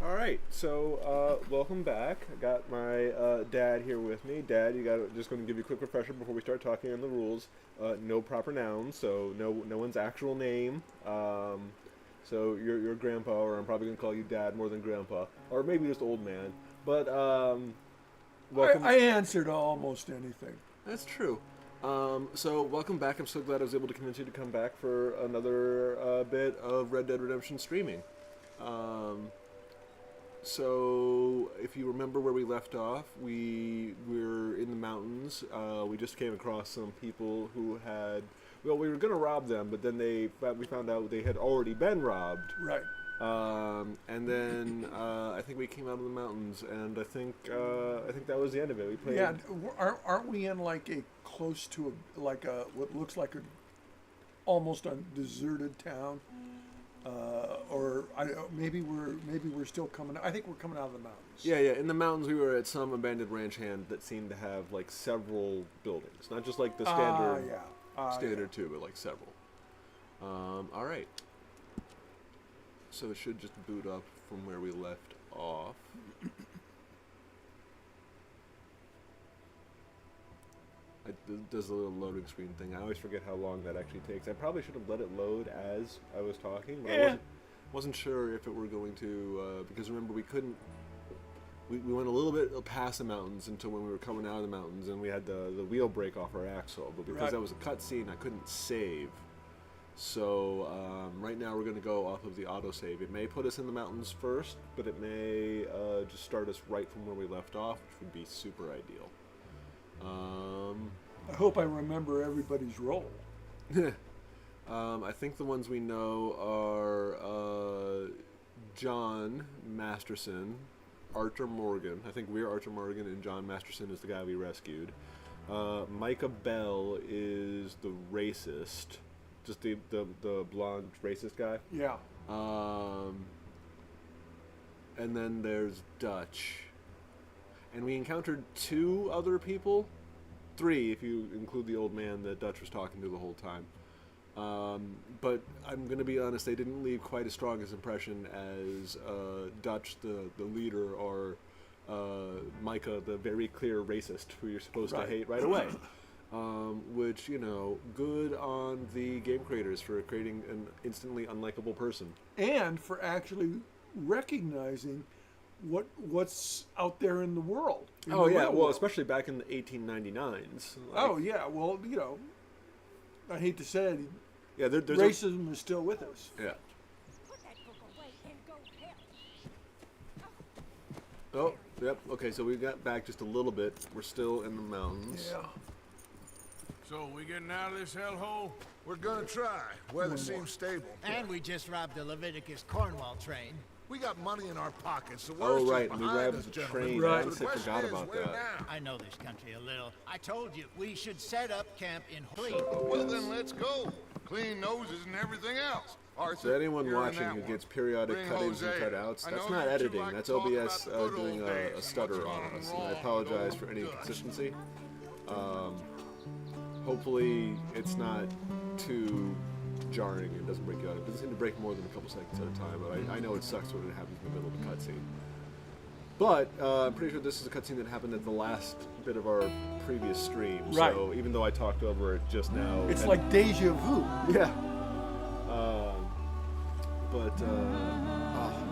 All right, so welcome back. I got my dad here with me. Dad, just going to give you a quick refresher before we start talking on the rules. No proper nouns, so no one's actual name. So your grandpa, or I'm probably going to call you dad more than grandpa, or maybe just old man. But welcome. I answered almost anything. That's true. So welcome back. I'm so glad I was able to convince you to come back for another bit of Red Dead Redemption streaming. So, if you remember where we left off, we were in the mountains. We just came across some people who had... Well, we were going to rob them, but then we found out they had already been robbed. Right. And then I think we came out of the mountains, and I think that was the end of it. We played... Yeah, aren't we in like a close to what looks like almost a deserted town? Maybe we're still coming. I think we're coming out of the mountains. Yeah. In the mountains, we were at some abandoned ranch hand that seemed to have like several buildings, not just like the standard two, but like several. All right. So it should just boot up from where we left off. It does a little loading screen thing. I always forget how long that actually takes. I probably should have let it load as I was talking, but I wasn't sure if it were going to, because remember we couldn't, we went a little bit past the mountains until when we were coming out of the mountains, and we had the wheel break off our axle, but because that was a cutscene, I couldn't save. So right now we're going to go off of the autosave. It may put us in the mountains first, but it may just start us right from where we left off, which would be super ideal. I hope I remember everybody's role. I think the ones we know are John Masterson, Arthur Morgan. I think we're Arthur Morgan, and John Masterson is the guy we rescued. Micah Bell is the racist, just the blonde racist guy. Yeah. And then there's Dutch. And we encountered 2 other people. 3 if you include the old man that Dutch was talking to the whole time. But I'm going to be honest, they didn't leave quite as strong as impression as Dutch, the leader, or Micah, the very clear racist who you're supposed to hate right away. Which, good on the game creators for creating an instantly unlikable person. And for actually recognizing what's out there in the world. Well, especially back in the 1899s. I hate to say it. Yeah, there's racism is still with us. Yeah. Oh, yep. Okay, so we got back just a little bit. We're still in the mountains. Yeah. So we getting out of this hellhole? We're gonna try. Weather seems stable. And we just robbed the Leviticus Cornwall train. We got money in our pockets. The worst is right. behind We grabbed us, the gentlemen. train. Right. I forgot about that. Now? I know this country a little. I told you we should set up camp in Holy. Well, then let's go. Clean noses and everything else. Arthur, So anyone you're in watching that who one. gets periodic Bring cut-ins and Jose. cut-outs, I that's know not you two editing. like That's to talk OBS about the good doing old days a and stutter what's on gone us. And wrong I and apologize all for any good. inconsistency. Hopefully it's not too jarring. It doesn't break you out. It doesn't seem to break more than a couple seconds at a time, but I know it sucks when it happens in the middle of a cutscene. But I'm pretty sure this is a cutscene that happened at the last bit of our previous stream. Right. So even though I talked over it just now, It's like deja vu. yeah.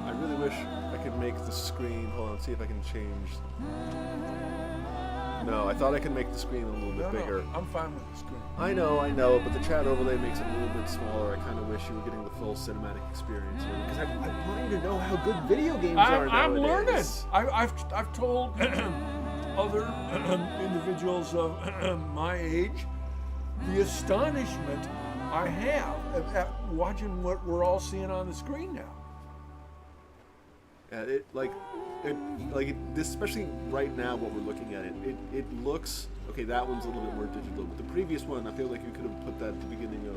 I really wish I could make the screen. Hold on, see if I can change. No, I thought I could make the screen a little bit bigger. No, I'm fine with the screen. I know, but the chat overlay makes it a little bit smaller. I kind of wish you were getting the full cinematic experience here, because I'm wanting to know how good video games are I'm learning. nowadays. I've told other individuals of my age the astonishment I have at watching what we're all seeing on the screen now. Yeah, this, especially right now, what we're looking at, it looks okay. That one's a little bit more digital, but the previous one, I feel like you could have put that at the beginning of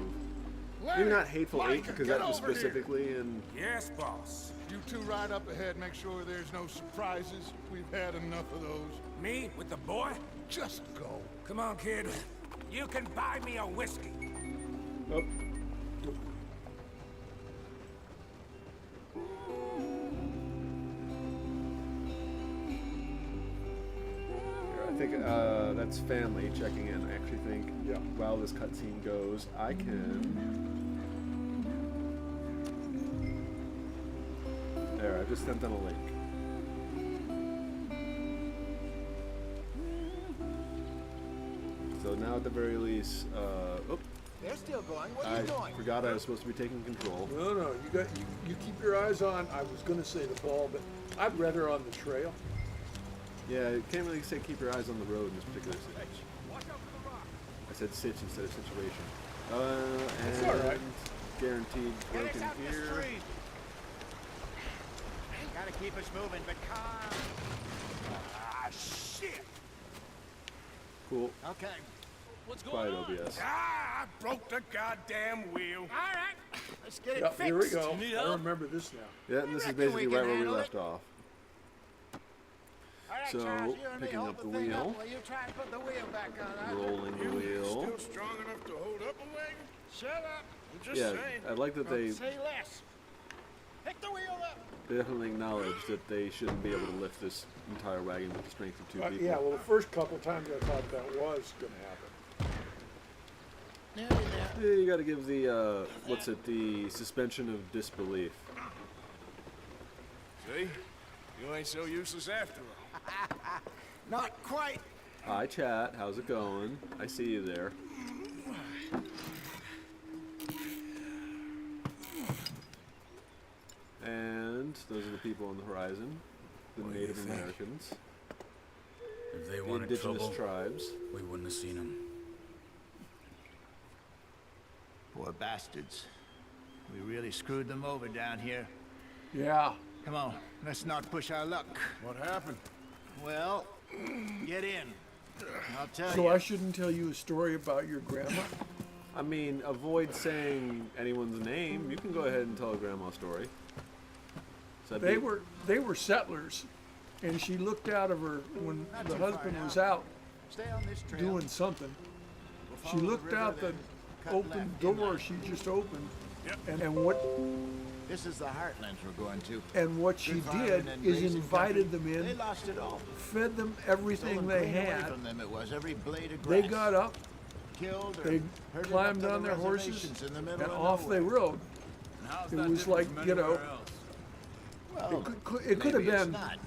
maybe not Hateful Eight, because that was specifically in. Yes, boss. You two ride up ahead. Make sure there's no surprises. We've had enough of those. Me with the boy? Just go. Come on, kid. You can buy me a whiskey. Oh. think that's family checking in. I actually think while this cutscene goes, I can. There, I just sent them a link. So now at the very least, They're still going. What are I you doing? forgot I was supposed to be taking control. No, you keep your eyes on. I was going to say the ball, but I'd rather on the trail. Yeah, you can't really say keep your eyes on the road in this particular situation. I said sitch instead of situation. That's And all right. guaranteed broken here. Gotta keep us moving, but calm. Ah, shit! Cool. Okay. What's Quiet OBS. Ah, I broke the goddamn wheel. All right. Let's get it Yep, fixed. here we go. Need I help? remember this now. Yeah, and this is reckon basically we right can where we handle left it. off. All right, So, Charles, you and me picking hold up the thing wheel. Up while you try and put the wheel back on. Huh? Rolling the wheel. Still strong enough to hold up a wagon? Shut up. I'm just Yeah, saying. I like that they Say less. Pick the wheel up. definitely acknowledge that they shouldn't be able to lift this entire wagon with the strength of two people. Yeah, well, the first couple times I thought that was going to happen. Nearly there. Yeah, you gotta give the, the suspension of disbelief. See? You ain't so useless after all. Not quite. Hi, chat. How's it going? I see you there. And those are the people on the horizon, the What do you Native think? Americans, If they the wanted indigenous trouble, tribes. we wouldn't have seen them. Poor bastards. We really screwed them over down here. Yeah. Come on, let's not push our luck. What happened? Well, get in. I'll tell So you. I shouldn't tell you a story about your grandma? I mean, avoid saying anyone's name. You can go ahead and tell a grandma story. So that'd They were settlers, and she looked out of her when Not the too far husband now. was out Stay on this trail. doing something. We'll She follow the looked river, out the then cut open left door inland. she just opened, and what This is the heartlands we're going to. she Good farming did and is grazing invited country. them They in, lost it all. fed them everything Stolen they clean away had. from them it was, every blade of They grass. got up, Killed or they herded climbed up to on the their horses, reservations in the middle and of off they nowhere. rode. How's It that was different like, from you know, anywhere else? Well, It could have maybe it's been not.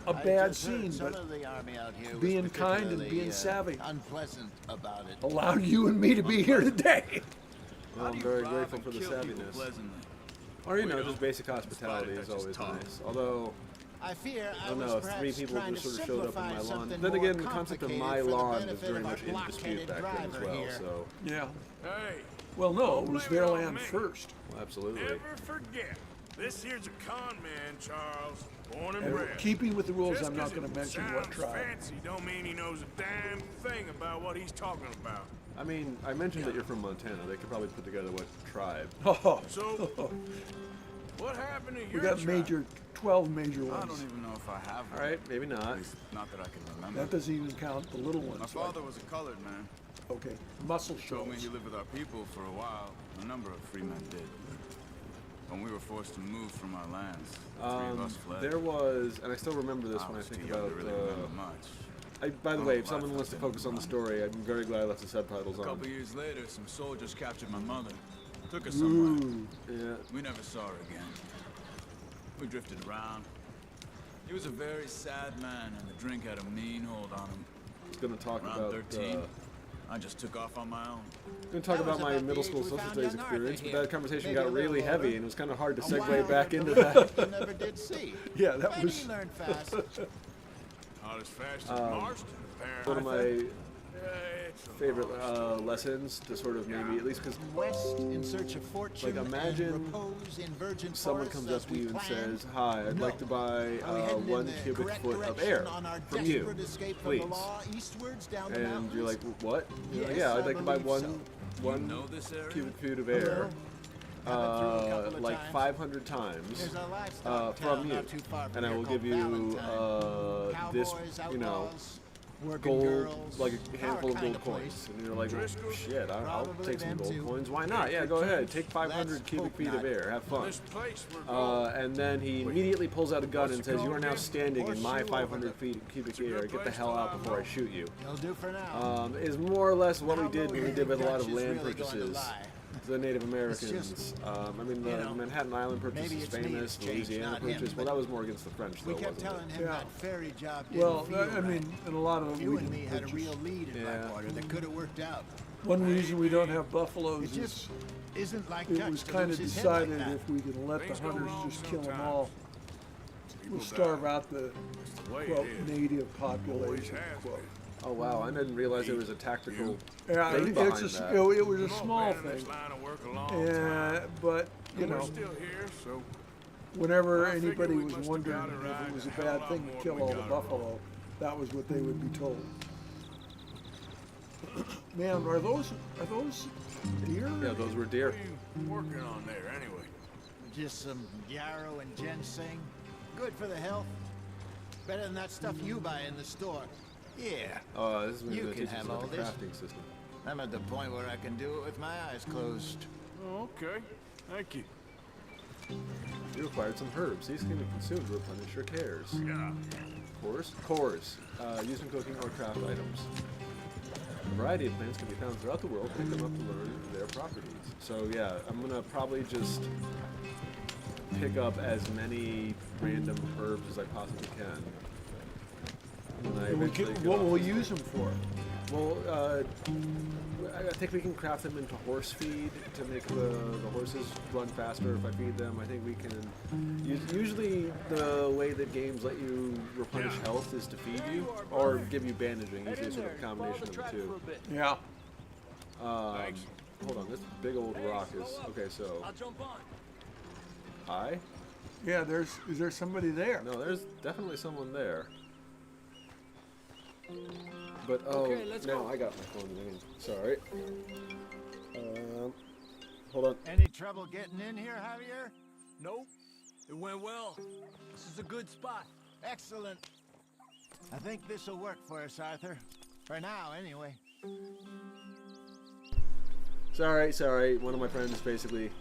a I bad just heard scene, some but of the army out here was being kind and particularly, being savvy unpleasant about it. allowed you and me to be here today. Well, How I'm do you very rob grateful and for the kill people savviness. pleasantly? Or, you know, We just don't. basic hospitality is always nice. Although, I fear I I don't was know, if perhaps three people trying just to sort of showed up on simplify my lawn. something Then more again, the concept of my complicated for the lawn was benefit very of much our in dispute blockheaded back then as driver well, here. so, Yeah. Hey, Well, no, it Don't was blame their it on land me. first. well, absolutely. never forget. This here's a con man, Charles. Born and And bred. keeping with the rules, Just I'm not 'cause going it to mention what sounds tribe. fancy don't mean he knows a damn thing about what he's talking about. I mean, I mentioned that you're from Montana. They could probably put together what tribe. Oh, So, what happened to we your got tribe? 12 major I don't ones. even know if I have All one. right, maybe not. At least not that I can remember. That doesn't even count the little My ones. father was a colored man. Okay, muscle Told me shows. he lived with our people for a while. A number of free men did. When we were forced to move from our lands, the three of us fled. There was, and I still remember this when I was too think young about. to really remember much. By the Oh, way, if life someone wants to was in focus on the Rwanda. story, I'm very glad I left the subtitles A on. couple years later, some soldiers captured my mother. Took her somewhere. Ooh, Yeah, We never saw her again. We drifted around. He was a very sad man, and the drink had a mean hold on him. I was gonna talk Around about. 13, I just took off on my own. Gonna talk That was about my about the middle age school we social found studies young Arthur experience, but here. that conversation Maybe got a little really heavy, older. and it was kind of hard to A segue wild back into look that. you never did see. yeah, that But was. he learned fast. Not as fast as Marston, One apparently. of my Yeah, it's a favorite Marston. lessons to sort of maybe, at least because West in search of fortune Like, imagine and repose in virgin someone forests comes as up to we you and planned. says, "Hi, I'd like to buy Are we heading in 1 the cubic correct foot of direction air on our from you, desperate escape from please." the law eastwards down the And mountains? you're like, "What?" You're like, Yes, "Yeah, I'd I like to buy believe one so. one know this area? cubic foot of air, I've been through a couple of like times. 500 times There's a livestock from town you, not too far from and I here will called give you Valentine. this, Cowboys, you know, outlaws, Working gold, girls, like a handful our of kind gold of place. coins, and you're like, well, shit, I'll Probably take some them gold too. coins. Why not? Yeah, go ahead. Take 500 Let's cubic hope feet of not. air. Have fun. This place we're going. And then he immediately pulls out a gun What's and it says, called "You are now again? standing in my Horseshoe over 500 the- feet cubic It's a good air. Get the place hell to out lie before I low. shoot you." It'll do for now. Is more or less what we How did low when we you did with a think lot of Dutch is land really going to purchases. lie? The Native Americans. just, I mean, the you know, Manhattan Island purchase maybe is it's me famous. that's The changed, Louisiana not him, purchase. Well, but that was more against the French, though, We kept wasn't telling it? him Yeah. that ferry job didn't Well, feel I right. mean, in a lot of them, You we and me didn't had a purchase. real lead in Yeah. Blackwater that could have worked out. One reason we don't have buffaloes It is just isn't like it Dutch was to kind lose of his head like decided that. if we can let the Things go hunters wrong just kill them sometimes. all, People we'll starve die. out the It's the way quote it is. native Always population. has Quote. been. Oh wow, I didn't realize there was a tactical Yeah, thing behind it's that. it was a We've all small been in this thing. line of work a long Yeah, time. but you And we're know, still here, so whenever I figured anybody we was must have wondering got it if right it was a a hell bad lot thing to more kill than all we the got it buffalo, that was what they would be told. Man, are those deer? Yeah, those were deer. what are you working on there anyway? Just some yarrow and ginseng. Good for the health. Better than that stuff you buy in the store. Yeah, This is You going to can teach us have about all the this. crafting system. I'm at the point where I can do it with my eyes closed. Oh, okay. Thank you. You acquired some herbs. These can be consumed to replenish your cares. Yeah. Cores. Used in cooking or craft items. A variety of plants can be found throughout the world. Pick them up to learn their properties. So yeah, I'm gonna probably just pick up as many random herbs as I possibly can. When I And we eventually can, get what off will we this use thing. them for? Well, I think we can craft them into horse feed to make the horses run faster if I feed them. I think we can. Usually, the way that games let you replenish health is to feed you or give you bandaging. Usually, sort of a combination of the two. Yeah. Hold on, this big old rock is okay. So, hi. Yeah, is there somebody there? No, there's definitely someone there. But now I got my phone in my hand. Sorry. Hold on. Any trouble getting in here, Javier? Nope. It went well. This is a good spot. Excellent. I think this'll work for us, Arthur. For now, anyway. Sorry. One of my friends basically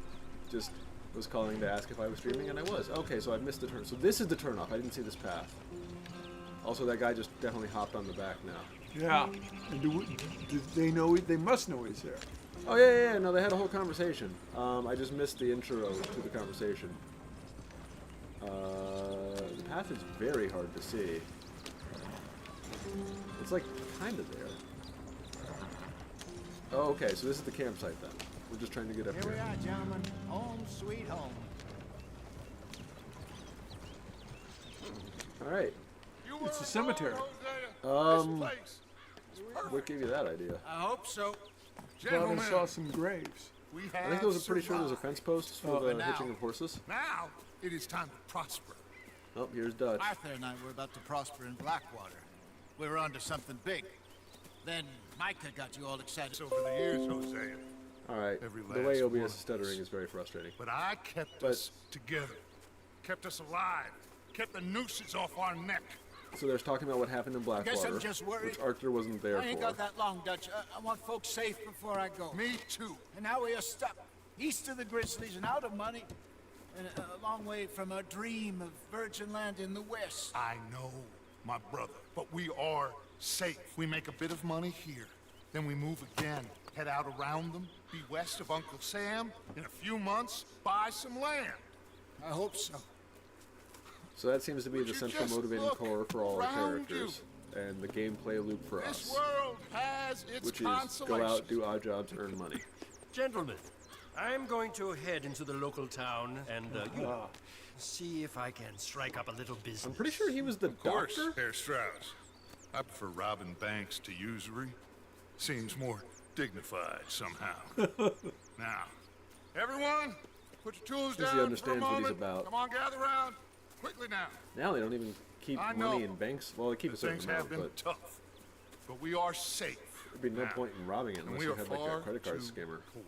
just was calling to ask if I was streaming, and I was. Okay, so I missed the turn. So this is the turnoff. I didn't see this path. Also, that guy just definitely hopped on the back now. Yeah. And do they know? They must know he's there. Oh yeah. No, they had a whole conversation. I just missed the intro to the conversation. The path is very hard to see. It's like kind of there. Oh, okay. So this is the campsite then. We're just trying to get up Here here. we are, gentlemen. Home sweet home. All right. It's a cemetery. This place. What gave you that idea? I hope so. Thought Gentlemen, I saw some graves. we I have think those are pretty sure there's a survived. fence post for Oh, the now. hitching of horses. Now it is time to prosper. Oh, here's Dutch. Arthur and I were about to prosper in Blackwater. We were onto something big. Then Micah got you all excited. Over the years, Hosea. All right. Every The way last OBS one is of stuttering us. is very frustrating. But I kept But- us together. Kept us alive. Kept the nooses off our neck. So there's talking about what happened in Blackwater, I'm just worried. which Arthur wasn't there I ain't for. got that long, Dutch. I want folks safe before I go. Me too. And now we are stuck east of the Grizzlies and out of money, and a long way from our dream of virgin land in the west. I know, my brother. But we are safe. We make a bit of money here. Then we move again. Head out around them. Be west of Uncle Sam. In a few months, buy some land. I hope so. So that seems to be Would the you central just motivating look core for all our around characters, and the gameplay loop for This us, world has its which is consolations. go out, do odd jobs, earn money. Gentlemen, I'm going to head into the local town and see if I can strike up a little business. I'm pretty sure he was the Of course, doctor. Herr Strauss. I prefer robbing banks to usury. Seems more dignified somehow. Now, everyone, put your tools Says he down for a understands what he's moment. about. Come on, gather round. Quickly now. Now they don't even keep I money know in banks. Well, they keep a certain Things have amount, been but tough, but we are safe. there'd be no now. point in robbing it And unless we you are had like far that credit card too scammer. poor.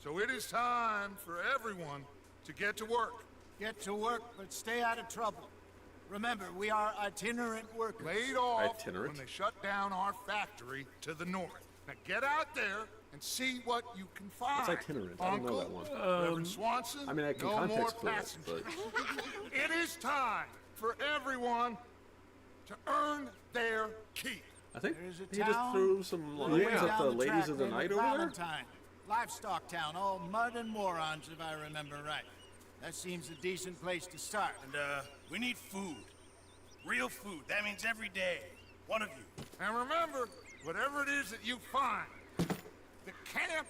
So it is time for everyone to get to work. Get to work, but stay out of trouble. Remember, we are itinerant workers. Laid off Itinerant? when they shut down our factory to the north. Now get out there and see what you can find. What's itinerant? I don't know that one. Reverend Swanson, I mean, I can no more context clue it, passengers. but It is time for everyone to earn their keep. I think There's a he just town threw some lines way at down the ladies track of the named night over there. Valentine. Livestock town, all mud and morons, if I remember right. That seems a decent place to start. And, we need food. Real food. That means every day. One of you. And remember, whatever it is that you find, the camp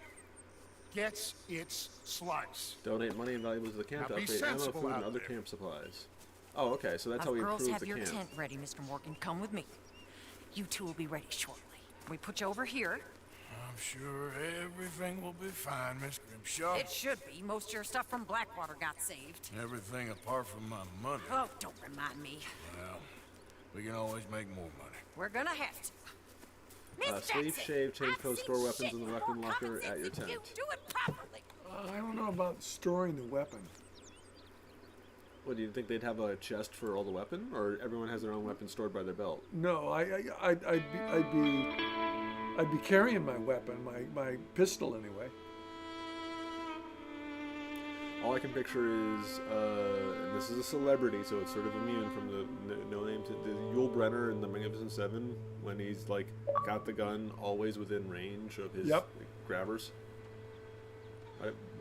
gets its slice. Donate money and valuables to the camp Now to be upgrade ammo, sensible food, and out other there. camp supplies. Oh, okay, so that's how Our we girls improve have the your camp. tent ready, Mr. Morgan. Come with me. You two will be ready shortly. We put you over here. I'm sure everything will be fine, Miss Grimshaw. It should be. Most of your stuff from Blackwater got saved. Everything apart from my money. Oh, don't remind me. Well, we can always make more money. We're gonna have to. Miss Sleeve, Jackson, shave, change I've clothes, seen store weapons shit in the with weapon more locker common at sense your than tent. you. Do it properly. I don't know about storing the weapon. What, do you think they'd have a chest for all the weapon, or everyone has their own weapon stored by their belt? No, I'd be carrying my weapon, my pistol anyway. All I can picture is, and this is a celebrity, so it's sort of immune from the no name to the Yul Brynner in The Magnificent Seven, when he's like got the gun always within range of his Yep. grabbers.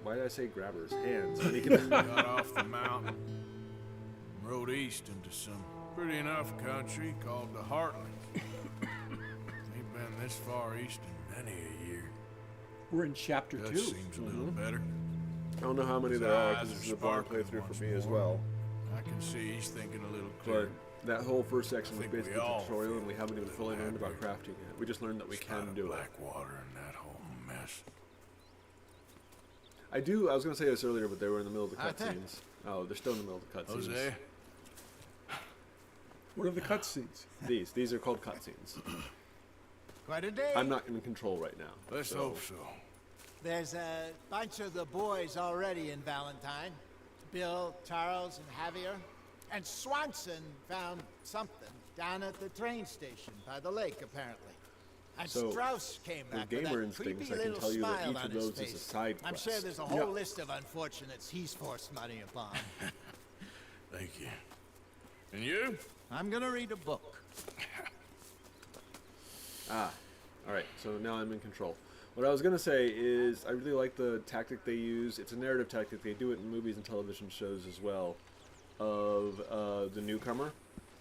Why did I say grabbers? Hands. And he can, Got off the mountain and rode east into some pretty enough country called the Heartland. Ain't been this far east in many a year. We're in chapter That 2. seems a little better. I don't know how many His there are, eyes because this are is a blind sparkling playthrough once for me as more. well. I can see he's thinking a little But clearer. that whole first section was think we basically all tutorial, feel and we a haven't even little fully learned about happier. crafting yet. We just learned that we Spite can of do it. Blackwater and that whole mess. I was going to say this earlier, but they were in the middle of the Okay. cutscenes. Oh, they're still in the middle of the cutscenes. Jose, What are the cutscenes? These are called cutscenes. Quite a day. I'm not in control right now. let's so- hope so. There's a bunch of the boys already in Valentine. Bill, Charles, and Javier. And Swanson found something down at the train station by the lake, apparently. And So, Strauss came with back with gamer that instincts, creepy I can little tell you that smile each on of his those is a face. side I'm sure quest. there's a whole Yeah. list of unfortunates he's forced money upon. Thank you. And you? I'm gonna read a book. All right, so now I'm in control. What I was going to say is I really like the tactic they use. It's a narrative tactic. They do it in movies and television shows as well, of the newcomer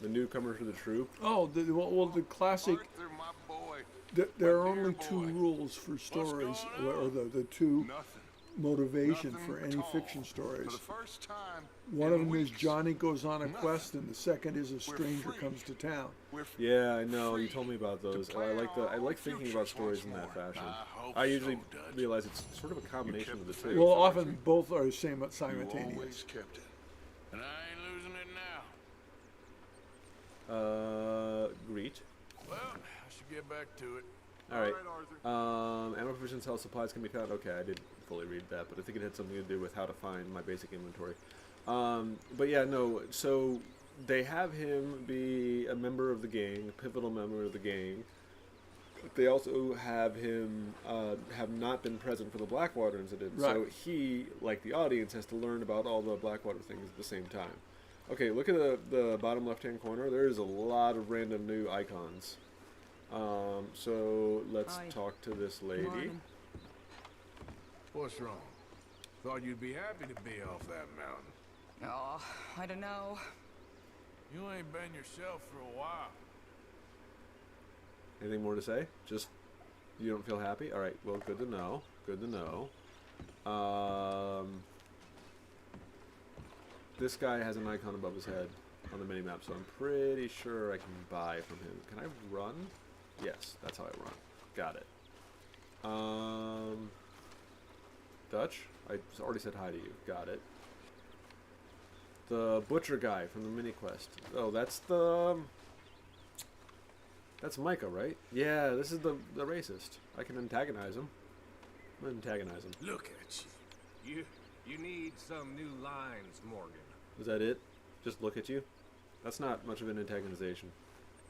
to the troop. Oh, the classic. Arthur, my boy. There are My only dear two boy. rules for stories, going or on? the two Nothing. motivation Nothing for at any all. fiction stories. For the first time One in of them is weeks, Johnny goes on a nothing. quest, and the second is a stranger free. comes to town. we're Yeah, I know. You free told me about to those. And plan I like our thinking about futures stories in once that more. fashion. I hope I usually so, Dutch. realize it's sort of a combination of the kept the two. Well, faith. often both are You simultaneous. always kept it. And I ain't losing it now. Greet. Well, I should get back to it. All right. Arthur. Ammo provisions, health supplies can be cut. Okay, I didn't fully read that, but I think it had something to do with how to find my basic inventory. But yeah, no. So they have him be a member of the gang, a pivotal member of the gang. They also have him have not been present for the Blackwater incident, so Right. he, like the audience, has to learn about all the Blackwater things at the same time. Okay, look at the bottom left-hand corner. There is a lot of random new icons. So let's Hi. talk to this lady. Morning. What's wrong? Thought you'd be happy to be off that mountain. Oh, I don't know. You ain't been yourself for a while. Anything more to say? Just you don't feel happy? All right. Well, good to know. Good to know. This guy has an icon above his head on the minimap, so I'm pretty sure I can buy from him. Can I run? Yes, that's how I run. Got it. Dutch? I already said hi to you. Got it. The butcher guy from the mini quest. Oh, that's that's Micah, right? Yeah, this is the racist. I can antagonize him. I'm gonna antagonize him. Look at you. You need some new lines, Morgan. Is that it? Just look at you? That's not much of an antagonization.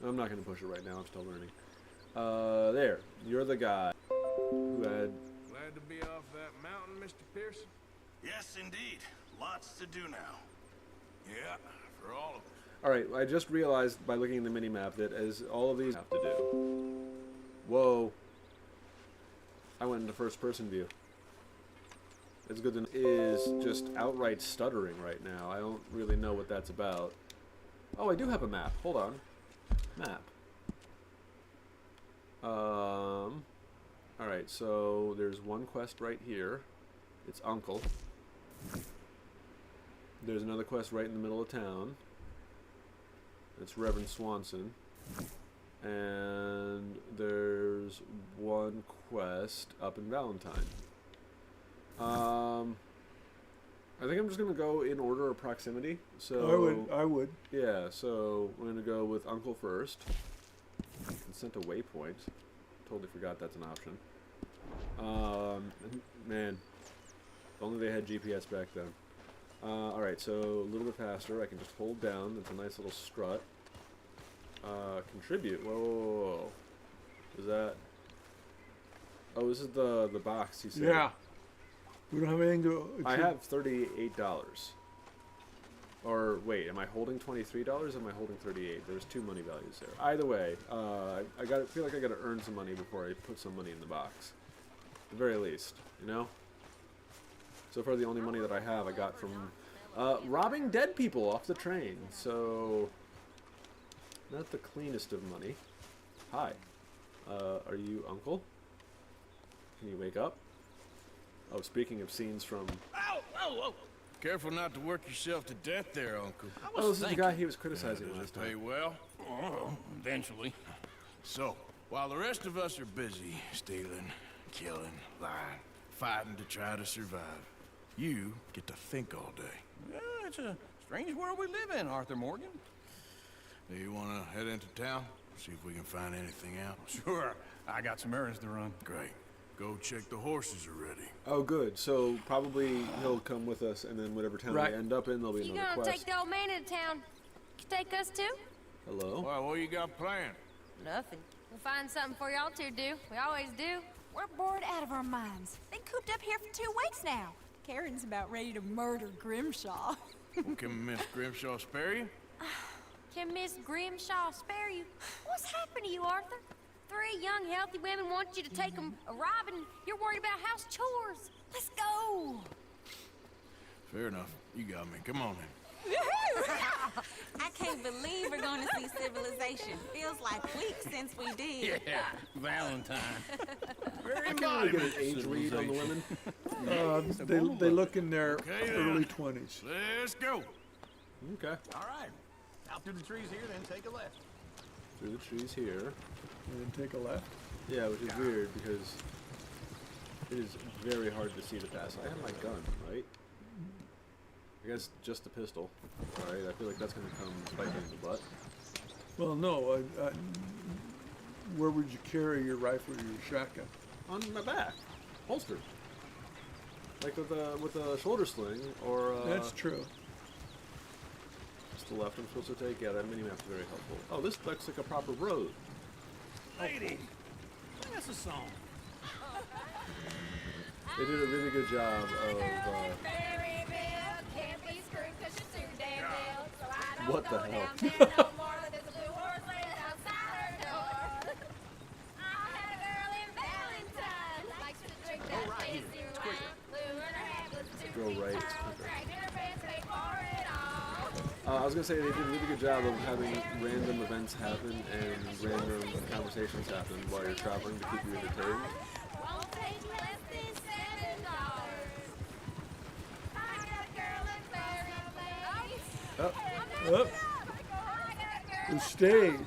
I'm not going to push it right now. I'm still learning. There. You're the guy who had... Glad to be off that mountain, Mr. Pearson? Yes, indeed. Lots to do now. Yeah, for all of us. Alright, I just realized by looking at the mini-map that as all of these have to do... Whoa. I went into first-person view. It's good to know is just outright stuttering right now. I don't really know what that's about. Oh, I do have a map. Hold on. Map. Alright, so there's one quest right here. It's Uncle. There's another quest right in the middle of town. It's Reverend Swanson. And there's one quest up in Valentine. I think I'm just gonna go in order of proximity. So I would. Yeah, so we're gonna go with Uncle first. Consent a waypoint. Totally forgot that's an option. Man, if only they had GPS back then. Alright, so a little bit faster. I can just hold down. That's a nice little strut. Contribute. Whoa, whoa, whoa, whoa. Is that... Oh, this is the box he said. Yeah. We don't have anything to... I have $38. Or, wait, am I holding $23 or am I holding $38? There's two money values there. Either way, I feel like I gotta earn some money before I put some money in the box. At the very least, you know? So far, the only money that I have I got from robbing dead people off the train. So, not the cleanest of money. Hi. Are you Uncle? Can you wake up? Oh, speaking of scenes from... Ow! Whoa, whoa! Careful not to work yourself to death there, Uncle. Oh, this is the guy he was criticizing last Pay time. well? Oh, eventually. So, while the rest of us are busy stealing, killing, lying, fighting to try to survive, you get to think all day. Yeah, it's a strange world we live in, Arthur Morgan. Do you want to head into town? See if we can find anything out? Sure. I got some errands to run. Great. Go check the horses are ready. Oh, good. So probably he'll come with us, and then whatever town Right. we end up in, there'll be You another gonna quest. take the old man into town? Take us too? Hello? Well, what you got planned? Nothing. We'll find something for y'all to do. We always do. We're bored out of our minds. Been cooped up here for 2 weeks now. Karen's about ready to murder Grimshaw. Well, can Miss Grimshaw spare you? Can Miss Grimshaw spare you? What's happened to you, Arthur? 3 young, healthy women want you to take them a robbing. You're worried about house chores. Let's go. Fair enough. You got me. Come on then. I can't believe we're going to see civilization. Feels like weeks since we did. Yeah, Valentine. I can't really get an age read on the women. They look in their Okay, early then. 20s. Let's go. Okay. All right. Out through the trees here, then take a left. Through the trees here. And then take a left. Yeah, which is weird because it is very hard to see the pass. I have my gun, right? I guess just the pistol. Alright, I feel like that's gonna come biting in the butt. Well, no. Where would you carry your rifle or your shotgun? On my back. Holster. Like with a shoulder sling or That's true. just the left I'm supposed to take. Yeah, that mini-map's very helpful. Oh, this looks like a proper road. Lady, sing us a song. They did a really good job of what the hell? Go right. I was gonna say they did a really good job of having random events happen and random conversations happen while you're traveling to keep you entertained. Up. The stage.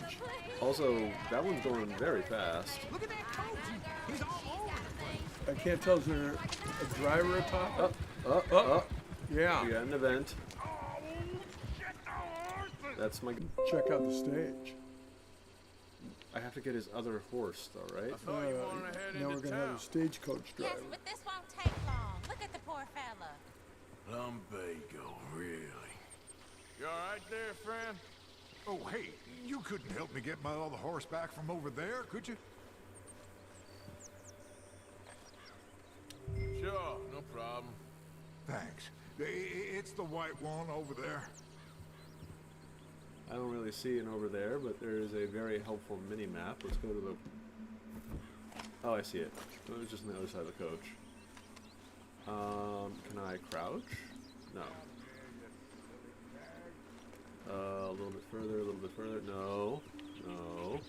Also, that one's going very fast. Look at that coach. He's all over. I can't tell, is there a driver atop? Up. Yeah. We got an event. That's my. Check out the stage. I have to get his other horse, though, right? Thought you wanted to head Now we're into going to have town. a stagecoach Yes, driver. but this won't take long. Look at the poor fella. Lumbago, really. You all right there, friend? Oh, hey, you couldn't help me get my other horse back from over there, could you? Sure, no problem. Thanks. It's the white one over there. I don't really see it over there, but there is a very helpful mini map. Let's go to the. Oh, I see it. It was just on the other side of the coach. Can I crouch? No. A little bit further, a little bit further. No. No.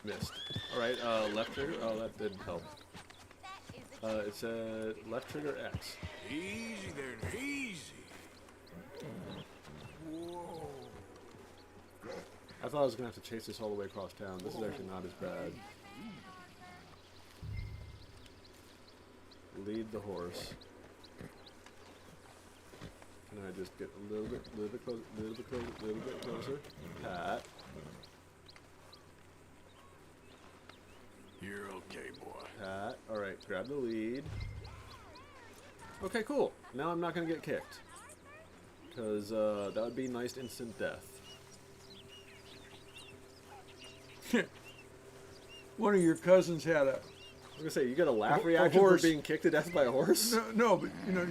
Missed. Alright, left trigger. Oh, that didn't help. It said left trigger X. Easy there, easy. Whoa. I thought I was going to have to chase this all the way across town. This is actually not as bad. Lead the horse. Can I just get a little bit closer? Pat. You're okay, boy. Pat. Alright, grab the lead. Okay, cool. Now I'm not going to get kicked. Because that would be nice instant death. One of your cousins had a. I was going to say, you got a laugh reaction for being kicked to death by a horse? No, but you know,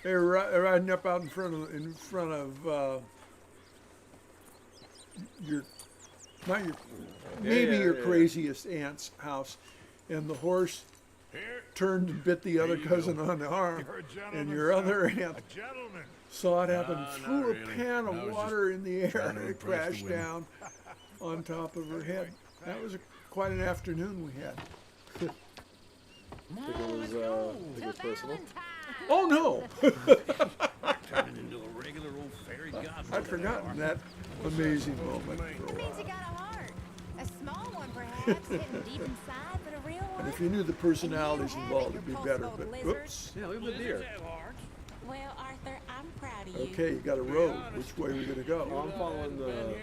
they were riding up out in front of your, not your, maybe your craziest aunt's house, and the horse turned and bit the other cousin on the arm, and your other aunt saw it happen, threw a pan of water in the air, and it crashed down on top of her head. That was quite an afternoon we had. Think it was personal? Oh no! Turning into a regular old fairy godmother. I'd forgotten that amazing moment. That means you got a heart. A small one, perhaps, hidden deep inside, but a real one. And if you knew the personalities involved, it'd be better. But whoops. Yeah, look at the deer. Well, Arthur, I'm proud of you. Okay, you got a road. Which way are we gonna go? Oh, I'm following the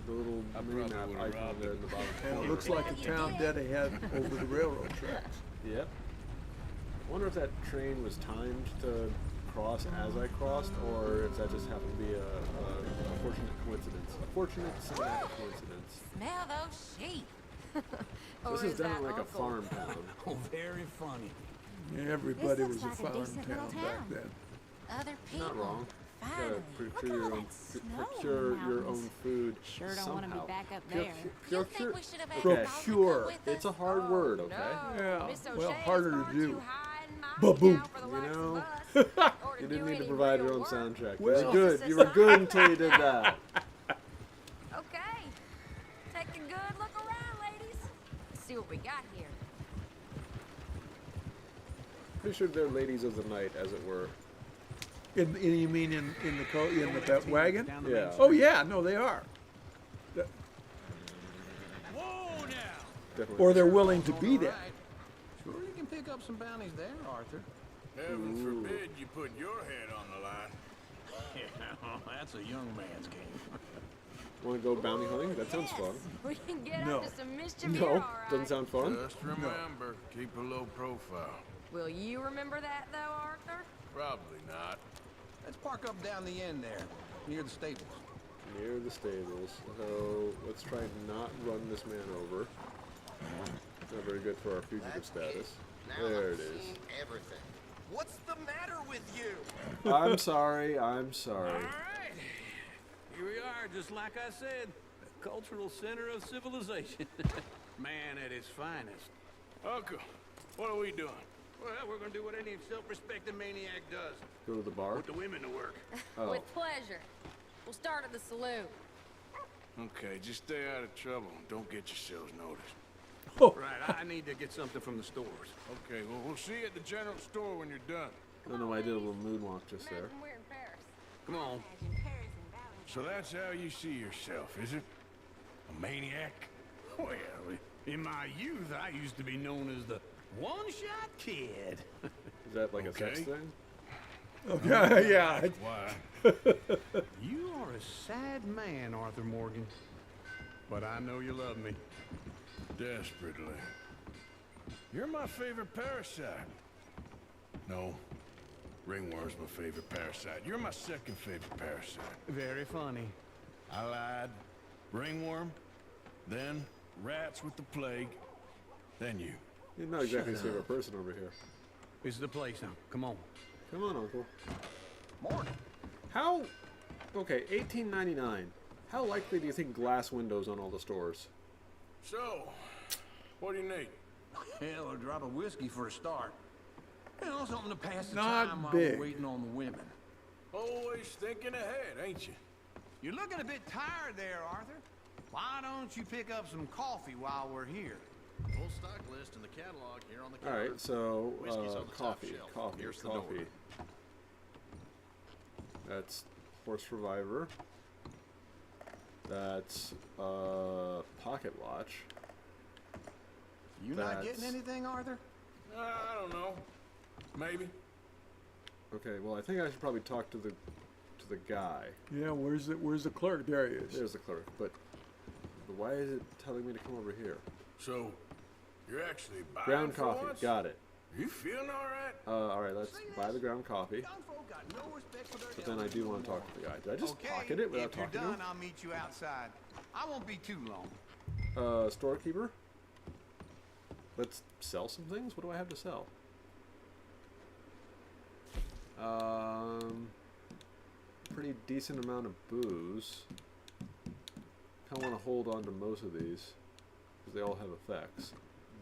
little mini map icon there in the bottom. And it looks like a town dead ahead over the railroad tracks. Yep. I wonder if that train was timed to cross as I crossed, or if that just happened to be a fortunate coincidence. A fortunate cinematic coincidence. Smell those sheep. This is definitely like a farm town. Oh, very funny. Everybody This was looks a like a farm decent town little back town. then. Other people. Not wrong. You gotta Finally. procure your all own, that snow procure in the your own mountains. food Sure don't want to be somehow. back up Procure- there. You procure- think we should have had Okay. Falcon Procure. with us? It's a hard word, okay? Yeah, Miss well, O'Shea is harder to far do. too high and mighty Ba-boom. now for the You likes of know, us, or to You do didn't need to any provide real your own work. soundtrack. Well- You were good. You were good until you did that. Okay, take a good look around, ladies. See what we got here. Pretty sure they're ladies of the night, as it were. You mean in the wagon? Yeah. Oh yeah, no, they are. Whoa now! Definitely. Or they're willing to be that. Sure you can pick up some bounties there, Arthur. Heaven forbid you put your head on the line. Yeah, that's a young man's game. Want to go bounty hunting? That sounds fun. We can get No. up to some mischief No, here, all right. doesn't sound fun. Just remember, keep a low profile. Will you remember that, though, Arthur? Probably not. Let's park up down the end there, near the stables. Near the stables. So let's try and not run this man over. It's not very good for our fugitive status. There it is. Everything. What's the matter with you? I'm sorry. I'm sorry. All right. Here we are, just like I said. The cultural center of civilization. Man at his finest. Uncle, what are we doing? Well, we're gonna do what any self-respecting maniac does. Go to the bar. Put the women to work. Oh. With pleasure. We'll start at the saloon. Okay, just stay out of trouble. Don't get yourselves noticed. Oh, Right, I need to get something from the stores. Okay, well, we'll see you at the general store when you're done. I don't know why I did a little moonwalk just there. Imagine we're in Paris. Come on. Imagine Paris and Valentine. So that's how you see yourself, is it? A maniac? Well, in my youth, I used to be known as the one-shot kid. Is that like a sex Okay. thing? okay, yeah. Why? You are a sad man, Arthur Morgan. but I know you love me. Desperately. You're my favorite parasite. No, ringworm's my favorite parasite. You're my second favorite parasite. Very funny. I lied. Ringworm, then rats with the plague, then you. You're not exactly a Shut favorite up. person over here. This is the place now. Come on. Come on, Uncle. Morning. How? Okay, 1899. How likely do you think glass windows on all the stores? So, what do you need? Hell, a drop of whiskey for a start. You know, something to pass the Not time while big. we're waiting on the women. Always thinking ahead, ain't you? You're looking a bit tired there, Arthur. Why don't you pick up some coffee while we're here? Full stock list in the catalog here on the All counter. right, so Whiskey's on the top coffee, shelf. coffee, Here's the door. coffee. That's Horse Survivor. That's pocket watch. You not That's- getting anything, Arthur? I don't know. Maybe. Okay, well I think I should probably talk to the guy. Yeah, where's the clerk? There he is. There's the clerk, but why is it telling me to come over here? So, you're actually buying Ground for coffee, once? got it. You feeling all right? All right, let's buy the ground coffee. Young folk got no respect for their But then I do want to talk to the guy. Did I just okay, pocket it without if you're talking done, to him? I'll meet you outside. I won't be too long. Storekeeper? Let's sell some things? What do I have to sell? Pretty decent amount of booze. Kind of want to hold on to most of these because they all have effects.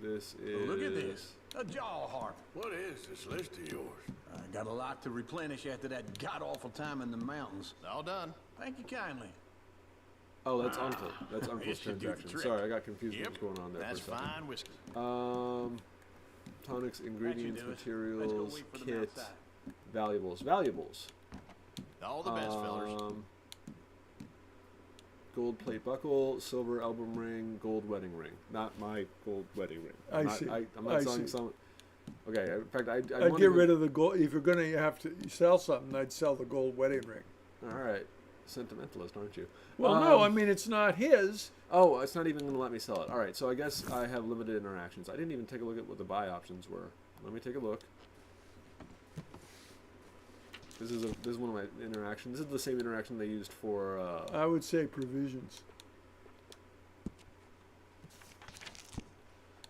This is. Look at this. A jaw harp. What is this list of yours? I got a lot to replenish after that god-awful time in the mountains. All done. Thank you kindly. Oh, that's Uncle. That's Uncle's This should do the transaction. trick. Sorry, I got confused with Yep, what's going on there That's for a second. fine whiskey. Tonics, ingredients, do it. Let's go materials, wait for them kit, outside. valuables. Valuables. All the best, fellers. Gold plate buckle, silver album ring, gold wedding ring. Not my gold wedding ring. I see. I'm not I selling see. some. Okay, in fact, I'd wanna get rid of the gold. If you're gonna have to sell something, I'd sell the gold wedding ring. All right, sentimentalist, aren't you? Well, no, I mean it's not his. Oh, it's not even going to let me sell it. All right, so I guess I have limited interactions. I didn't even take a look at what the buy options were. Let me take a look. This is one of my interactions. This is the same interaction they used for. I would say provisions.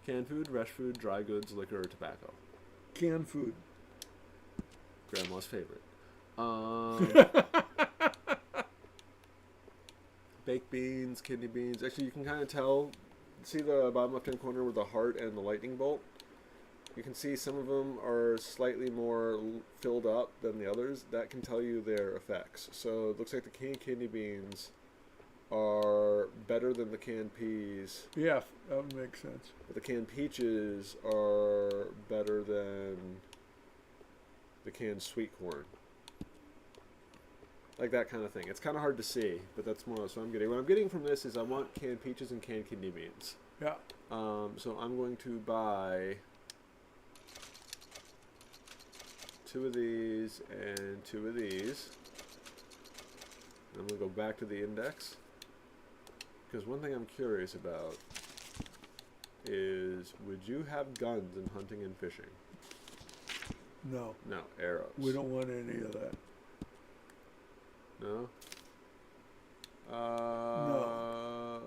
Canned food, fresh food, dry goods, liquor, or tobacco. Canned food. Grandma's favorite. Baked beans, kidney beans. Actually, you can kind of tell. See the bottom left-hand corner with the heart and the lightning bolt? You can see some of them are slightly more filled up than the others. That can tell you their effects. So it looks like the canned kidney beans are better than the canned peas. Yeah, that would make sense. But the canned peaches are better than the canned sweet corn. Like that kind of thing. It's kind of hard to see, but that's more or less what I'm getting. What I'm getting from this is I want canned peaches and canned kidney beans. Yeah. So I'm going to buy 2 of these and 2 of these. I'm going to go back to the index. Because one thing I'm curious about is, would you have guns in hunting and fishing? No. No, arrows. We don't want any of that. No? No.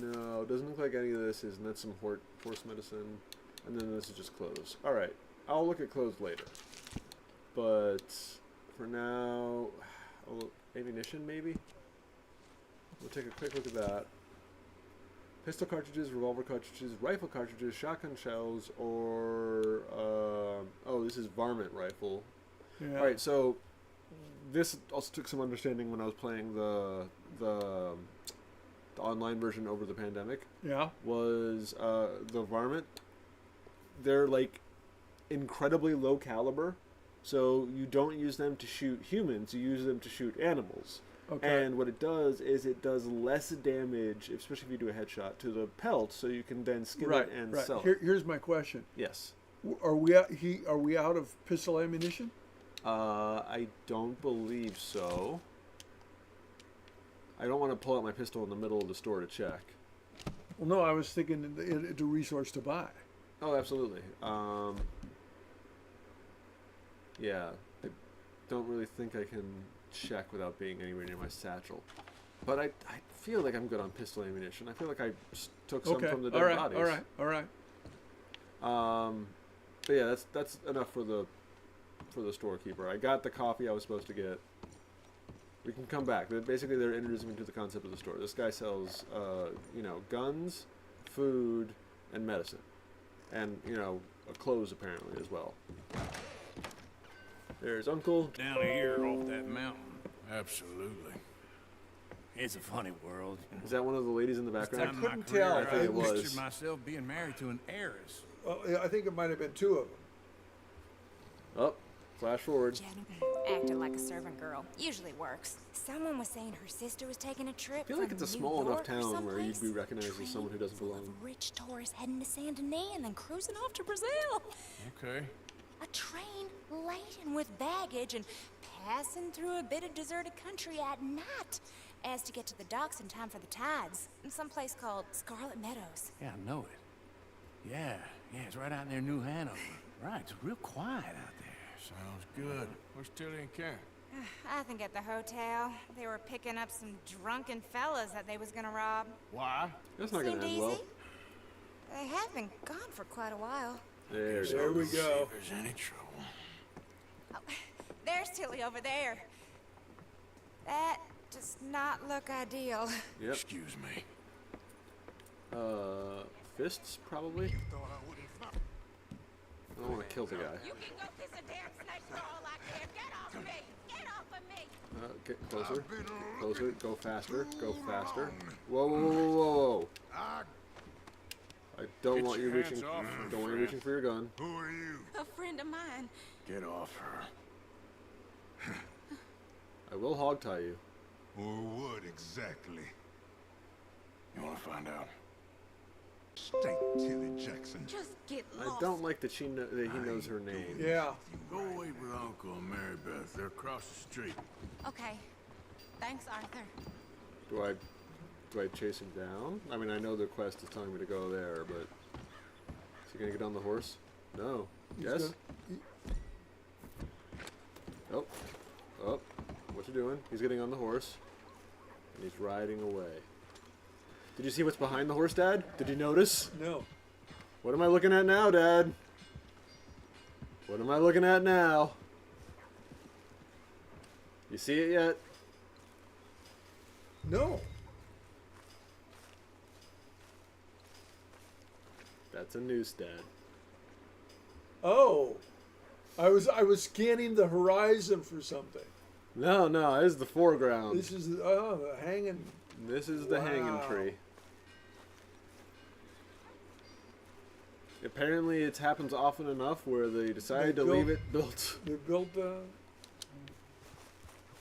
No, doesn't look like any of this is, and that's some horse medicine, and then this is just clothes. Alright, I'll look at clothes later. But, for now, ammunition maybe? We'll take a quick look at that. Pistol cartridges, revolver cartridges, rifle cartridges, shotgun shells, or, oh, this is varmint rifle. Yeah. Alright, so, this also took some understanding when I was playing the online version over the pandemic. Yeah. Was the varmint? They're like incredibly low caliber, so you don't use them to shoot humans. You use them to shoot animals. Okay. And what it does is it does less damage, especially if you do a headshot, to the pelt, so you can then skin it and sell it. Here's my question. Yes. Are we out of pistol ammunition? I don't believe so. I don't want to pull out my pistol in the middle of the store to check. Well, no, I was thinking it's a resource to buy. Oh, absolutely. Yeah, I don't really think I can check without being anywhere near my satchel. But I feel like I'm good on pistol ammunition. I feel like I took some from the dead bodies. All right. But yeah, that's enough for the storekeeper. I got the coffee I was supposed to get. We can come back. Basically, they're introducing me to the concept of the store. This guy sells, guns, food, and medicine, and clothes apparently as well. There's Uncle. Down here off that mountain. Absolutely. It's a funny world. Is that one of the ladies in the background? I couldn't tell. I think it was. Pictured myself being married to an heiress. Well, I think it might have been two of them. Oh, flash forward. Acted like a servant girl. Usually works. Someone was saying her sister was taking a trip. I feel like from it's a New small enough York or town where you'd someplace. be recognized as someone who doesn't Train belong. full of rich tourists heading to Saint Denis and then cruising off to Brazil. Okay. A train laden with baggage and passing through a bit of deserted country at night as to get to the docks in time for the tides in some place called Scarlet Meadows. Yeah, I know it. Yeah, it's right out near New Hanover. Right, it's real quiet out there. Sounds good. Where's Tilly and Karen? I think at the hotel they were picking up some drunken fellas that they was gonna rob. Why? That's not going Seemed to end easy. well. They have been gone for quite a while. There we See go. if there's any trouble. Oh, there's Tilly over there. That does not look ideal. Yep. Excuse me. Fists probably. I don't want to kill the guy. You can go kiss a damn snake for all I care. Get off me! Get off of me! Get closer. Get closer. Go faster. Go faster. Whoa, whoa, whoa, whoa, whoa! I don't Get want you your hands reaching. off her, Don't want you friend. reaching for your gun. Who are you? A friend of mine. Get off her. I will hog tie you. Or what exactly? You want to find out? State Tilly Jackson. Just get I lost. don't like that he knows her name. Yeah. Go away with Uncle and Mary Beth. They're across the street. Okay. Thanks, Arthur. Do I chase him down? I mean, I know the quest is telling me to go there, but is he gonna get on the horse? No. He's Yes. gonna- Oh. What you doing? He's getting on the horse, and he's riding away. Did you see what's behind the horse, Dad? Did you notice? No. What am I looking at now, Dad? What am I looking at now? You see it yet? No. That's a noose, Dad. Oh. I was scanning the horizon for something. No, this is the foreground. This is the hanging. This is the hanging Wow. tree. Apparently, it happens often enough where they decided to leave it built. They built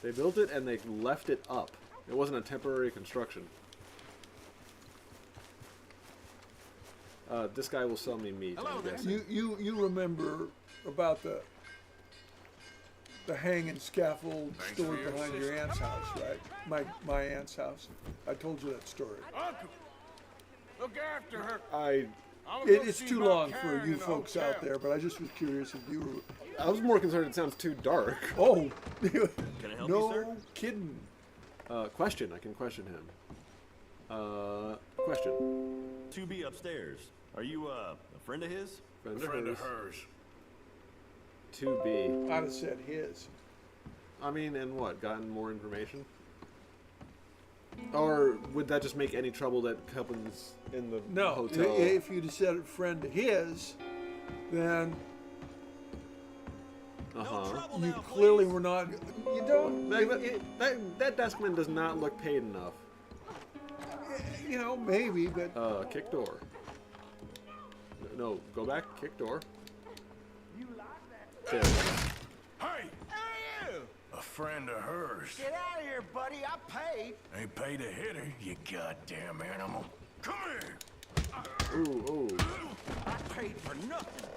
They built it and they left it up. It wasn't a temporary construction. This guy will sell me meat. Hello I'm there. guessing. You remember about the hanging scaffold Thanks stored for your behind your aunt's house, right? My aunt's house. I told you that story. Uncle! Look after her. I'm It's too long for you folks out there, but I just was curious if you were. I was more concerned it sounds too dark. Oh, Can I help no you, sir? kidding. Question. I can question him. Question. 2B upstairs. Are you a friend of his? Friend of hers. 2B. I'd have said his. I mean, and what? Gotten more information? Or would that just make any trouble that happens in the No, hotel? if you'd have said a friend of his, then you clearly were not. You don't. That deskman does not look paid enough. You know, maybe, but. Kick door. No, go back. Kick door. There. Hey! A friend of hers. Get out of here, buddy. I paid. Ain't paid to hit her, you goddamn animal. Come here! Ooh. I paid for nothing.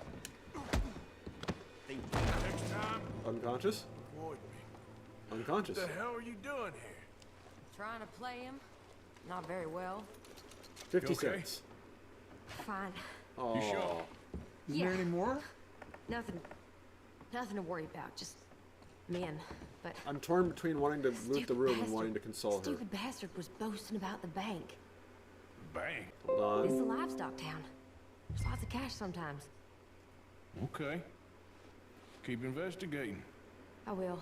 Next time, Unconscious? avoid me. Unconscious. What the hell are you doing here? Trying to play him. Not very well. 50 You okay? cents. Fine. Oh. You sure? Isn't there any more? Nothing to worry about. Just men. But I'm torn between wanting to loot the room and bastard. wanting to console her. Stupid bastard was boasting about the bank. Bang. Hold It's a on. livestock town. There's lots of cash sometimes. Okay. Keep investigating. I will.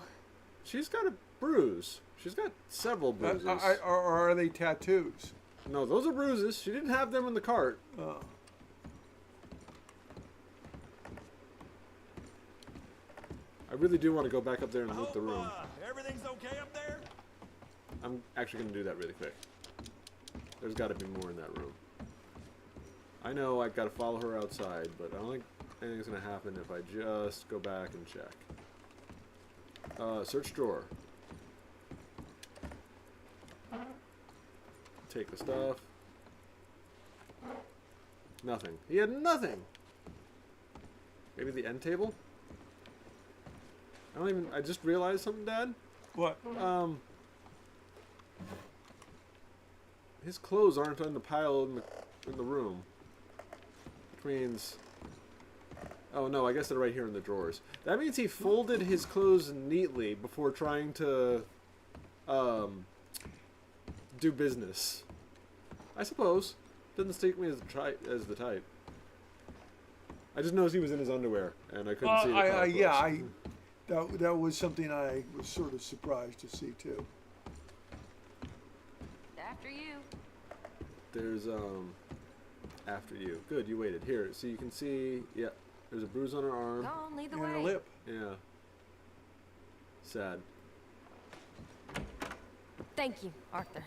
She's got a bruise. She's got several bruises. Or are they tattoos? No, those are bruises. She didn't have them in the cart. I really do want to go back up there and loot the room. Everything's okay up there? I'm actually going to do that really quick. There's got to be more in that room. I know I've got to follow her outside, but I don't think anything's going to happen if I just go back and check. Search drawer. Take the stuff. Nothing. He had nothing! Maybe the end table? I just realized something, Dad. What? His clothes aren't on the pile in the room. Which means... Oh no, I guess they're right here in the drawers. That means he folded his clothes neatly before trying to do business. I suppose. Doesn't strike me as the type. I just noticed he was in his underwear, and I couldn't see the that was something I was sort of surprised to see too. After you. There's after you. Good, you waited. Here, so you can see. Yeah, there's a bruise on her arm. Go on, lead the And way. a lip. Yeah. Sad. Thank you, Arthur.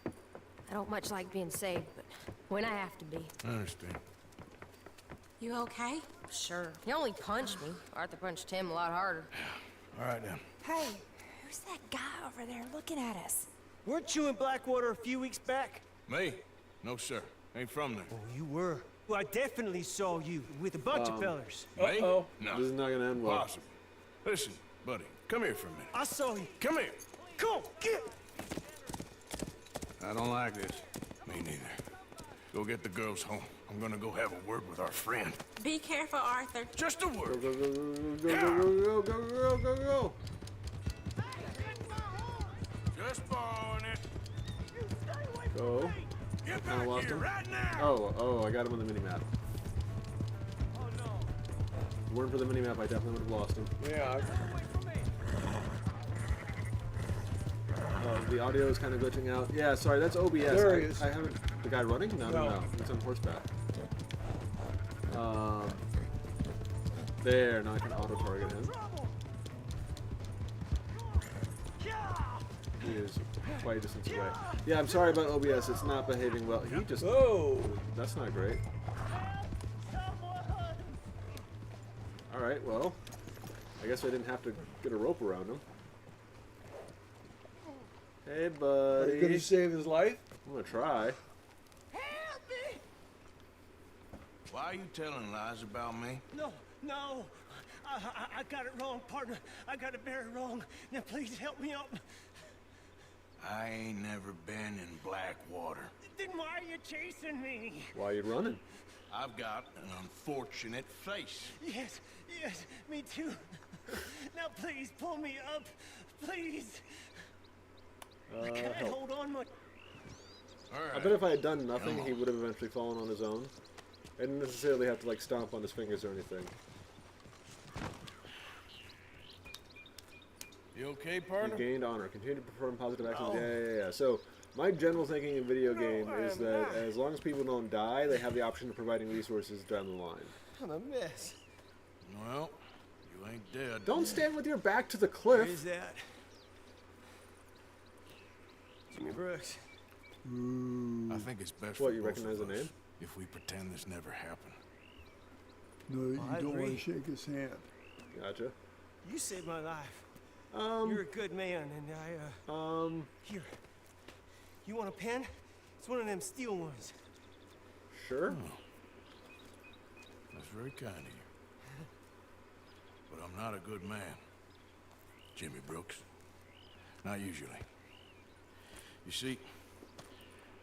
I don't much like being saved, but when I have to be. I understand. You okay? Sure. He only punched me. Arthur punched him a lot harder. All right, now. Hey, who's that guy over there looking at us? Weren't you in Blackwater a few weeks back? Me? No, sir. Ain't from there. Oh, you were. Well, I definitely saw you with a bunch of fellers. Me? Uh-oh. No. This is not gonna end well. Possible. Listen, buddy. Come here for a minute. I saw you. Come here. Come on, get! I don't like this. Me neither. Go get the girls home. I'm gonna go have a word with our friend. Be careful, Arthur. Just a word. Go, go, go, go, go, go, go, go, go, go. Just borrowing it. Go. Get Kinda back lost here him. right now. Oh, I got him on the minimap. Oh, no. If it weren't for the minimap, I definitely would have lost him. Yeah. The audio is kind of glitching out. Yeah, sorry, that's OBS. There he is. I haven't... The guy running? No. It's on horseback. There, now I can auto-target him. He is quite a distance away. Yeah, I'm sorry about OBS. It's not behaving well. He just... Oh! That's not great. Alright, well... I guess I didn't have to get a rope around him. Hey, buddy. Are you gonna save his life? I'm gonna try. Help me! Why are you telling lies about me? No. I got it wrong, partner. I got it very wrong. Now, please help me up. I ain't never been in Blackwater. Then why are you chasing me? Why are you running? I've got an unfortunate face. Yes, me too. Now, please, pull me up. Please. I can't help. hold on much. All right. I bet if I had done nothing, he would have eventually fallen on his own. I didn't necessarily have to, like, stomp on his fingers or anything. You okay, You partner? gained honor. Continue to perform positive actions. Yeah. So, my general thinking in video game is that as long as people don't die, they have the option of providing resources down the line. I'm a mess. Well, you ain't dead. Don't stand with your back to the Where cliff. is that? Jimmy Brooks. I think it's best What, for you both recognize of the us name? if we pretend this never happened. No, you I don't want agree. to shake his hand. Gotcha. You saved my life. You're a good man, and Here. You want a pen? It's one of them steel ones. Sure. That's very kind of you. But I'm not a good man, Jimmy Brooks. Not usually. You see,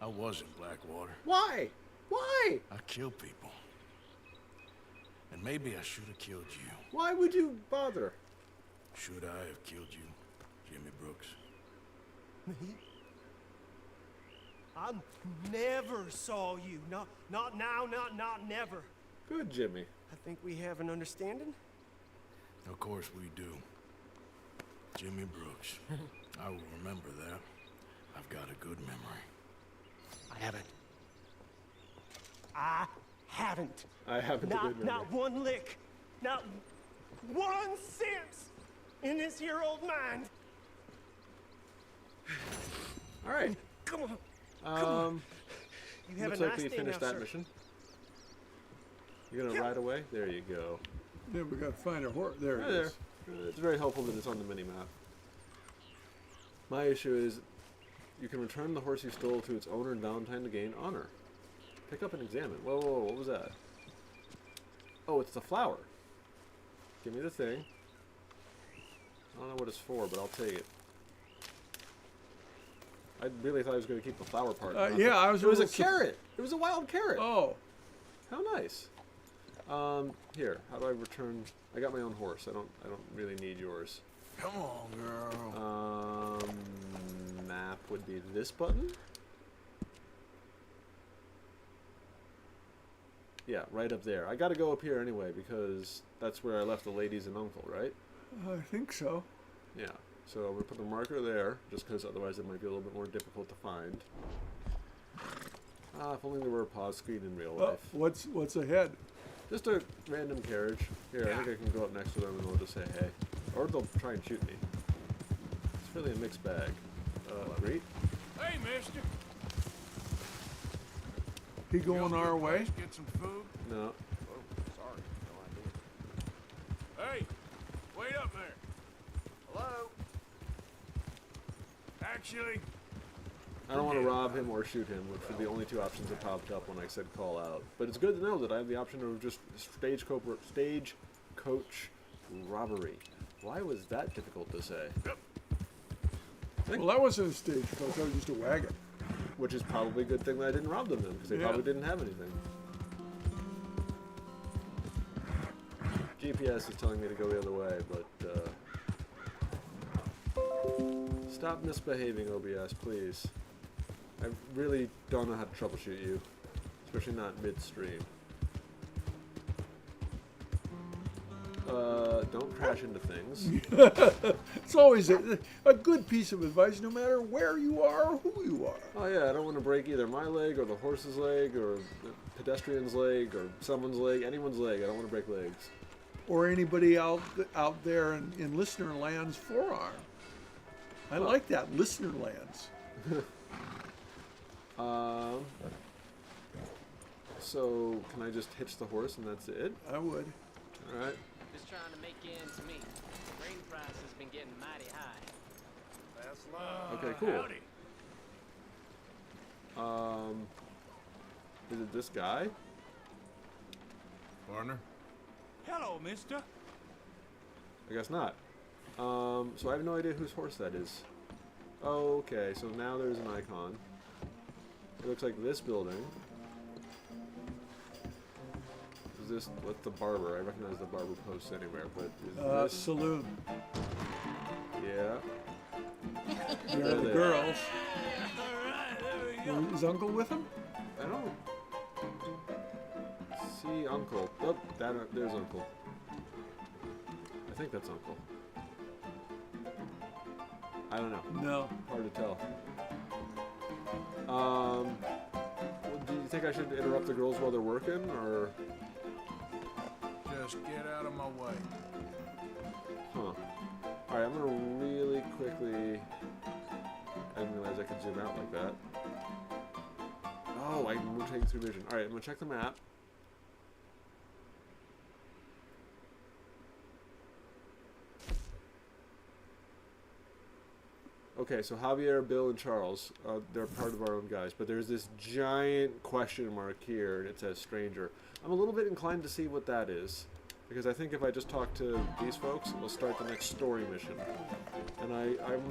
I was in Blackwater. Why? Why? I kill people. And maybe I should have killed you. Why would you bother? Should I have killed you, Jimmy Brooks? Me? I never saw you. Not now, not never. Good, Jimmy. I think we have an understanding. Of course we do. Jimmy Brooks. I will remember that. I've got a good memory. I haven't. I haven't. I haven't a good memory. Not one lick. Not 1 cent in this here old mind. All right. Come on. Come on. You have looks a like nice we day finished now, that sir. mission. You're gonna ride away? There you go. Yeah, we got to find a horse. There Right it there. is. It's very helpful that it's on the mini-map. My issue is you can return the horse you stole to its owner in Valentine to gain honor. Pick up and examine. Whoa, whoa, whoa, what was that? Oh, it's the flower. Give me the thing. I don't know what it's for, but I'll take it. I really thought I was going to keep the flower part. Yeah, I was. It was a carrot. It was a wild carrot. Oh. How nice. Here, how do I return? I got my own horse. I don't really need yours. Come on, girl. Map would be this button. Yeah, right up there. I got to go up here anyway because that's where I left the ladies and uncle, right? I think so. Yeah. So I'm gonna put the marker there, just because otherwise it might be a little bit more difficult to find. If only there were a pause screen in real life. What's ahead? Just a random carriage. Here, I think I can go up next to them and we'll just say hey. Or they'll try and shoot me. It's really a mixed bag. Great. Hey, mister. He going our way? Get some food? No. Oh, sorry. No idea. Hey, wait up there. Hello? Actually, I don't want to rob him or shoot him, which were the only two options that popped up when I said call out. But it's good to know that I have the option of just stagecoach robbery. Why was that difficult to say? Well, that wasn't a stagecoach. That was just a wagon. Which is probably a good thing that I didn't rob them then, because they probably didn't have anything. GPS is telling me to go the other way, but stop misbehaving, OBS, please. I really don't know how to troubleshoot you, especially not midstream. Don't crash into things. It's always a good piece of advice, no matter where you are or who you are. Oh yeah, I don't want to break either my leg or the horse's leg or the pedestrian's leg or someone's leg, anyone's leg. I don't want to break legs. Or anybody out there in listener land's forearm. I like that, listener lands. So can I just hitch the horse and that's it? I would. All right. Just trying to make ends meet. Grain price has been getting mighty high. That's love. Okay, cool. Howdy. Is it this guy? Partner? Hello, mister. I guess not. So I have no idea whose horse that is. Oh, okay, so now there's an icon. It looks like this building. Is this, what's the barber? I recognize the barber post anywhere, but is this... Saloon. Yeah. There are the girls. Is Uncle with him? I don't see Uncle. Oh, there's Uncle. I think that's Uncle. I don't know. No. Hard to tell. Well, do you think I should interrupt the girls while they're working, or? Just get out of my way. Huh. Alright, I'm gonna really quickly... I didn't realize I could zoom out like that. Oh, I'm rotating through vision. Alright, I'm gonna check the map. Okay, so Javier, Bill, and Charles, they're part of our own guys, but there's this giant question mark here, and it says stranger. I'm a little bit inclined to see what that is. Because I think if I just talk to these folks, we'll start the next story mission. And I'm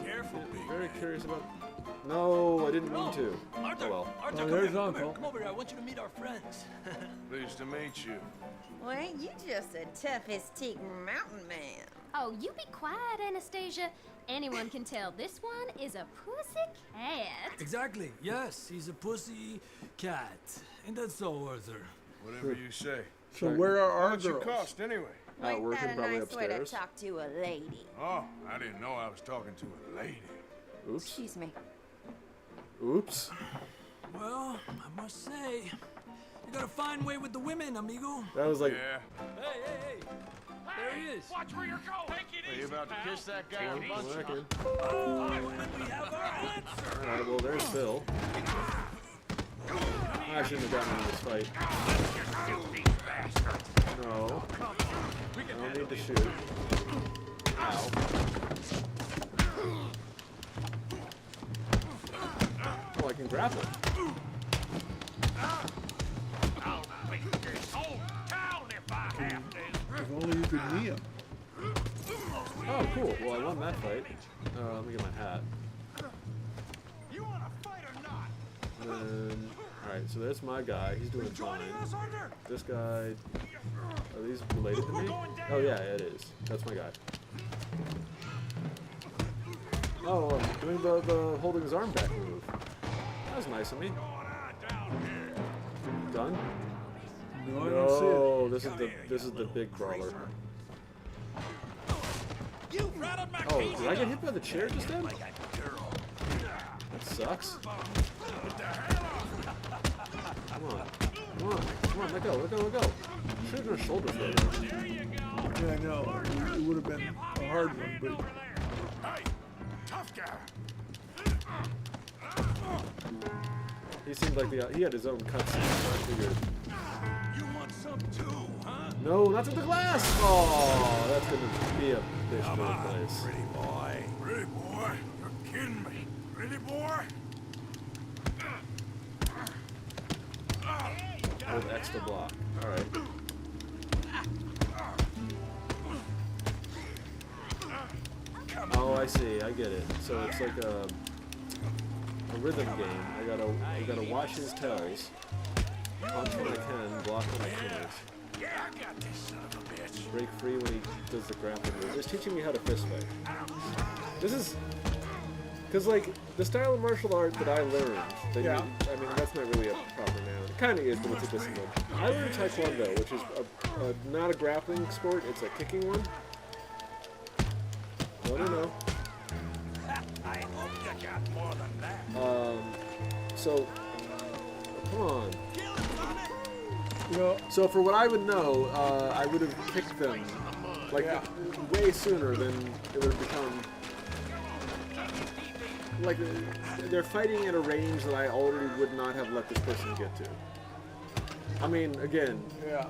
very curious about... No, I didn't mean to. Arthur, Oh well. Arthur, Oh, come there's here, Uncle. come over here. I want you to meet our friends. Pleased to meet you. Well, ain't you just a toughest-cheek mountain man? Oh, you be quiet, Anastasia. Anyone can tell this one is a pussy cat. Exactly. Yes, he's a pussy cat. Ain't that so, Arthur? Whatever you say. So where are How our much you girls? cost anyway? Ain't working, that a probably nice way to upstairs. talk to a lady? Oh, I didn't know I was talking to a lady. Oops. Excuse me. Oops. Well, I must say, you got a fine way with the women, amigo. That was like... Yeah. Hey. There he is. Watch where you're going. Take it Are easy, you about to pal. kiss that guy in One bunch? second. Oh, and we have our answer. Alright, well, there's Phil. I shouldn't have gotten in this fight. No. I don't need to shoot. Ow. Oh, I can grapple. I'll beat this whole town if I have to. If only you could knee him. Oh, cool. Well, I won that fight. Let me get my hat. You want to fight or not? Alright, so there's my guy. He's doing fine. This guy... Are these related to me? Oh, yeah, it is. That's my guy. Oh, doing the holding his arm back move. That was nice of me. Done? No, I don't see it. No, this is the big brawler. Oh, did I get hit by the chair just then? That sucks. Come on, let go. Should have done a shoulder throw. Yeah, I know. It would have been a hard one, but Hey, tough guy. He seemed like he had his own cutscene, so I figured. You want some too, huh? No, not to the glass! Oh, that's gonna be a bitch to replace. Pretty boy. Pretty boy? You're kidding me. Pretty boy? Hold X to block. Alright. Oh, I see. I get it. So it's like a rhythm game. I gotta watch his tells. Punch when I can, block when I can't. Yeah, I got this son of a bitch. Break free when he does the grappling move. It's teaching me how to fist fight. This is... Because, like, the style of martial art that I learned... I mean, that's not really a proper noun. It kind of is, but it's a discipline. I learned Taekwondo, which is not a grappling sport. It's a kicking one. No. I hope you got more than that. So... Come on. you know, So for what I would know, I would have kicked them like way sooner than it would have become. Like they're fighting at a range that I already would not have let this person get to. I mean, again. yeah.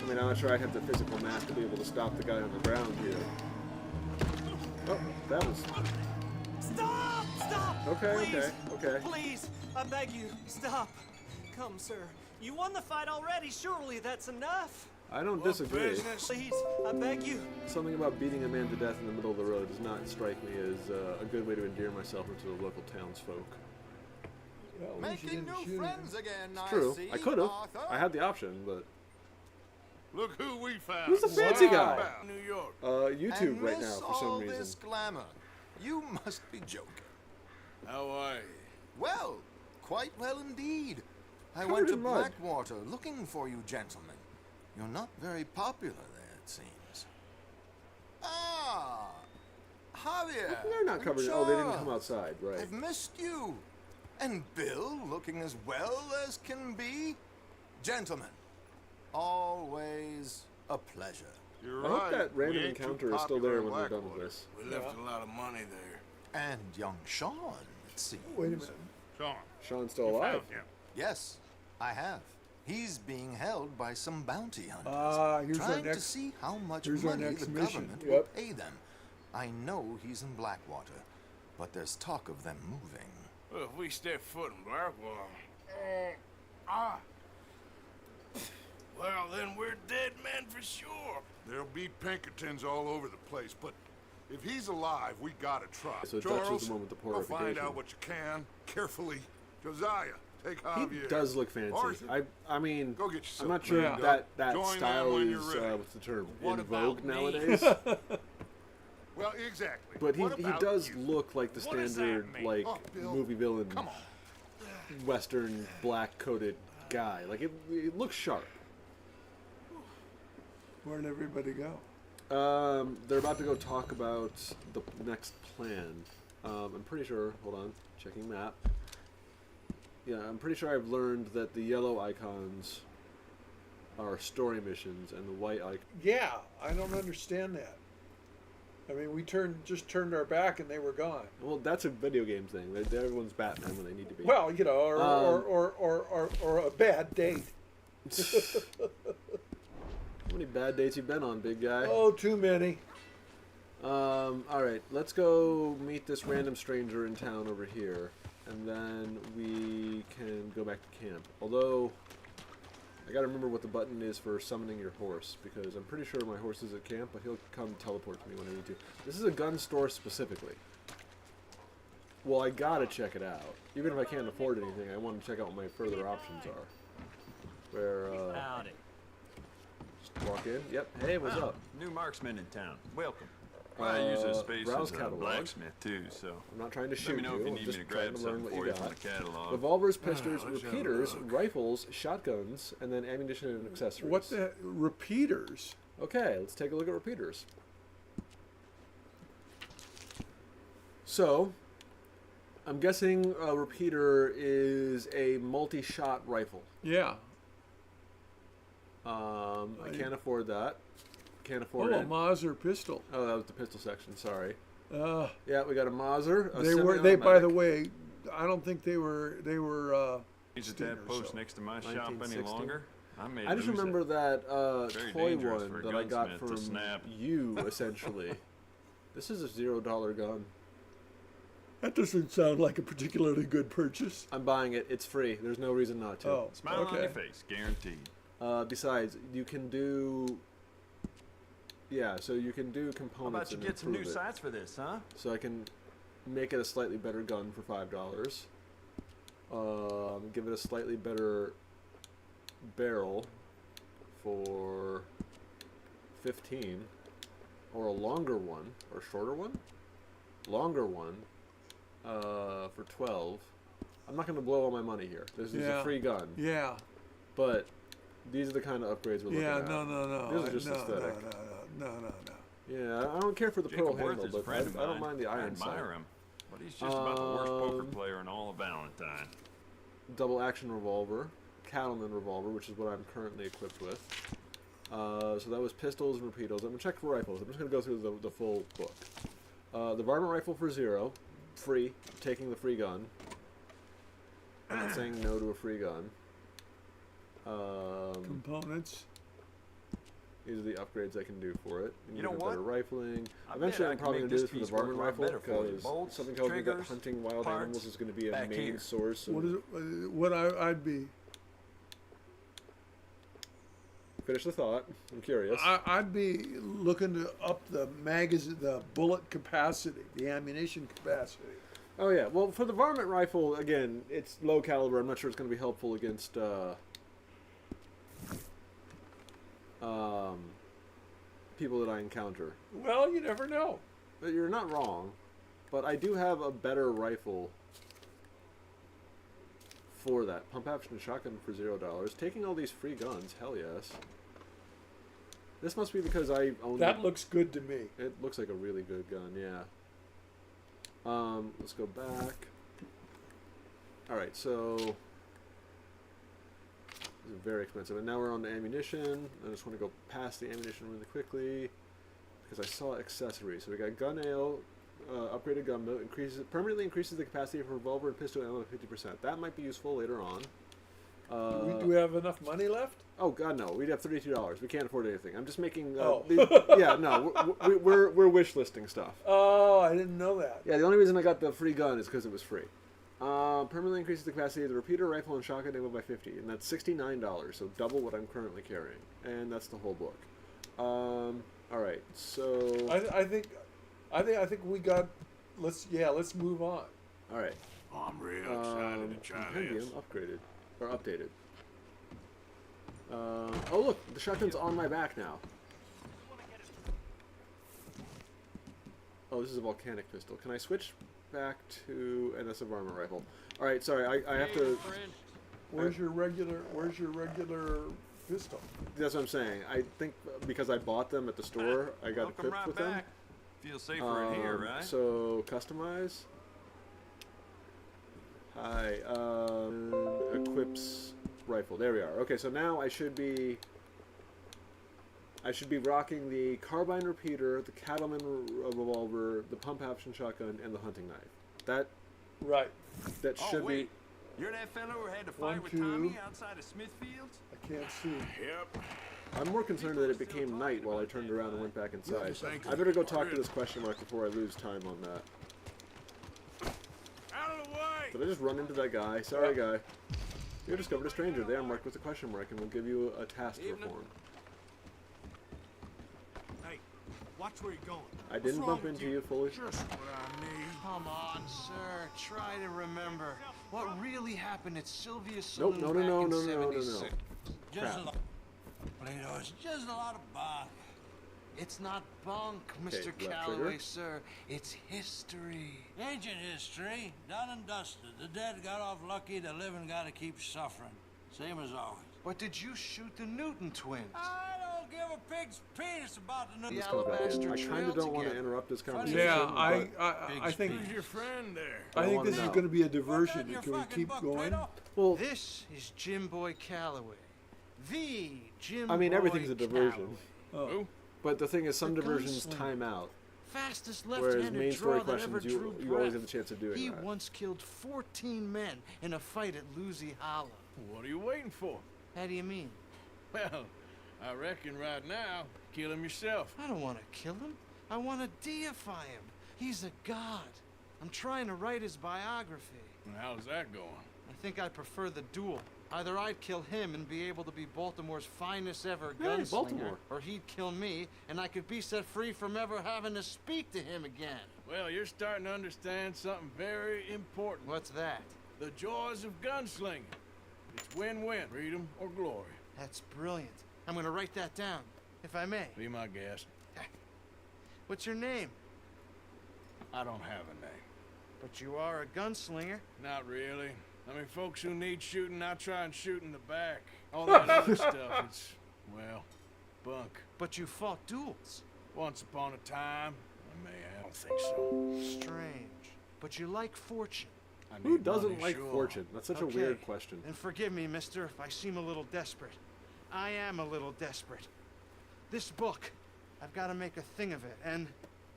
I mean, I'm not sure I'd have the physical mass to be able to stop the guy on the ground here. Oh, that was. Stop! Stop! Okay. Please, I beg you, stop. Come, sir. You won the fight already. Surely that's enough. I don't disagree. Please, I beg you. Something about beating a man to death in the middle of the road does not strike me as a good way to endear myself into the local townsfolk. Well, at least you Making didn't new shoot friends again, It's true. see, I could have. Arthur. I had the option, but Look who we found. who's the fancy guy? New York. YouTube and right miss now for some all reason. this glamour. You must be joking. How are you? Well, quite well indeed. I Covered went to in mud. Blackwater looking for you gentlemen. You're not very popular there, it seems. Ah, Javier. They're not and covered. Oh, they didn't Charles. come outside, right? I've missed you. And Bill looking as well as can be. Gentlemen, always a pleasure. You're I right. hope that We random ain't too encounter is still popular there in when we're done with Blackwater. this. We left a lot of money there. And young Sean, it seems. Wait a minute. Sean. Sean's still alive. Yes, I have. He's being held by some bounty hunters. Here's our trying to next- see how much here's our money next the mission. government Yep. will pay them. I know he's in Blackwater, but there's talk of them moving. Well, if we step foot in Blackwater. Well, then we're dead men for sure. There'll be Pinkertons all over the place, but if he's alive, we gotta try. So Dutch is Charles, the one with the go find purification. out what you can, carefully. Josiah, take Javier. He does look fancy. Arthur, I mean, go get I'm yourself not sure cleaned that up. Join style them when is, you're ready. what's the term, What in vogue about me? nowadays. Well, exactly. But What he about does you? look like the What does that standard, mean? like, Oh, Bill, movie villain, come on. Western, black-coated guy. Like, it looks sharp. Where'd everybody go? They're about to go talk about the next plan. I'm pretty sure, hold on, checking map. Yeah, I'm pretty sure I've learned that the yellow icons are story missions and the white icons. Yeah, I don't understand that. I mean, we just turned our back and they were gone. Well, that's a video game thing. Everyone's Batman when they need to be. Well, you know, or a bad date. How many bad dates you been on, big guy? Oh, too many. All right, let's go meet this random stranger in town over here, and then we can go back to camp. Although, I gotta remember what the button is for summoning your horse, because I'm pretty sure my horse is at camp, but he'll come teleport to me when I need to. This is a gun store specifically. Well, I gotta check it out. Even if I can't afford anything, I want to check out what my further options are. Where, Howdy. just walk in. Yep. Hey, what's up? New marksman in town. Welcome. I use this space browse as a catalog. blacksmith too, so I'm not trying to let shoot me know you. if you I'm need just me to trying grab to learn something what for you you from got. the catalog. Revolvers, pistols, let's have a repeaters, look. rifles, shotguns, and then ammunition and accessories. What the repeaters? Okay, let's take a look at repeaters. So, I'm guessing a repeater is a multi-shot rifle. Yeah. I can't afford that. Can't afford Oh, it. a Mauser pistol. Oh, that was the pistol section. Sorry. Uh, Yeah, we got a Mauser. A they were. They, by the semi-automatic. way, I don't think they were. They were. Is it that post next to my shop any 1960. longer? I may I just lose remember it. that Very toy dangerous one for a that I got gunsmith to from snap. you, essentially. This is a $0 gun. That doesn't sound like a particularly good purchase. I'm buying it. It's free. There's no reason not to. Oh, Smile on okay. your face, guaranteed. Besides, you can do... Yeah, so you can do How components about you and get some new improve it. sights for this, huh? So I can make it a slightly better gun for $5. Give it a slightly better barrel for 15, or a longer one, or shorter one, longer one for 12. I'm not going to blow all my money here. This is a free gun. Yeah. But these are the kind of upgrades we're looking Yeah. at. No. These are just no, aesthetic. No. Yeah, I don't care for the Jacob pearl Worth handle, is a but friend of I don't mine. mind the I iron sight. admire him, but he's just about the worst poker Um, player in all of Valentine. Double action revolver, cattleman revolver, which is what I'm currently equipped with. So that was pistols and repeaters. I'm gonna check for rifles. I'm just gonna go through the full book. The varmint rifle for $0, free. I'm taking the free gun. I'm not saying no to a free gun. Components. These are the upgrades I can do for it. You know better what? rifling. I Eventually, bet I I'm can probably make going to do this this for the piece work varmint a lot rifle better for you. because Bolts, something tells me that triggers, hunting wild parts, animals is going to be a back main here. source. What of- is it? What I'd be. Finish the thought. I'm curious. I'd be looking to up the magazine, the bullet capacity, the ammunition capacity. Oh yeah, well for the varmint rifle, again, it's low caliber. I'm not sure it's going to be helpful against people that I encounter. Well, you never know. But you're not wrong, but I do have a better rifle for that. Pump action shotgun for $0. Taking all these free guns, hell yes. This must be because I own That looks good to me. It looks like a really good gun, yeah. Let's go back. Alright, so this is very expensive. And now we're on to ammunition. I just want to go past the ammunition really quickly because I saw accessories. So we got gun ale, upgraded gun boat, permanently increases the capacity for revolver and pistol ammo by 50%. That might be useful later on. Do we have enough money left? Oh God, no! We'd have $32. We can't afford anything. I'm just making. Oh. Yeah, no, we're wish listing stuff. Oh, I didn't know that. Yeah, the only reason I got the free gun is because it was free. Permanently increases the capacity of the repeater, rifle, and shotgun ammo by 50, and that's $69, so double what I'm currently carrying, and that's the whole book. All right, so I think we got. Let's move on. all right. Oh, I'm real excited to try Compendium this. upgraded or updated. Oh look, the shotgun's on my back now. Oh, this is a volcanic pistol. Can I switch back to... and that's a varmint rifle. Alright, sorry, I have to... Where's your regular pistol? That's what I'm saying. I think because I bought them at the store, I got equipped with them. Feels safer in here, right? So, customize. Hi, equips rifle. There we are. Okay, so now I should be rocking the carbine repeater, the cattleman revolver, the pump action shotgun, and the hunting knife. That should be. You're that fellow who had to One, fight with two. Tommy outside of Smithfield's? I can't see. Yep. I'm more concerned that it became night while I turned around and went back inside. thank you. I better go talk to this question mark before I lose time on that. Out of the way! Did I just run into that guy? Sorry, guy. You discovered a stranger. They are marked with a question mark, and we'll give you a task to perform. Hey, watch where you're going. I didn't bump into you, foolish. Just what I need. Come on, sir. Try to remember what really happened at Sylvia's Nope, Saloon no. back in 76. Crap. It's just a lot of bunk. It's not bunk, Mr. left Calloway, trigger. sir. It's history. Ancient history, done and dusted. The dead got off lucky, the living gotta keep suffering. Same as always. But did you shoot the Newton twins? I don't give a pig's penis about the new This comes back in. I kind of don't want to interrupt this conversation. Yeah, but I think. Who's your friend there? I think wanna this is know. going to be a diversion. Can we keep going? Well, This is Jim Boy Calloway. The Jim I mean, Boy everything's a diversion. Calloway. Oh. But the thing is, some The diversions gunslinger. time out. Fastest Whereas left-handed main story draw that ever questions, drew you always breath. have the chance of doing He that. once killed 14 men in a fight at Lucy Hollow. What are you waiting for? How do you mean? Well, I reckon right now, kill him yourself. I don't want to kill him. I want to deify him. He's a god. I'm trying to write his biography. And how's that going? I think I prefer the duel. Either I'd kill him and be able to be Baltimore's finest ever Hey, gunslinger, Baltimore. or he'd kill me and I could be set free from ever having to speak to him again. Well, you're starting to understand something very important. What's that? The joys of gunslinging. It's win-win, freedom or glory. That's brilliant. I'm going to write that down, if I may. Be my guest. What's your name? I don't have a name. But you are a gunslinger. Not really. I mean, folks who need shooting, I try and shoot in the back. All that other stuff, it's, well, bunk. But you fought duels. Once upon a time, I don't think so. Strange. But you like fortune. I Who need doesn't money, like sure. fortune? That's such a Okay. weird question. And forgive me, mister, if I seem a little desperate. I am a little desperate. This book, I've got to make a thing of it. And,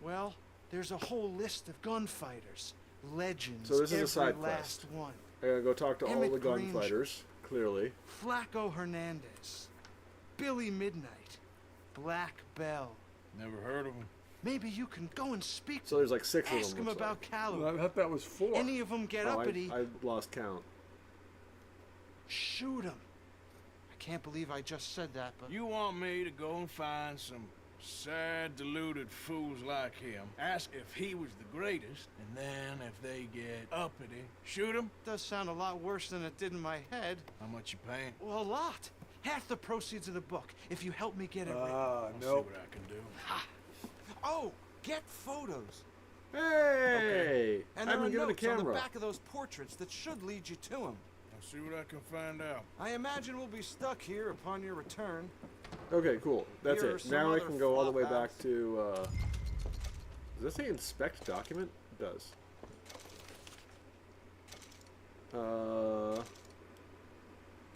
well, there's a whole list of gunfighters. Legends. So this is a every side last quest. one. I gotta go talk to all Emmett the Granger. gunfighters, clearly. Flaco Hernandez. Billy Midnight. Black Bell. Never heard of him. Maybe you can go and speak to So there's like 6 of Ask them. him looks about like. Calloway. I thought that was 4. Any of them get Oh, uppity, I lost count. shoot him. I can't believe I just said that, but... You want me to go and find some sad, deluded fools like him, ask if he was the greatest, and then if they get uppity, shoot him? Does sound a lot worse than it did in my head. How much you paying? Well, a lot. Half the proceeds of the book, if you help me get it written. I'll see nope. what I can do. Oh, get photos. Hey! And I there are haven't given a notes on the camera. back of those portraits that should lead you to him. I'll see what I can find out. I imagine we'll be stuck here upon your return. Okay, cool. That's Here are it. some Now I other can go all the way flop back to, does this say inspect document? It does.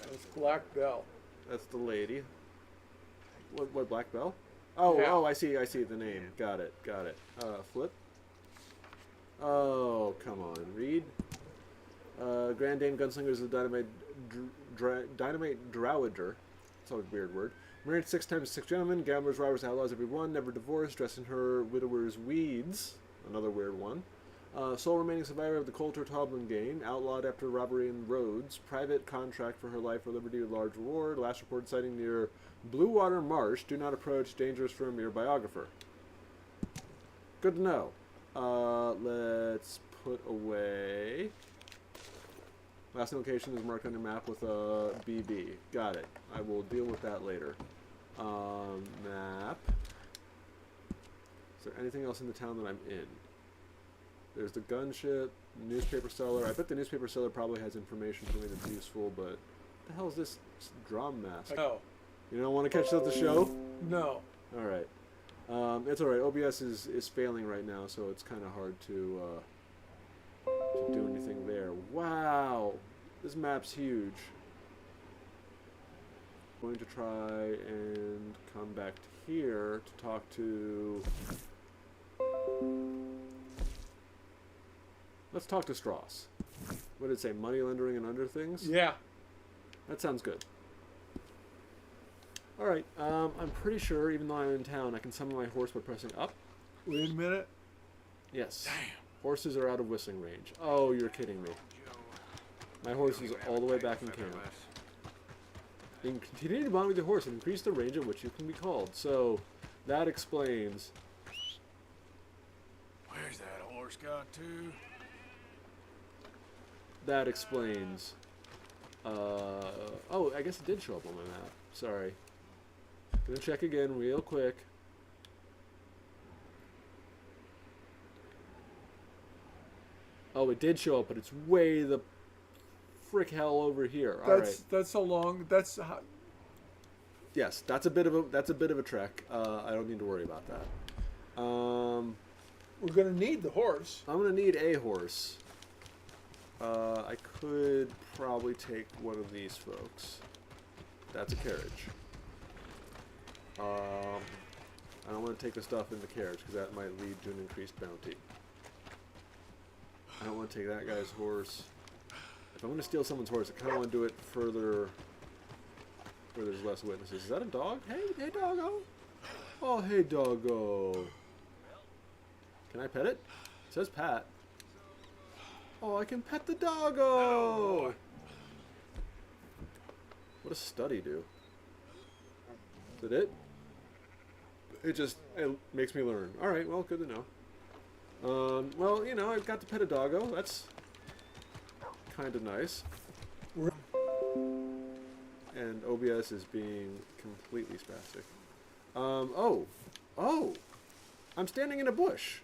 That's Black Bell. That's the lady. What Black Bell? Oh, Yeah. oh, I see the name. Got it. Flip. Oh, come on. Read. Grand Dame Gunslingers of Dynamite Dynamite Drowager. That's a weird word. Married 6 times 6 gentlemen, gamblers, robbers, outlaws, every one, never divorced, dressed in her widower's weeds. Another weird one. Sole remaining survivor of the Coulter Toblin gang, outlawed after robbery in Rhodes, private contract for her life or liberty with large reward, last reported sighting near Blue Water Marsh, do not approach, dangerous for a mere biographer. Good to know. Let's put away... Last location is marked on your map with a BB. Got it. I will deal with that later. Map. Is there anything else in the town that I'm in? There's the gunship, newspaper seller. I bet the newspaper seller probably has information for me that's useful, but what the hell is this drum mask? No. You don't want to catch up the show? No. Alright. It's alright. OBS is failing right now, so it's kind of hard to do anything there. Wow! This map's huge. I'm going to try and come back to here to talk to... Let's talk to Strauss. What did it say? Money laundering and other things? Yeah. That sounds good. Alright, I'm pretty sure, even though I'm in town, I can summon my horse by pressing up. Wait a minute. Yes. Damn. Horses are out of whistling range. Oh, you're kidding me. My horse is all the way back in camp. You can continue to bond with your horse and increase the range at which you can be called. So, that explains... Where's that horse got to? That explains... oh, I guess it did show up on my map. Sorry. Gonna check again real quick. Oh, it did show up, but it's way the frick hell over here. All right. That's a long. That's how, yes. That's a bit of a trek. I don't need to worry about that. We're gonna need the horse. I'm gonna need a horse. I could probably take one of these folks. That's a carriage. I don't want to take the stuff in the carriage because that might lead to an increased bounty. I don't want to take that guy's horse. If I'm going to steal someone's horse, I kind of want to do it further where there's less witnesses. Is that a dog? Hey doggo. Oh, hey doggo. Can I pet it? It says pat. Oh, I can pet the doggo. What does study do? Is that it? It makes me learn. All right, well, good to know. Well, you know, I've got to pet a doggo. That's kind of nice. And OBS is being completely spastic. Oh, I'm standing in a bush.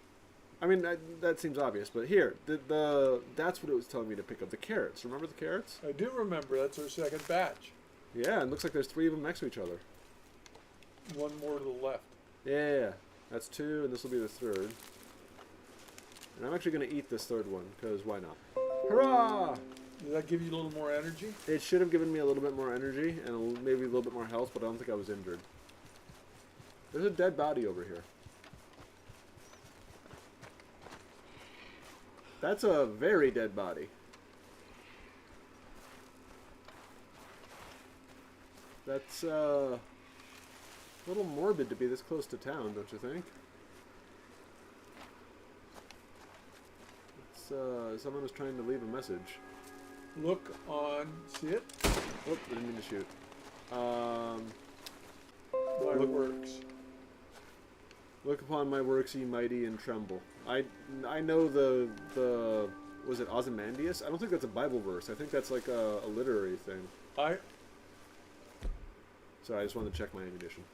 I mean, that seems obvious, but here, that's what it was telling me to pick up. The carrots. Remember the carrots? I do remember. That's our second batch. Yeah, it looks like there's 3 of them next to each other. One more to the left. Yeah, that's 2, and this will be the 3rd. And I'm actually going to eat this 3rd one, because why not? Hurrah! Did that give you a little more energy? It should have given me a little bit more energy, and maybe a little bit more health, but I don't think I was injured. There's a dead body over here. That's a very dead body. That's, a little morbid to be this close to town, don't you think? It's, someone was trying to leave a message. Look on... See it? Oh, I didn't mean to shoot. My works. Look upon my works, ye mighty, and tremble. I know the was it Ozymandias? I don't think that's a Bible verse. I think that's like a literary thing. Sorry, I just wanted to check my ammunition.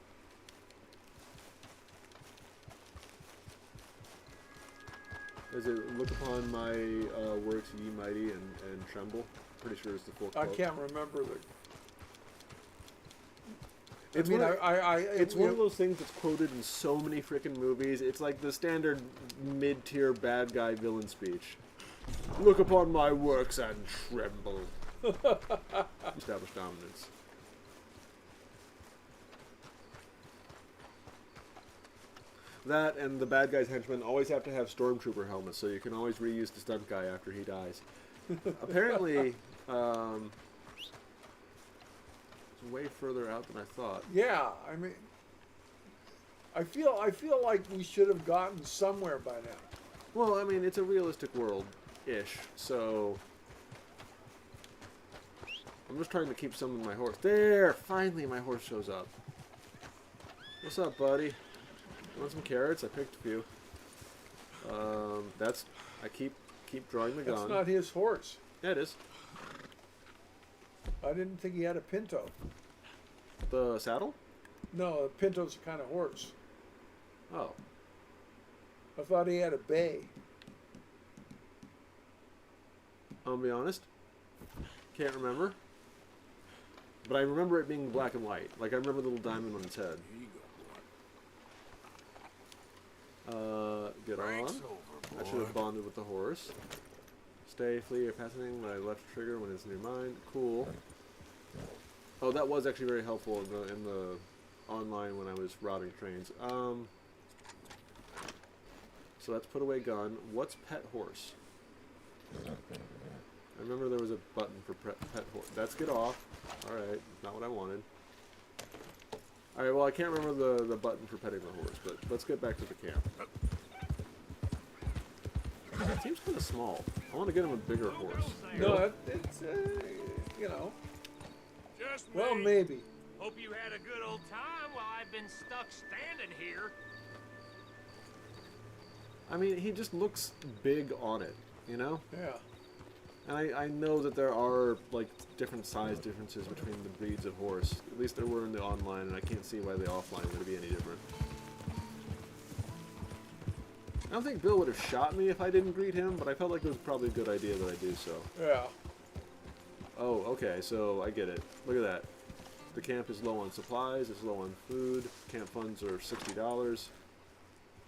Is it look upon my works, ye mighty, and tremble? Pretty sure it's the full quote. I can't remember the... It's one of those things that's quoted in so many freaking movies. It's like the standard mid-tier bad guy villain speech. Look upon my works and tremble. Establish dominance. That and the bad guy's henchmen always have to have stormtrooper helmets, so you can always reuse the stunt guy after he dies. Apparently, it's way further out than I thought. Yeah, I mean, I feel like we should have gotten somewhere by now. Well, I mean, it's a realistic world-ish, so... I'm just trying to keep some of my horse. There! Finally, my horse shows up. What's up, buddy? You want some carrots? I picked a few. That's... I keep drawing the gun. That's not his horse. Yeah, it is. I didn't think he had a pinto. The saddle? No, a pinto's a kind of horse. Oh. I thought he had a bay. I'll be honest. Can't remember. But I remember it being black and white. Like, I remember the little diamond on its head. Get on. I should have bonded with the horse. Stay, flee, or passing my left trigger when it's near mine. Cool. Oh, that was actually very helpful in the online when I was routing trains. So let's put away gun. What's pet horse? I remember there was a button for pet horse. That's get off. Alright, not what I wanted. Alright, well I can't remember the button for petting the horse, but let's get back to the camp. It seems kind of small. I want to get him a bigger horse. No, it's, you know. Just well, me. maybe. Hope you had a good old time while I've been stuck standing here. I mean, he just looks big on it, you know? Yeah. And I know that there are, like, different size differences between the breeds of horse. At least there were in the online, and I can't see why the offline would be any different. I don't think Bill would have shot me if I didn't greet him, but I felt like it was probably a good idea that I do so. Yeah. Oh, okay, so I get it. Look at that. The camp is low on supplies, it's low on food, camp funds are $60.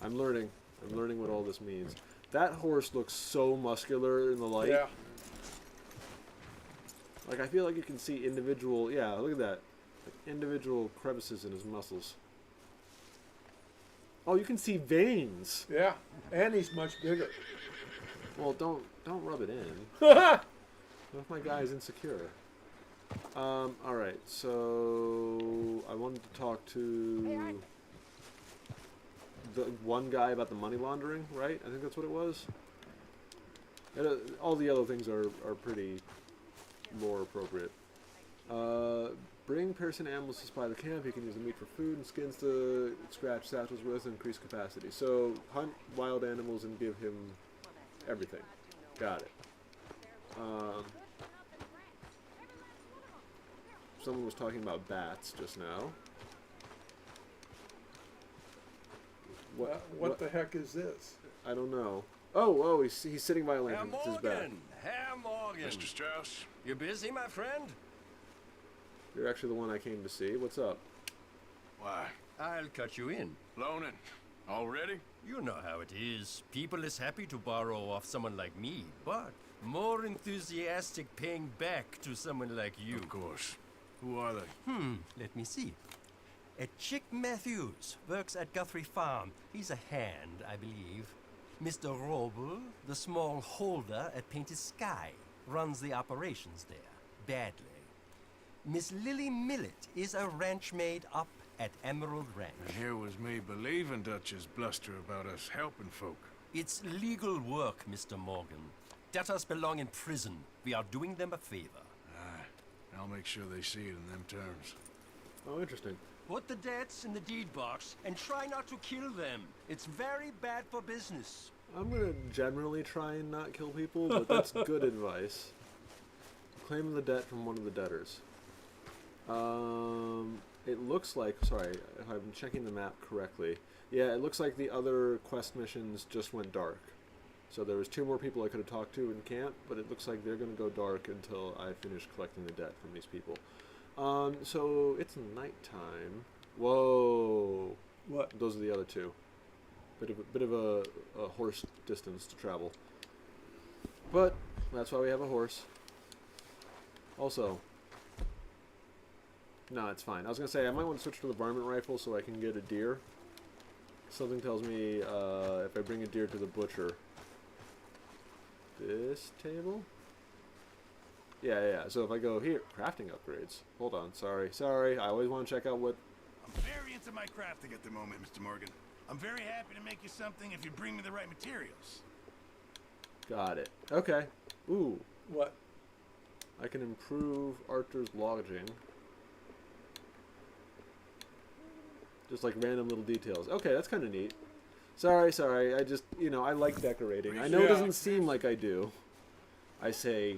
I'm learning what all this means. That horse looks so muscular in the light. Yeah. Like, I feel like you can see individual, yeah, look at that. Like, individual crevices in his muscles. Oh, you can see veins. Yeah, and he's much bigger. Well, don't rub it in. What if my guy's insecure? Alright, so I wanted to talk to the one guy about the money laundering, right? I think that's what it was. All the other things are pretty lore appropriate. Bring person animals to supply the camp. You can use the meat for food and skins to scratch satchels with and increase capacity. So hunt wild animals and give him everything. Got it. Someone was talking about bats just now. What the heck is this? I don't know. Oh, he's sitting by a lantern. It's his back. Herr Morgan. Mr. Strauss? You busy, my friend? You're actually the one I came to see. What's up? Why? I'll cut you in. Loaning. Already? You know how it is. People is happy to borrow off someone like me, but more enthusiastic paying back to someone like you. Of course. Who are they? Let me see. Chick Matthews works at Guthrie Farm. He's a hand, I believe. Mr. Roble, the small holder at Painted Sky, runs the operations there, badly. Miss Lily Millet is a ranch maid up at Emerald Ranch. And here was me believing Dutch's bluster about us helping folk. It's legal work, Mr. Morgan. Debtors belong in prison. We are doing them a favor. Aye. I'll make sure they see it in them terms. Oh, interesting. Put the debts in the deed box and try not to kill them. It's very bad for business. I'm gonna generally try and not kill people, but that's good advice. Claim the debt from one of the debtors. It looks like, sorry, if I'm checking the map correctly, yeah, it looks like the other quest missions just went dark. So there was 2 more people I could have talked to in camp, but it looks like they're going to go dark until I finish collecting the debt from these people. So it's nighttime. Whoa. What? Those are the other 2. Bit of a horse distance to travel. But that's why we have a horse. Also, no, it's fine. I was going to say, I might want to switch to the varmint rifle so I can get a deer. Something tells me if I bring a deer to the butcher. This table? Yeah. So if I go here, crafting upgrades. Hold on, sorry. I always want to check out what... I'm very into my crafting at the moment, Mr. Morgan. I'm very happy to make you something if you bring me the right materials. Got it. Okay. Ooh. What? I can improve Arthur's lodging. Just like random little details. Okay, that's kind of neat. Sorry. I just, I like decorating. I know it doesn't seem like I do. I say,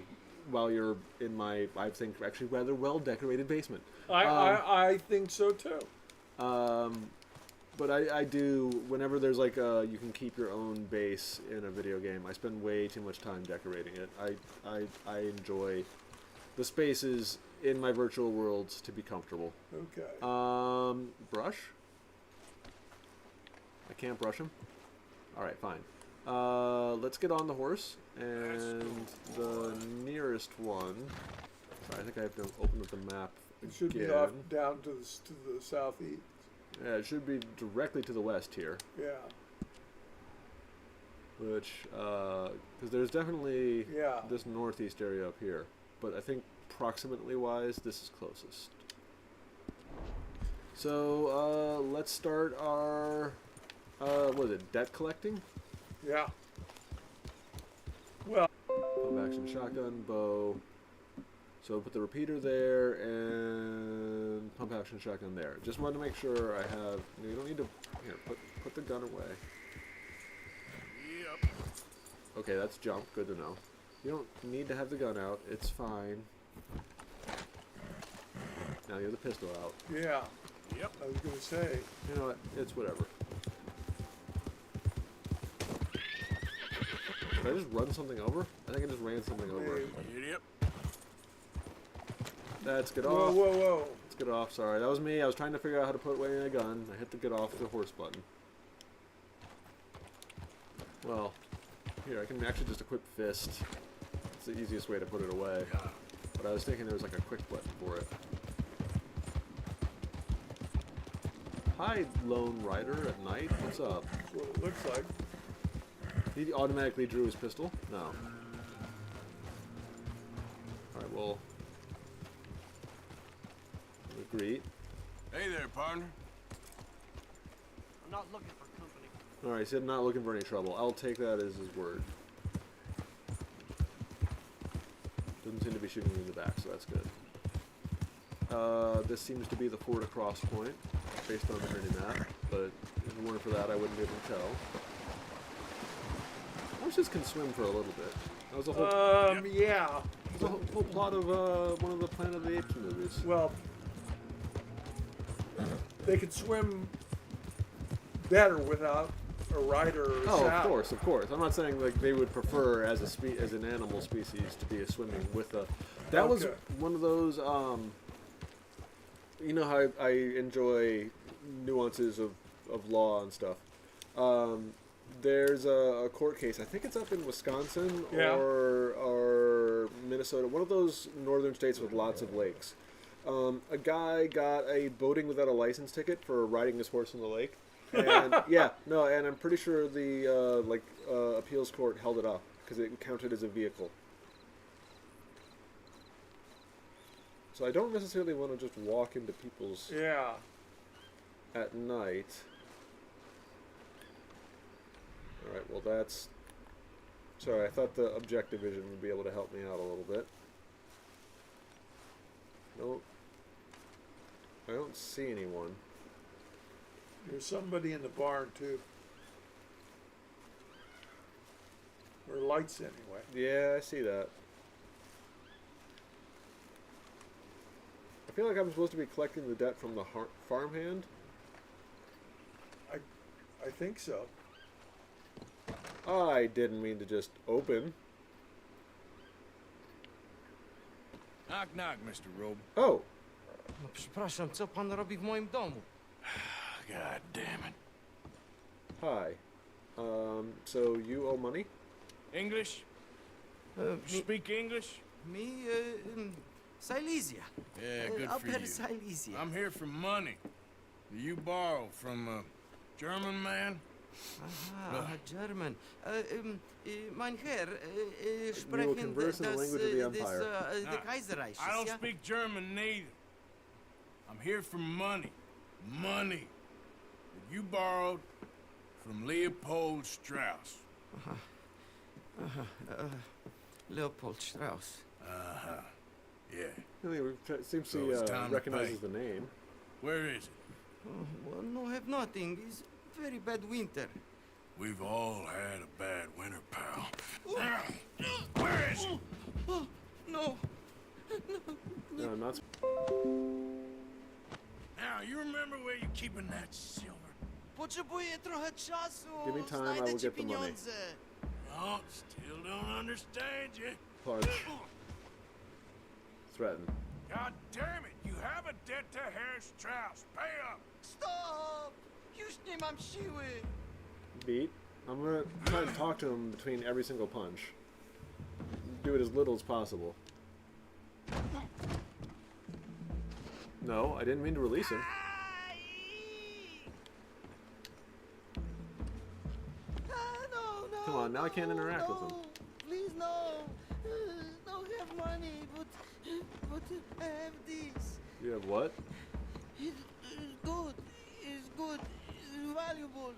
while you're in my, I think, actually rather well-decorated basement. I think so too. But I do, whenever there's like you can keep your own base in a video game, I spend way too much time decorating it. I enjoy the spaces in my virtual worlds to be comfortable. Okay. Brush? I can't brush him? Alright, fine. Let's get on the horse, and the nearest one, sorry, I think I have to open up the map It should again. be off down to the southeast. Yeah, it should be directly to the west here. Yeah. Which, because there's definitely Yeah. this northeast area up here. But I think proximately wise, this is closest. So, let's start our, what is it, debt collecting? Yeah. Well. Pump action shotgun, bow. So put the repeater there and pump action shotgun there. Just wanted to make sure I have. You don't need to. Here, put the gun away. Yep. Okay, that's jump. Good to know. You don't need to have the gun out. It's fine. Now you have the pistol out. Yeah. Yep. I was gonna say. You know what? It's whatever. Did I just run something over? I think I just ran something over. Yep. Let's get Whoa, off. whoa. Let's get off. Sorry, that was me. I was trying to figure out how to put away a gun. I hit the get off the horse button. Well, here, I can actually just equip fist. It's the easiest way to put it away. But I was thinking there was like a quick button for it. Hi, Lone Rider at night. What's up? That's what it looks like. He automatically drew his pistol? No. Alright, well. Greet. Hey there, partner. I'm not looking for company. Alright, he said not looking for any trouble. I'll take that as his word. Doesn't seem to be shooting me in the back, so that's good. This seems to be the ford across point, based on the mini-map, but if it weren't for that, I wouldn't be able to tell. Horses can swim for a little bit. That was the whole. Yeah. The whole plot of one of the Planet of the Apes movies. Well, they could swim better without a rider or Oh, saddle. of course. I'm not saying like they would prefer as an animal species to be swimming with a. That was one of those. You know how I enjoy nuances of law and stuff. There's a court case. I think it's up in Wisconsin or Minnesota. One of those northern states with lots of lakes. A guy got a boating without a license ticket for riding his horse in the lake. And and I'm pretty sure the appeals court held it up because it counted as a vehicle. So I don't necessarily want to just walk into people's at night. All right, well that's. Sorry, I thought the objective vision would be able to help me out a little bit. Nope. I don't see anyone. There's somebody in the barn too. Or lights anyway. Yeah, I see that. I feel like I'm supposed to be collecting the debt from the farmhand. I think so. I didn't mean to just open. Knock, knock, Mr. Robe. Oh. No, przepraszam, co pan robi w moim domu? God damn it. Hi. So you owe money? English? Speak English? Me, Silesia. Yeah, good for Upper you. Silesia. I'm here for money. Do you borrow from a German man? Aha, German. Mein Herr, will sprechen converse in the language of the Empire. the Kaiserreich. I don't speak German neither. I'm here for money. Money that you borrowed from Leopold Strauss. Leopold Strauss. Uh-huh. Yeah. It seems So it's he time to recognizes pay. the name. Where is it? Well, no, have nothing. It's very bad winter. We've all had a bad winter, pal. Where is it? No. No, not. Now, you remember where you're keeping that silver? Potrzebuję trochę czasu. Give me time, I Znajdę will ci get the money. pieniądze. No, still don't understand you. Punch. Threaten. God damn it, you have a debt to Herr Strauss. Pay up. Stop! Już nie mam siły. Beat. I'm gonna try and talk to him between every single punch. Do it as little as possible. No, I didn't mean to release him. No. Come on, now I can't interact with him. Please, no. Don't have money, but I have this. You have what? It's good. It's good. It's valuable.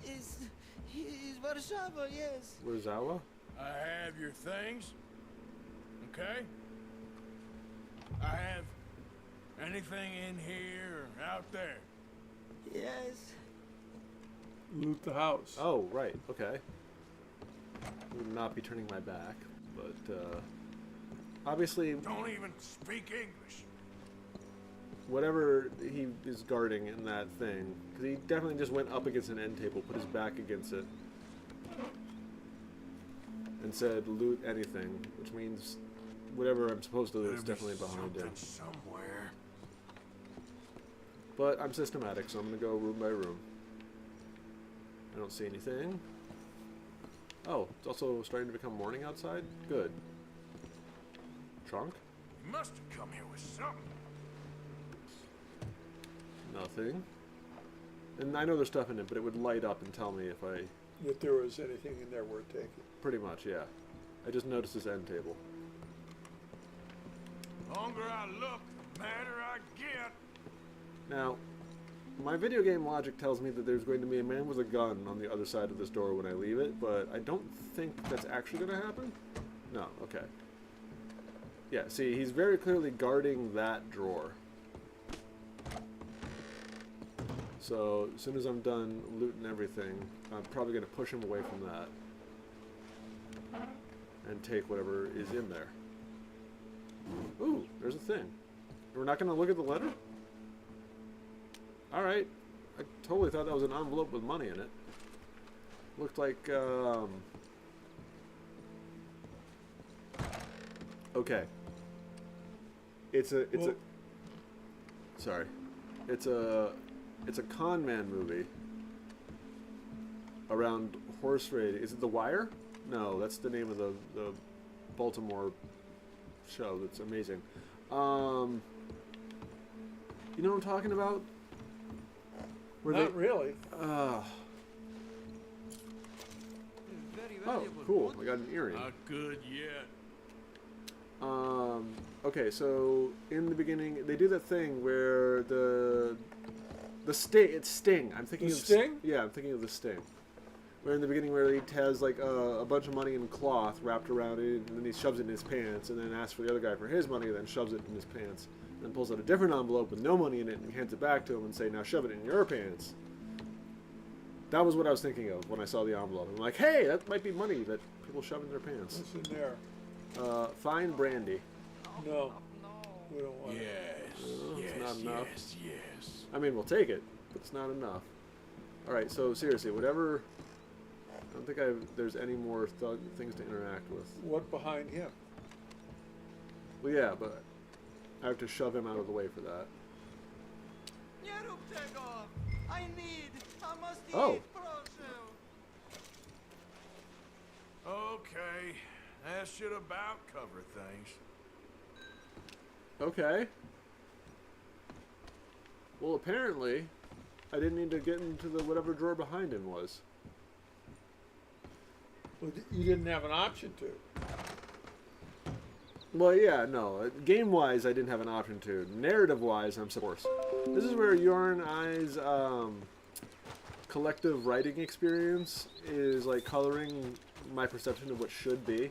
It's Warszawa, yes. Warzawa? I have your things. Okay? I have anything in here or out there. Yes. Loot the house. Oh, right. Okay. I would not be turning my back, but obviously, Don't even speak English. whatever he is guarding in that thing, because he definitely just went up against an end table, put his back against it, and said, "Loot anything," which means whatever I'm supposed to loot is definitely behind him. Somewhere. But I'm systematic, so I'm going to go room by room. I don't see anything. Oh, it's also starting to become morning outside? Good. Trunk? You must have come here with something. Nothing. And I know there's stuff in it, but it would light up and tell me if I... If there was anything in there worth taking. Pretty much, yeah. I just noticed this end table. The longer I look, the madder I get. Now, my video game logic tells me that there's going to be a man with a gun on the other side of this door when I leave it, but I don't think that's actually going to happen. No, okay. Yeah, see, he's very clearly guarding that drawer. So, as soon as I'm done looting everything, I'm probably going to push him away from that. And take whatever is in there. Ooh, there's a thing. We're not going to look at the letter? Alright. I totally thought that was an envelope with money in it. Looked like, okay. It's a sorry. It's a con man movie around horse raiding. Is it The Wire? No, that's the name of the Baltimore show that's amazing. You know what I'm talking about? Not really. Oh, cool. I got an earring. Not good yet. Okay, so in the beginning, they do that thing where the Sting. It's Sting. I'm thinking The of Sting? Yeah, I'm thinking of the Sting. Where in the beginning, where he has like a bunch of money in cloth wrapped around it, and then he shoves it in his pants, and then asks for the other guy for his money, and then shoves it in his pants, and then pulls out a different envelope with no money in it, and hands it back to him, and say, "Now shove it in your pants." That was what I was thinking of when I saw the envelope. I'm like, hey, that might be money that people shove in their pants. What's in there? Fine brandy. No. We don't want it. It's not enough. Yes. I mean, we'll take it, but it's not enough. Alright, so seriously, whatever... I don't think there's any more things to interact with. What behind him? Well, yeah, but I have to shove him out of the way for that. Oh! Okay, that should about cover things. Okay. Well, apparently, I didn't need to get into the whatever drawer behind him was. Well, you didn't have an option to. Well, yeah, no. Game-wise, I didn't have an option to. Narrative-wise, I'm supposed. This is where your and I's collective writing experience is like coloring my perception of what should be.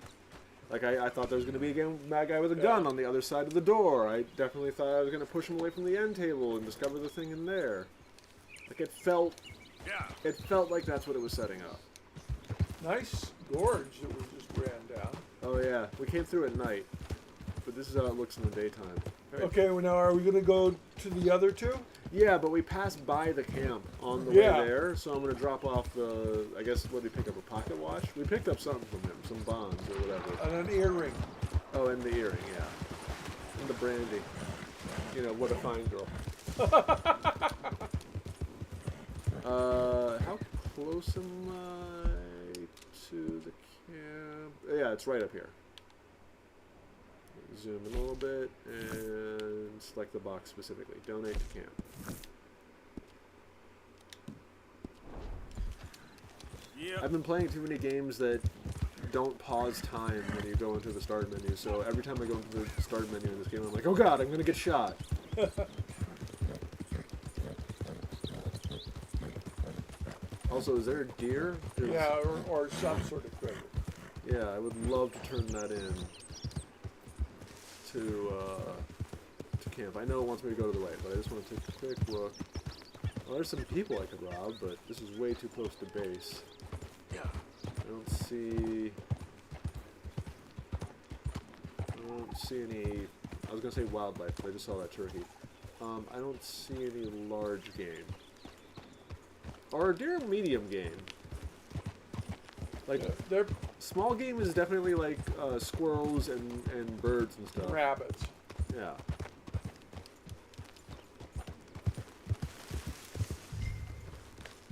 Like, I thought there was going to be a mad guy with a gun on the other side of the door. I definitely thought I was going to push him away from the end table and discover the thing in there. Like, it felt like that's what it was setting up. Nice gorge that we just ran down. Oh yeah, we came through at night, but this is how it looks in the daytime. Okay, well now are we going to go to the other two? Yeah, but we passed by the camp on the way there, so I'm going to drop off the, I guess, what did we pick up, a pocket watch? We picked up something from him, some bonds or whatever. And an earring. Oh, and the earring, yeah. And the brandy. You know, what a fine girl. How close am I to the camp? Yeah, it's right up here. Zoom in a little bit and select the box specifically. Donate to camp. Yep. I've been playing too many games that don't pause time when you go into the start menu, so every time I go into the start menu in this game, I'm like, oh god, I'm gonna get shot. Also, is there a deer? Yeah, or some sort of critter. Yeah, I would love to turn that in to camp. I know it wants me to go to the right, but I just want to take a quick look. Well, there's some people I could rob, but this is way too close to base. I don't see any. I was gonna say wildlife, but I just saw that turkey. I don't see any large game. Or deer medium game. Like, small game is definitely like squirrels and birds and stuff. Rabbits. Yeah.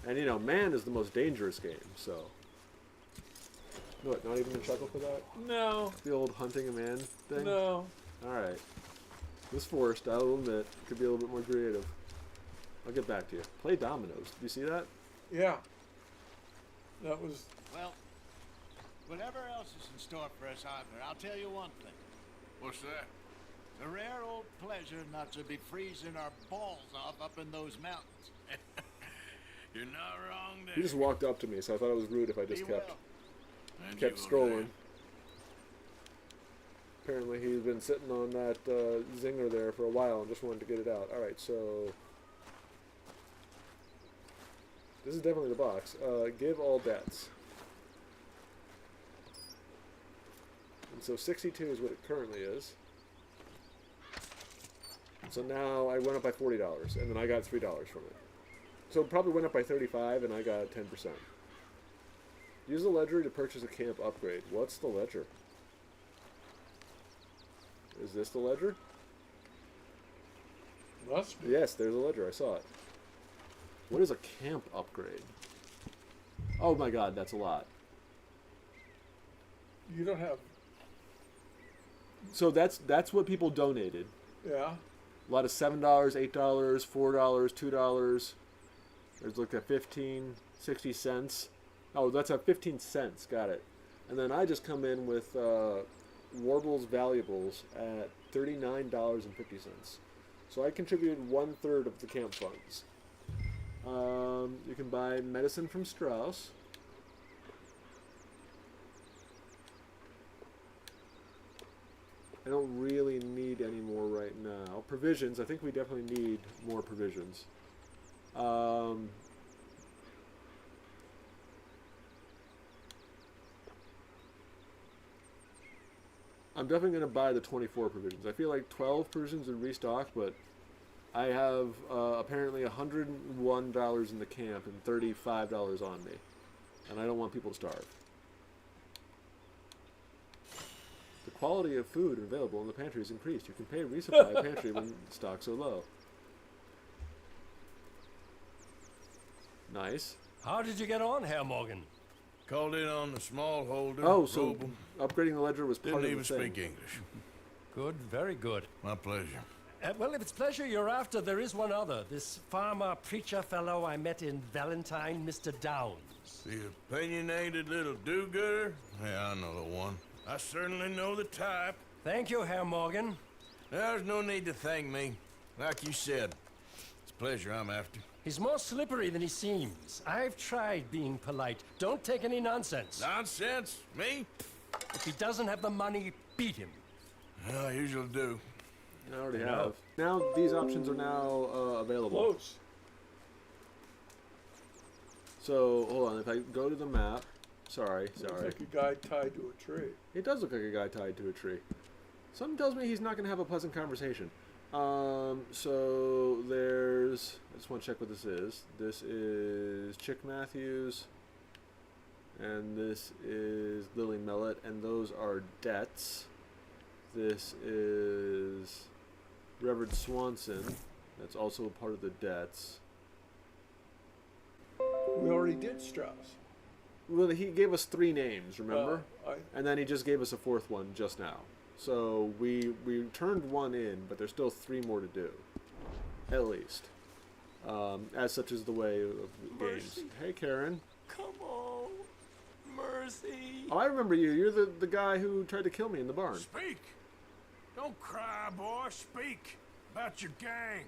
And you know, man is the most dangerous game, so. What, not even a chuckle for that? No. The old hunting a man thing? No. Alright. It was forced, I'll admit. Could be a little bit more creative. I'll get back to you. Play dominoes. Did you see that? Yeah. That was... Well, whatever else is in store for us, Arthur, I'll tell you one thing. What's that? A rare old pleasure not to be freezing our balls off up in those mountains. You're not wrong there. He just walked up to me, so I thought it was rude if I just kept you strolling. Apparently he's been sitting on that zinger there for a while and just wanted to get it out. Alright, so... This is definitely the box. Give all debts. And so 62 is what it currently is. So now I went up by $40, and then I got $3 from it. So it probably went up by 35, and I got 10%. Use the ledger to purchase a camp upgrade. What's the ledger? Is this the ledger? Must be. Yes, there's a ledger. I saw it. What is a camp upgrade? Oh my god, that's a lot. You don't have... So that's what people donated. Yeah. A lot of $7, $8, $4, $2. There's like a 15, 60 cents. Oh, that's a 15 cents. Got it. And then I just come in with Warble's Valuables at $39.50. So I contributed 1/3 of the camp funds. You can buy medicine from Strauss. I don't really need any more right now. Provisions, I think we definitely need more provisions. I'm definitely going to buy the 24 provisions. I feel like 12 provisions would restock, but I have apparently $101 in the camp and $35 on me. And I don't want people to starve. The quality of food available in the pantry is increased. You can pay resupply pantry when stocks are low. Nice. How did you get on, Herr Morgan? Called in on the small holder. Oh, so upgrading the ledger was part Didn't of the thing. even speak English. Good, very good. My pleasure. Well, if it's pleasure you're after, there is one other. This farmer preacher fellow I met in Valentine, Mr. Downs. The opinionated little do-gooder? Yeah, I know the one. I certainly know the type. Thank you, Herr Morgan. There's no need to thank me. Like you said, it's pleasure I'm after. He's more slippery than he seems. I've tried being polite. Don't take any nonsense. Nonsense? Me? If he doesn't have the money, beat him. Well, I usually do. I already have. Now these options are now available. Close. So hold on. If I go to the map, sorry. Looks like a guy tied to a tree. It does look like a guy tied to a tree. Something tells me he's not going to have a pleasant conversation. So there's. I just want to check what this is. This is Chick Matthews, and this is Lily Mellett, and those are debts. This is Reverend Swanson. That's also a part of the debts. We already did Strauss. Well, he gave us 3 names, remember? I- And then he just gave us a 4th one just now. So we turned 1 in, but there's still 3 more to do, at least. As such is the way of games. Hey, Karen. Come on. Mercy. Oh, I remember you. You're the guy who tried to kill me in the barn. Speak! Don't cry, boy. Speak about your gang.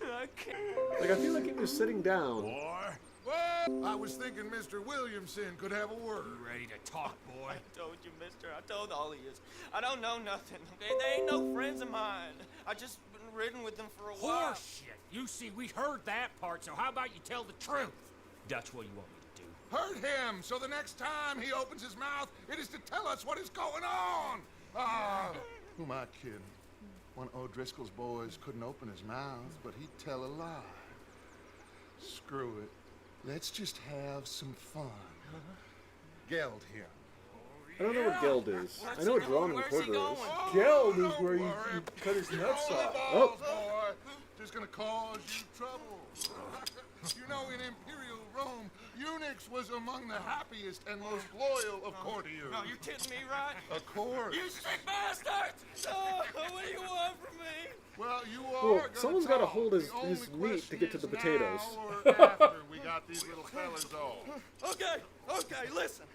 I can't. Like, I feel like he was sitting down. Boy. Well, I was thinking Mr. Williamson could have a word. You ready to talk, boy? I told you, mister. I told all of you. I don't know nothing, okay? They ain't no friends of mine. I just been ridden with them for a while. Horseshit. You see, we heard that part, so how about you tell the truth? That's what you want me to do. Hurt him, so the next time he opens his mouth, it is to tell us what is going on. Who am I kidding? One of O'Driscoll's boys couldn't open his mouth, but he'd tell a lie. Screw it. Let's just have some fun. Geld him. I don't know what Geld is. I know what Drawn and Quarter is. Geld is where you cut his nuts off. Oh. Boy, just gonna cause you trouble. You know, in Imperial Rome, eunuchs was among the happiest and most loyal of courtiers. No, you kidding me, right? Of course. You sick bastard! Oh, what do you want from me? Well, you are Well, gonna someone's got to talk. hold his The only meat to get to the question potatoes. is now or after we got these little fellas off. Okay, listen.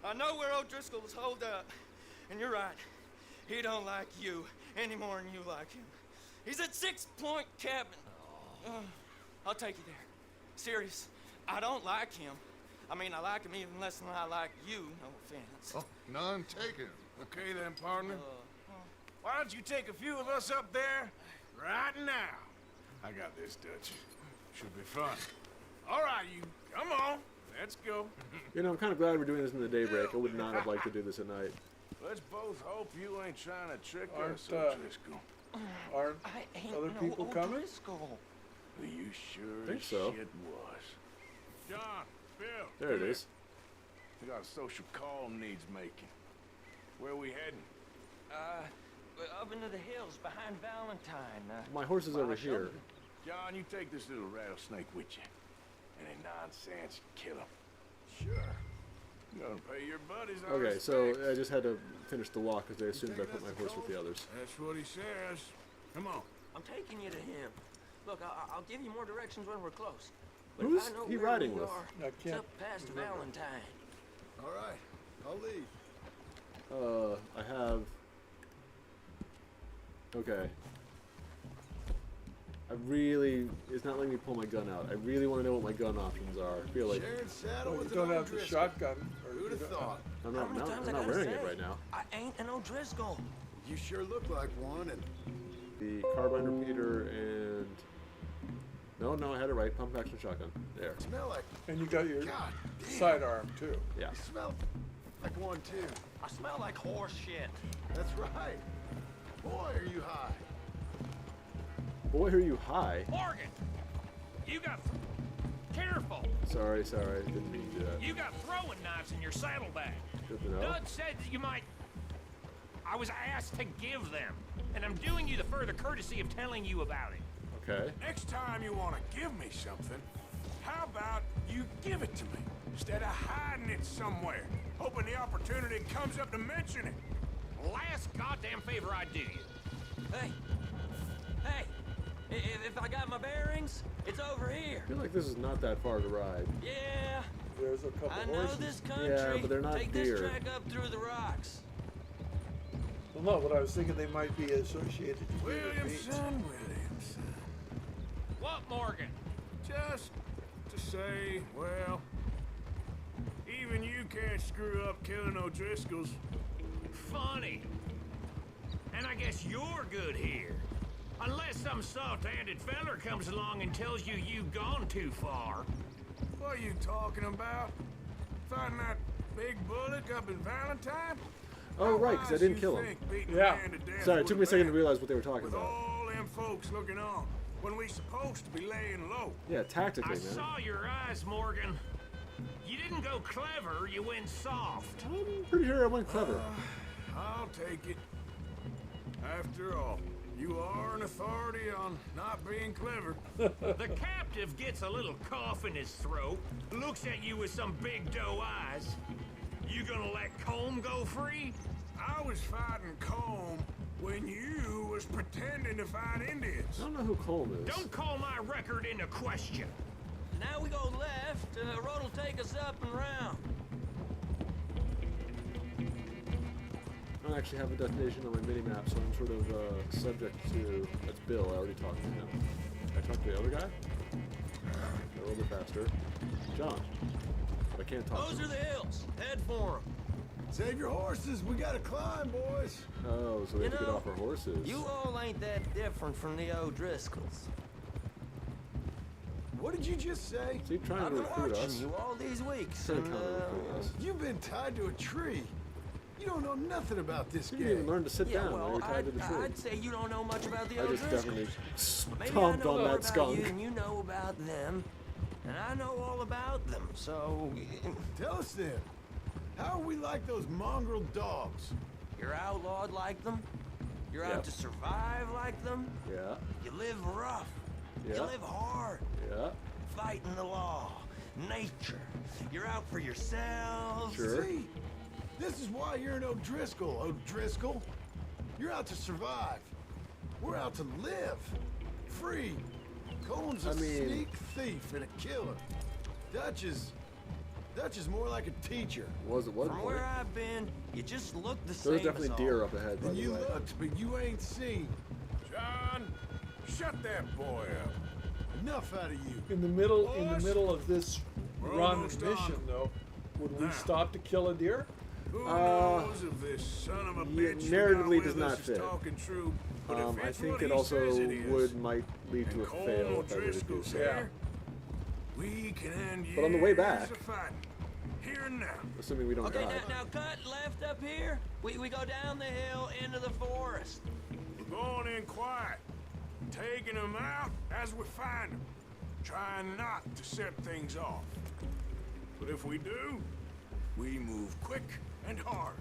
I know where O'Driscoll's holed up, and you're right. He don't like you any more than you like him. He's at 6 Point Cabin. I'll take you there. Serious. I don't like him. I mean, I like him even less than I like you, no offense. Oh, none taken. Okay then, partner. Why don't you take a few of us up there right now? I got this, Dutch. Should be fun. All right, you. Come on. Let's go. You know, I'm kind of glad we're doing this in the daybreak. I would not have liked to do this at night. Let's both hope you ain't trying to trick us, Aren't, O'Driscoll. Aren't I ain't other no people coming? O'Driscoll. You sure Think as so. shit was. John, Bill. There it come is. here. We got a social call needs making. Where we heading? Up into the hills behind Valentine. My horse is by over the here. shoulder. John, you take this little rattlesnake with you. Any nonsense, kill him. Sure. You gonna pay your buddies our Okay, so respects. I just had to finish the walk because they assumed I put my horse with the others. That's what he says. Come on. I'm taking you to him. Look, I'll give you more directions when we're close. But Who's if I know he where riding we with? are, I it's can't up past remember. Valentine. All right. I'll leave. I have. Okay. It's not letting me pull my gun out. I really want to know what my gun options are. I feel like Sharing saddle Well, you with don't an have the O'Driscoll. shotgun. Or Who'd have you don't- thought? I'm How not, many not, times I'm I not gotta wearing it say? right now. I ain't an O'Driscoll. You sure look like one, and The carbine repeater and no, I had it right. Pump action shotgun. There. smell like. And you got your God damn. sidearm too. Yeah. You smell like one too. I smell like horse shit. That's right. Boy, are you high. Boy, are you high? Morgan! You got... Careful! Sorry. Didn't mean to do that. You got throwing knives in your saddlebag. Good to know. Dud said that you might... I was asked to give them, and I'm doing you the further courtesy of telling you about it. Okay. Next time you want to give me something, how about you give it to me instead of hiding it somewhere, hoping the opportunity comes up to mention it. Last goddamn favor I do you. Hey, if I got my bearings, it's over here. I feel like this is not that far to ride. Yeah, There's a couple I know horses. this country. Yeah, but they're not Take deer. this track up through the rocks. Well, no, but I was thinking they might be associated with Williamson. What, Morgan? Just to say, well, even you can't screw up killing O'Driscolls. Funny. And I guess you're good here. Unless some soft-handed feller comes along and tells you you've gone too far. What are you talking about? Fighting that big bullock up in Valentine? Oh, right, because I didn't kill him. Yeah. Sorry, it took me a second to realize what they were talking With about. all them folks looking on, when we supposed to be laying low. Yeah, tactically, I man. saw your eyes, Morgan. You didn't go clever, you went soft. I'm pretty sure I went clever. I'll take it. After all, you are an authority on not being clever. The captive gets a little cough in his throat, looks at you with some big doe eyes. You gonna let Combe go free? I was fighting Combe when you was pretending to fight Indians. I don't know who Colm is. Don't call my record into question. Now we go left. Road will take us up and round. I don't actually have a destination on my mini-map, so I'm sort of subject to... That's Bill, I already talked to him. I talked to the other guy? A little bit faster. John. I can't talk Those to are him. the hills. Head for them. Save your horses. We gotta climb, boys. Oh, so we have to get off our horses. You all ain't that different from the O'Driscolls. What did you just say? Is he trying I've to been recruit watching us? you all these weeks, Trying and to recruit us. You've been tied to a tree. You don't know nothing about this You game. didn't even learn to sit yeah, down while well, you're tied to the tree. I'd say you don't know much about the I just definitely O'Driscolls. Maybe I stomped know on more that about skunk. you than you know about them, and I know all about them. So Tell us then. How are we like those mongrel dogs? you're outlawed like them. You're Yep. out to survive like them. Yeah, You live rough. Yeah. You live hard. yeah. Fighting the law, nature. You're out for yourselves. Sure. See? This is why you're an O'Driscoll, O'Driscoll. You're out to survive. We're out to live. Free. Cohen's a I mean- sneak thief and a killer. Dutch is more like a teacher. Was it one From point? where I've been, you just look the same. There's definitely as deer all. up ahead, by And the you way. looked, but you ain't seen. John, shut that boy up. Enough out of you. In the middle of this We're run almost and mission, done. though, would we Now. stop to kill a deer? Who knows if this son of a yeah, bitch narratively who got does with not us is fit. talking true, but if I it's think what it he also says it is, might lead to a Cole fail if I were to do O'Driscoll's so. here, we can end But on the way years back- of fighting. Here and now. Assuming we don't Okay, die. now cut left up here. We go down the hill into the forest. We're going in quiet, taking them out as we find them, trying not to set things off. But if we do, we move quick and hard.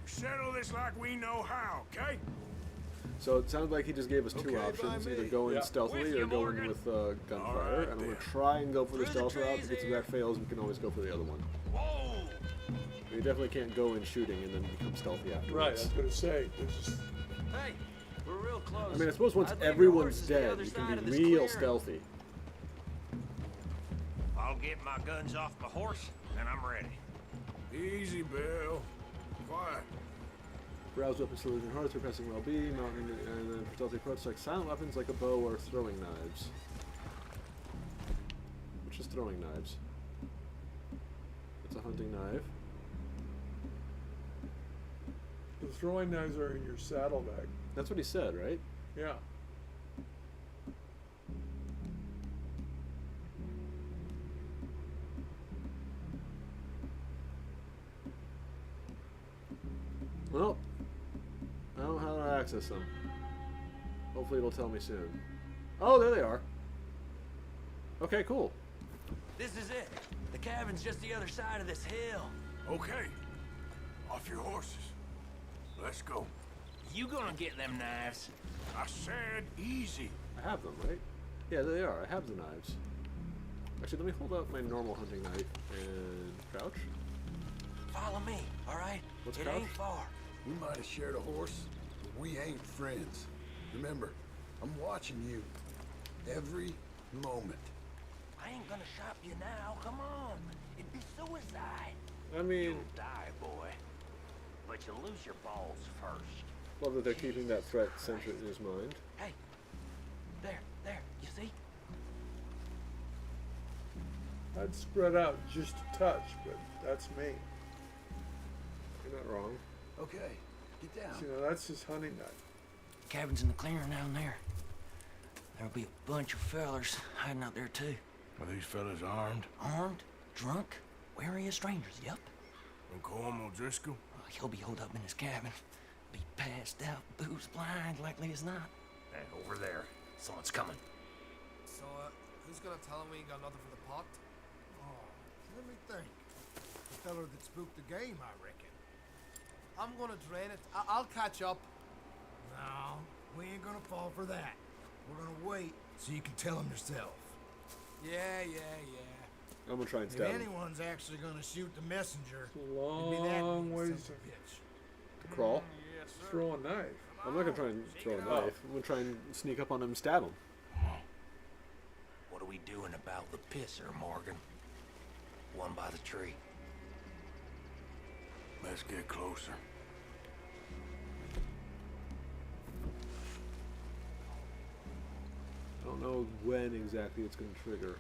We settle this like we know how, okay? So it sounds like he just gave us two Okay, by options, me. either going Yeah. stealthily With or you, going Morgan. with gunfire. Alright, and I'm going then. to try and go for the Through the stealth route, trees because if here. that fails, we can always go for the other one. Whoa! You definitely can't go in shooting and then become stealthy afterwards. Right, I was going to say. There's Hey, we're real close. I mean, I suppose once I'd leave your everyone's horses the dead, other you side can of be this real clearing. stealthy. I'll get my guns off my horse, and I'm ready. Easy, Bill. Quiet. Browse weapons to losing hearts, repressing well-being, mounting, and then for stealthy approach, like silent weapons like a bow or throwing knives. Which is throwing knives. It's a hunting knife. the throwing knives are in your saddlebag. That's what he said, right? Yeah. Well, I don't know how to access them. Hopefully it'll tell me soon. Oh, there they are. Okay, cool. This is it. The cabin's just the other side of this hill. Okay. Off your horses. Let's go. You gonna get them knives? I said easy. I have them, right? Yeah, there they are. I have the knives. Actually, let me hold out my normal hunting knife and crouch. Follow me, all right? What's it crouch? ain't far. We might have shared a horse, but we ain't friends. Remember, I'm watching you. Every moment. I ain't gonna shop you now. Come on. It'd be suicide. I mean, Die, boy. But but you'll lose your balls first. Love that they're keeping that threat centered in his mind. Hey, there, you see? I'd spread out just a touch, but that's me. You're not wrong. Okay, get down. You know, that's his hunting knife. Cabin's in the clearing down there. There'll be a bunch of fellers hiding out there too. Are these fellas armed? Armed, drunk, wary of strangers, yep. And Colm O'Driscoll? He'll be holed up in his cabin. Be passed out, booze blind, likely as not. Hey, over there. Someone's coming. So, who's gonna tell him we ain't got nothing for the pot? Oh, let me think. The fella that spooked the game, I reckon. I'm gonna drain it. I'll catch up. No, we ain't gonna fall for that. We're gonna wait so you can tell him yourself. Yeah. I'm gonna try and If stab him. anyone's actually gonna shoot the messenger, Long ways To crawl? throw a knife. I'm not gonna try and throw a knife. I'm gonna try and sneak up on him and stab him. What are we doing about the pisser, Morgan? One by the tree. Let's get closer. I don't know when exactly it's gonna trigger.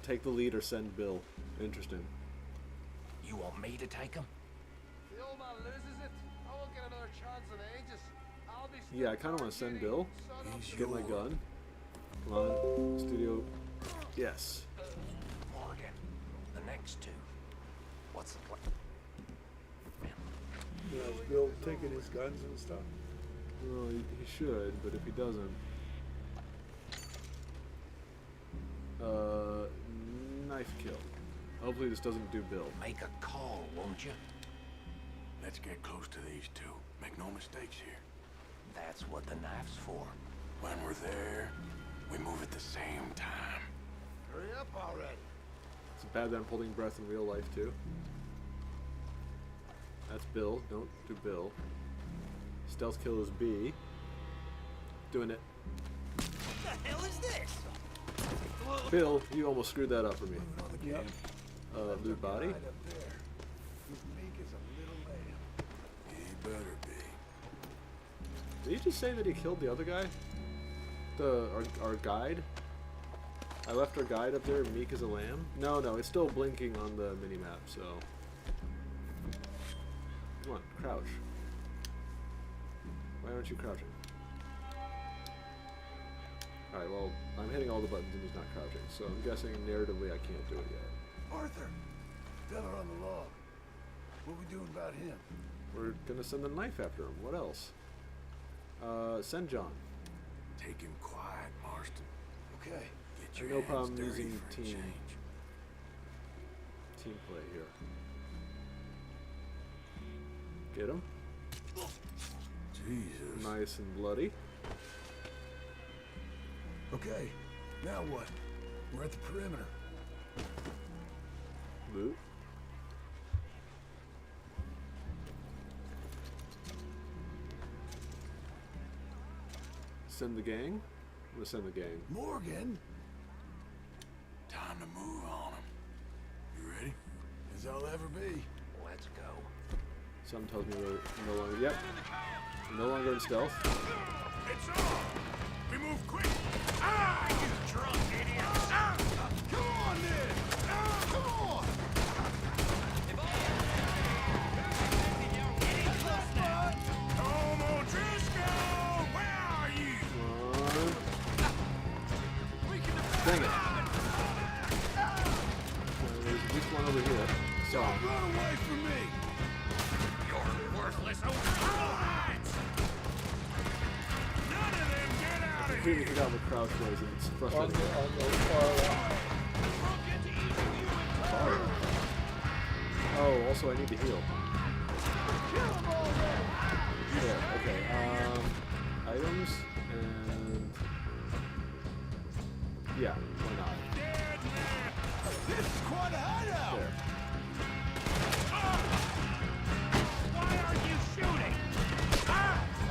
Take the lead or send Bill. Interesting. You want me to take him? The old man loses it. I won't get another chance in ages. I'll be Yeah, I kind of want to send Bill. Get my gun. Come on, studio. Yes. Morgan, the next two. What's the plan? You know, is Bill taking his guns and stuff? Well, he should, but if he doesn't, knife kill. Hopefully this doesn't do Bill. Make a call, won't you? Let's get close to these two. Make no mistakes here. That's what the knife's for. When we're there, we move at the same time. Hurry up already. It's bad that I'm holding breath in real life too. That's Bill. Don't do Bill. Stealth kill is B. Doing it. What the hell is this? Bill, you almost screwed that up for me. Yep. Blue body. He better be. Did he just say that he killed the other guy? Our guide? I left our guide up there, meek as a lamb? No, it's still blinking on the mini-map, so... Come on, crouch. Why aren't you crouching? Alright, well, I'm hitting all the buttons and he's not crouching, so I'm guessing narratively I can't do it yet. Arthur! Fella on the log. What we doing about him? We're gonna send the knife after him. What else? Send John. Take him quiet, Marston. Okay. Get your No hands problem dirty using for a team change. play here. Get him. Jesus. Nice and bloody. Okay, now what? We're at the perimeter. Loot. Send the gang? I'm gonna send the gang. Morgan! Time to move on him. You ready? As I'll ever be. Let's go. Something tells me we're no longer. Yep. No longer in stealth. It's on! We move quick! Ah, you drunk idiot! Ah, come on then! Ah, come on! Colm O'Driscoll! Where are you? Dang it. There's at least one over here. So. Don't run away from me! You're worthless overrides! None of them get out I of completely here! forgot what crouch was and it's frustrating. Oh, also I need to heal. Yeah, okay. Items and yeah, why not? This is quite a hideout! There. Why are you shooting?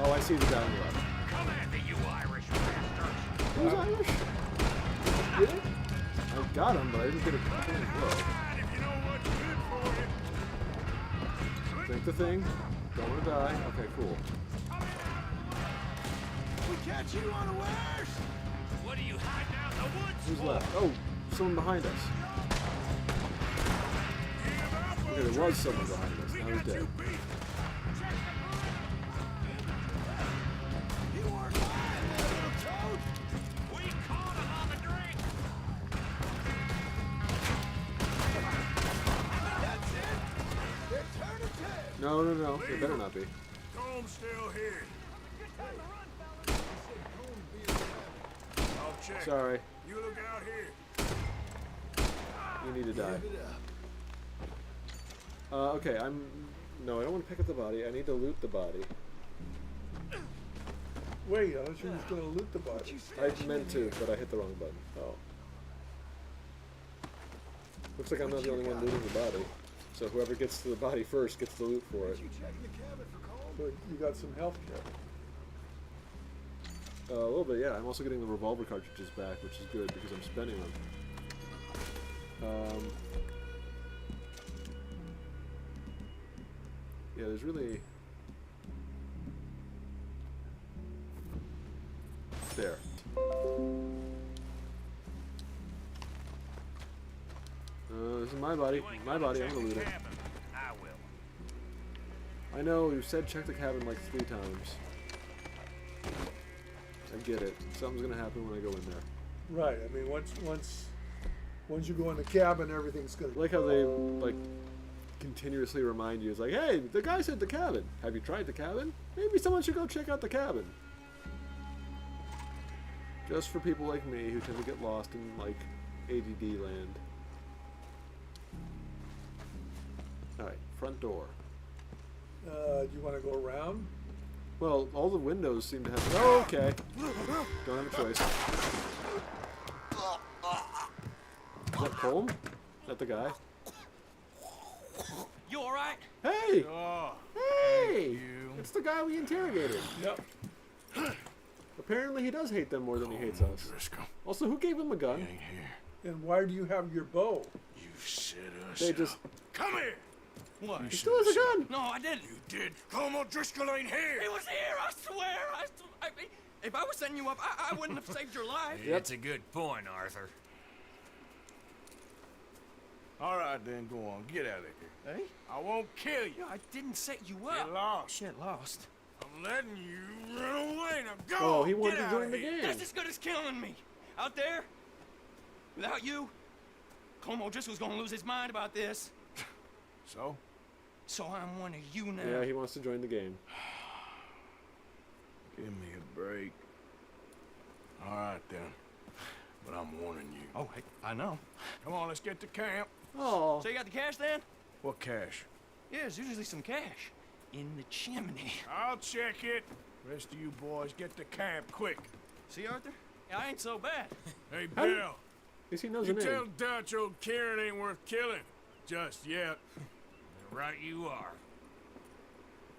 Oh, I see the guy on the left. Come at me, you Irish bastards! Who's Irish? Did it? I got him, but I didn't get a blow. If you know what's good for you. Drink the thing. Don't want to die. Okay, cool. We catch you unawares! What are you hiding out in the woods Who's for? left? Oh, someone behind us. Okay, there was someone behind us. Now he's dead. You weren't lying, little toad! We caught him on the drink! That's it! They're turning tail! No. It better not be. Comb's still here. I'll check. Sorry. You look out here. You need to die. Okay, No, I don't want to pick up the body. I need to loot the body. Wait, I thought you was going to loot the body. I meant to, but I hit the wrong button. Oh. Looks like I'm not the only one looting the body. So whoever gets to the body first gets the loot for it. So you got some health care. A little bit, yeah. I'm also getting the revolver cartridges back, which is good because I'm spending them. Yeah, there's really... There. This is my body. My body. I'm gonna loot it. I will. I know, you said check the cabin like 3 times. I get it. Something's gonna happen when I go in there. Right. I mean, once you go in the cabin, everything's gonna. I like how they like continuously remind you. It's like, hey, the guy said the cabin. Have you tried the cabin? Maybe someone should go check out the cabin. Just for people like me who tend to get lost in like ADD land. All right, front door. Do you want to go around? Well, all the windows seem to have. Oh, okay. Don't have a choice. Is that Colm? Is that the guy? You all right? Hey! Oh, Hey! It's the guy we interrogated. Yep. Apparently he does hate them more than he hates us. Also, who gave him a gun? And why do you have your bow? You set us They up. just... Come here! What? He still has a gun! No, I didn't. You did. Colm O'Driscoll ain't here! He was here, I swear. I mean, if I was setting you up, I wouldn't have saved your life. That's a good point, Arthur. All right, then, go on. Get out of here. Hey? I won't kill you. I didn't set you up. Get lost. Get lost. I'm letting you run away. Now go! Oh, he wanted Get to out join of the here. game. That's as good as killing me. Out there, without you, Colm O'Driscoll's gonna lose his mind about this. So? So I'm one of you now. Yeah, he wants to join the game. Give me a break. All right, then. But I'm warning you. Oh, hey, I know. Come on, let's get to camp. Oh. So you got the cash then? What cash? Yeah, there's usually some cash in the chimney. I'll check it. Rest of you boys, get to camp quick. See, Arthur? I ain't so bad. Hey, How do you- Bill. At least he knows You the name. tell Dutch old Kieran ain't worth killing. Just yet. Right you are.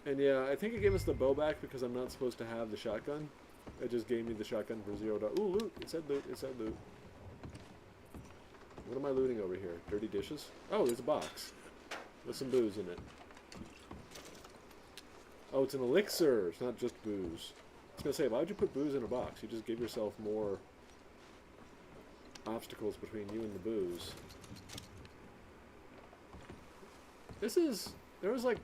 And yeah, I think it gave us the bow back because I'm not supposed to have the shotgun. It just gave me the shotgun for $0. Ooh, loot. It said loot. It said loot. What am I looting over here? Dirty dishes? Oh, there's a box. With some booze in it. Oh, it's an elixir. It's not just booze. I was going to say, why would you put booze in a box? You just give yourself more obstacles between you and the booze. This is... There was like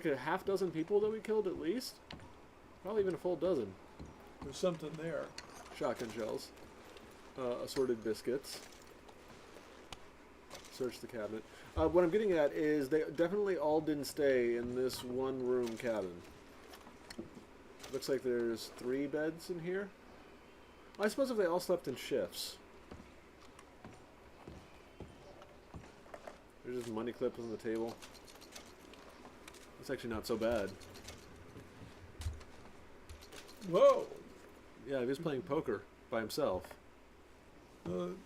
a half dozen people that we killed at least? Probably even a full dozen. There's something there. Shotgun shells. Assorted biscuits. Search the cabinet. What I'm getting at is they definitely all didn't stay in this one room cabin. Looks like there's 3 beds in here. I suppose if they all slept in shifts. There's just money clips on the table. It's actually not so bad. Whoa! Yeah, he was playing poker by himself. Ooh.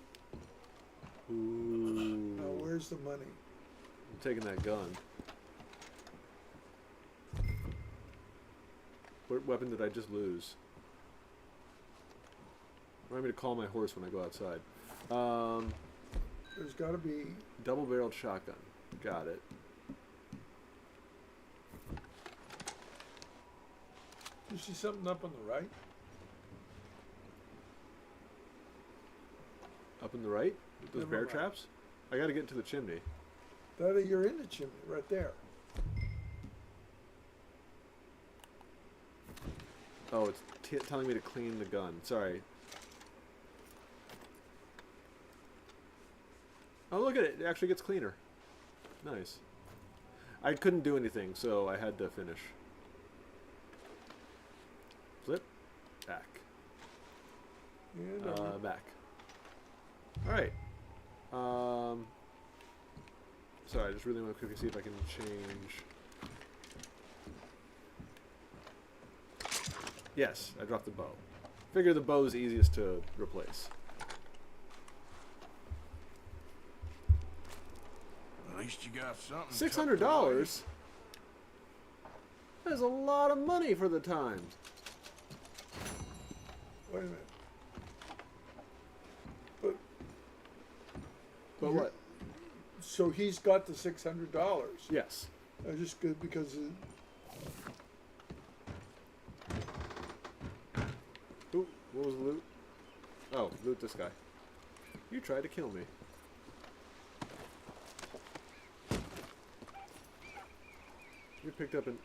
Now where's the money? I'm taking that gun. What weapon did I just lose? Remind me to call my horse when I go outside. There's got to be... Double-barreled shotgun. Got it. You see something up on the right? Up in the right? Those Never bear mind. traps? I gotta get to the chimney. You're in the chimney, right there. Oh, it's telling me to clean the gun. Sorry. Oh, look at it. It actually gets cleaner. Nice. I couldn't do anything, so I had to finish. Flip. Back. Yeah, back. Alright. Sorry, I just really want to quickly see if I can change. Yes, I dropped the bow. Figure the bow is easiest to replace. At least you got something. $600? That's a lot of money for the times. Wait a minute. But what? So he's got the $600. Yes. Just good because. Ooh, what was the loot? Oh, loot this guy. You tried to kill me. You picked up an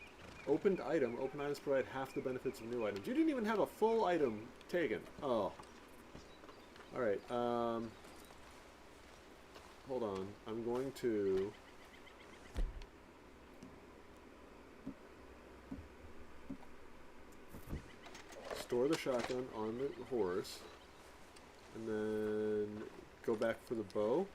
opened item. Open items provide half the benefits of new items. You didn't even have a full item taken. Oh. Alright, hold on. I'm going to... store the shotgun on the horse. And then go back for the bow.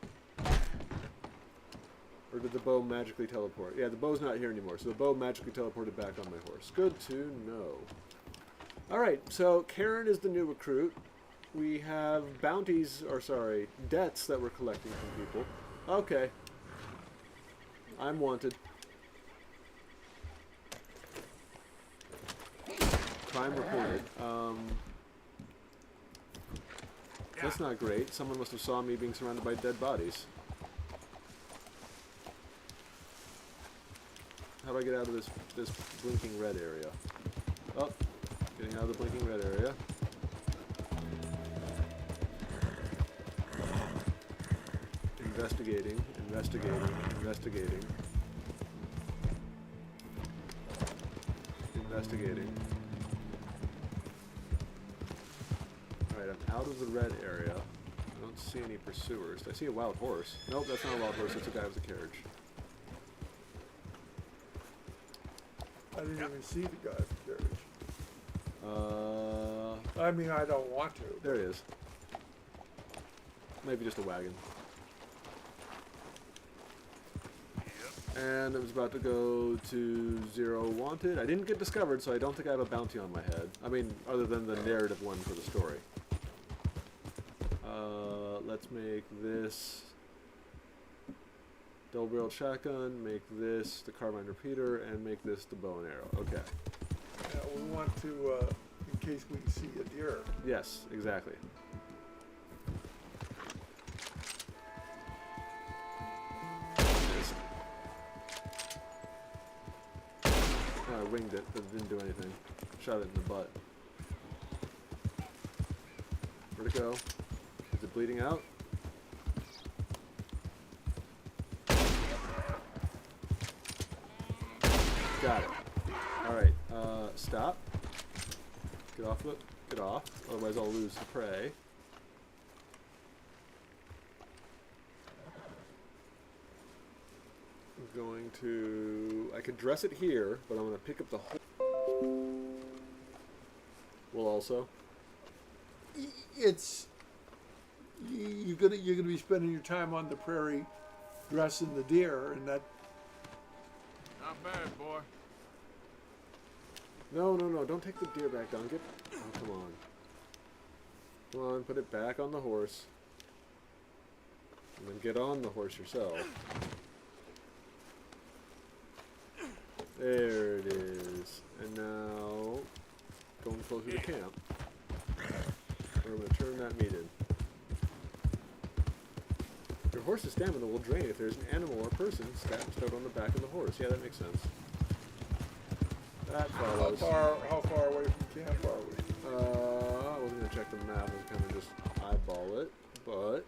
Or did the bow magically teleport? Yeah, the bow's not here anymore, so the bow magically teleported back on my horse. Good to know. Alright, so Karen is the new recruit. We have bounties, or sorry, debts that we're collecting from people. Okay. I'm wanted. Crime reported. That's not great. Someone must have saw me being surrounded by dead bodies. How do I get out of this blinking red area? Oh, getting out of the blinking red area. Investigating, investigating, investigating. Investigating. Alright, I'm out of the red area. I don't see any pursuers. I see a wild horse. Nope, that's not a wild horse. That's a guy with a carriage. I didn't even see the guy with the carriage. I mean, I don't want to. There it is. Maybe just a wagon. And I was about to go to 0 wanted. I didn't get discovered, so I don't think I have a bounty on my head. I mean, other than the narrative one for the story. Let's make this double-barreled shotgun, make this the carbine repeater, and make this the bow and arrow. Okay. Yeah, we want to, in case we see a deer. Yes, exactly. I winged it, but it didn't do anything. Shot it in the butt. Where'd it go? Is it bleeding out? Got it. Alright, stop. Get off of it. Get off. Otherwise I'll lose the prey. I'm going to... I could dress it here, but I'm going to pick up the whole... Well, also... It's... You're gonna be spending your time on the prairie dressing the deer, and that... Not bad, boy. No, no, no, don't take the deer back down. Get... Oh, come on. Come on, put it back on the horse. And then get on the horse yourself. There it is. And now... Going closer to camp. We're going to turn that meat in. Your horse's stamina will drain if there's an animal or person stabbed on the back of the horse. Yeah, that makes sense. That How follows. how far away from camp are we? I wasn't gonna check the map. I was kind of just eyeball it, but.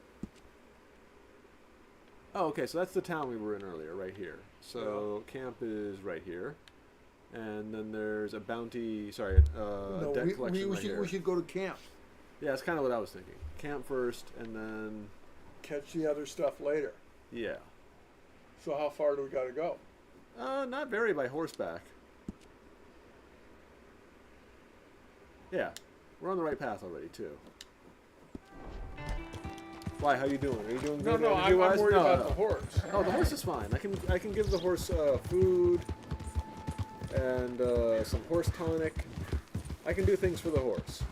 Oh, okay. So that's the town we were in earlier, right here. So camp is right here, and then there's a bounty. Sorry, No, debt collection right here. we should go to camp. Yeah, that's kind of what I was thinking. Camp first, and then. Catch the other stuff later. Yeah. So how far do we got to go? Not very by horseback. Yeah, we're on the right path already too. Why? How you doing? Are you doing good? No, I'm energy-wise? worried No, about no. the horse. Oh, the horse is fine. I can give the horse food and some horse tonic. I can do things for the horse.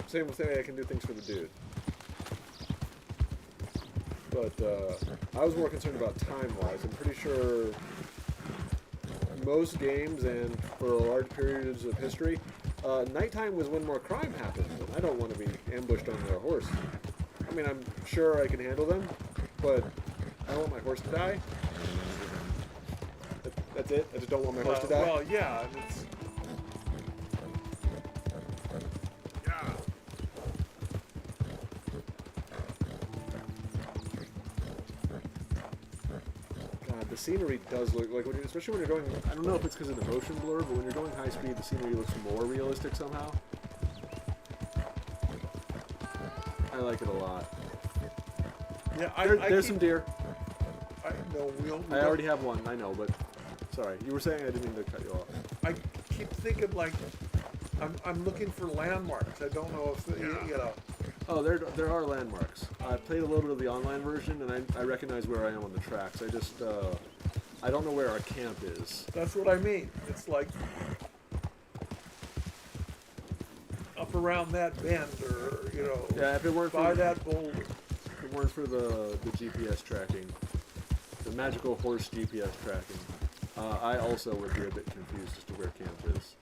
Same thing. I can do things for the dude. But I was more concerned about time-wise. I'm pretty sure most games and for large periods of history, nighttime was when more crime happened. I don't want to be ambushed on a horse. I mean, I'm sure I can handle them, but I don't want my horse to die. That's it? I just don't want my horse to die? Well, yeah. It's, God, the scenery does look like, when especially when you're going, I don't know if it's because of the motion blur, but when you're going high speed, the scenery looks more realistic somehow. I like it a lot. yeah, There's some deer. we I already have one, I know, but sorry. You were saying I didn't mean to cut you off. I keep thinking like I'm looking for landmarks. I don't know if you know. Oh, there are landmarks. I played a little bit of the online version, and I recognize where I am on the tracks. I just I don't know where our camp is. That's what I mean. It's like up around that bend, or Yeah, if it weren't by for that boulder. If it weren't for the GPS tracking, the magical horse GPS tracking, I also would be a bit confused as to where camp is.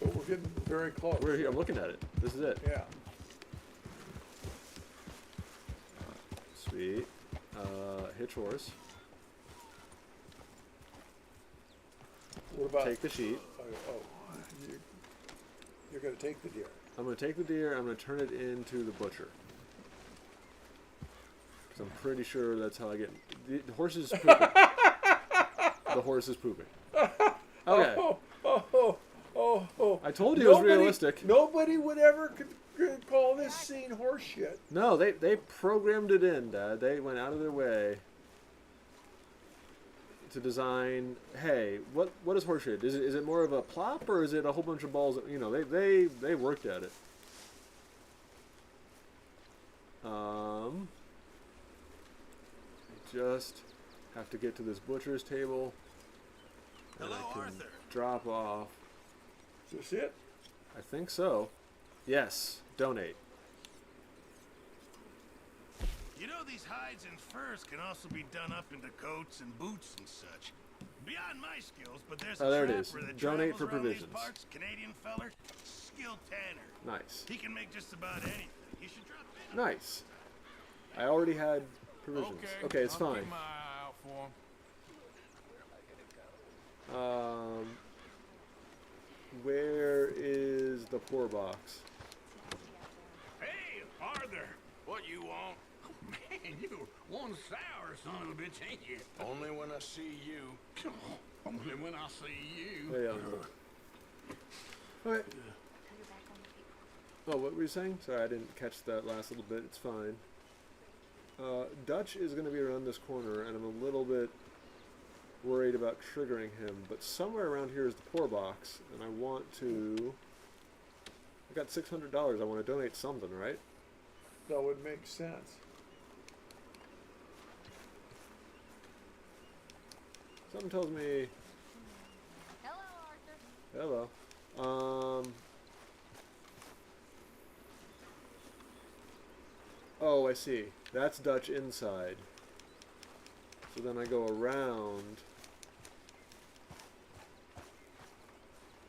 But we're getting very close. We're here. I'm looking at it. This is it. Yeah. Sweet. Hitch horse. What about Take the sheep. You're going to take the deer. I'm going to take the deer. I'm going to turn it into the butcher. Because I'm pretty sure that's how I get. The horse is pooping. The horse is pooping. Okay. I told you it was realistic. Nobody would ever could call this scene horse shit. No, they programmed it in, Dad. They went out of their way to design. Hey, what is horse shit? Is it more of a plop, or is it a whole bunch of balls? You know, they worked at it. I just have to get to this butcher's table. And Hello, I can Arthur. drop off. Is this it? I think so. Yes. Donate. You know, these hides and furs can also be done up into coats and boots and such. Beyond my skills, but there's Oh, a there it is. trapper that Donate travels for around provisions. these parts, Canadian feller, skilled tanner. Nice. He can make just about anything. You should drop in. Nice. I already had provisions. Okay, it's I'll fine. keep my eye out for him. Where is the poor box? Hey, Arthur, what you want? Man, you one sour son of a bitch, ain't you? Only when I see you. Only when I see you. Hey, Alright. Oh, what were you saying? Sorry, I didn't catch that last little bit. It's fine. Dutch is going to be around this corner, and I'm a little bit worried about triggering him, but somewhere around here is the poor box, and I want to... I got $600. I want to donate something, right? That would make sense. Something tells me... Hello, Arthur. Hello. Oh, I see. That's Dutch inside. So then I go around.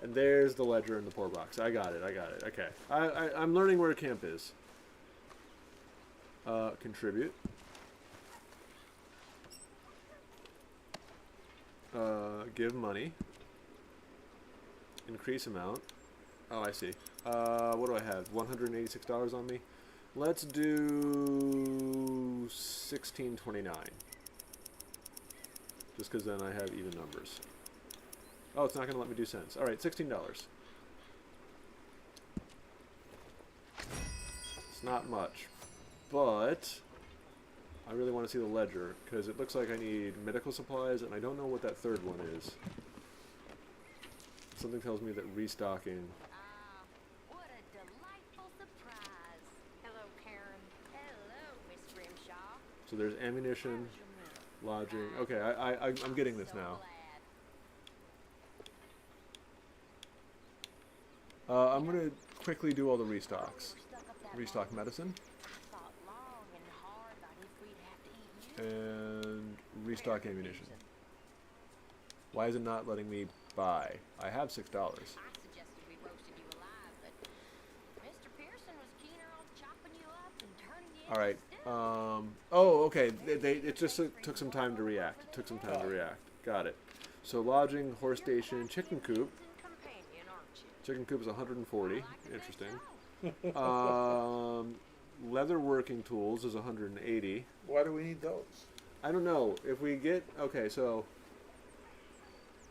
And there's the ledger in the poor box. I got it. Okay. I'm learning where camp is. Contribute. Give money. increase amount. Oh, I see. What do I have? $186 on me. Let's do $16.29. Just because then I have even numbers. Oh, it's not going to let me do cents. All right, $16. It's not much, but I really want to see the ledger because it looks like I need medical supplies, and I don't know what that third one is. Something tells me that restocking. What a delightful surprise. Hello, Karen. Hello, Miss Grimshaw. So there's ammunition, lodging. Okay, I'm getting this now. I'm gonna quickly do all the restocks. Restock medicine. And restock ammunition. Why is it not letting me buy? I have $6. I suggested we roasted you alive, but Mr. Pearson was keener on chopping you up and turning you All right. Oh, okay. It just took some time to react. It took some time to react. Got it. So lodging, horse station, chicken coop. Chicken coop is 140. Interesting. Leather working tools is 180. Why do we need those? I don't know. If we get so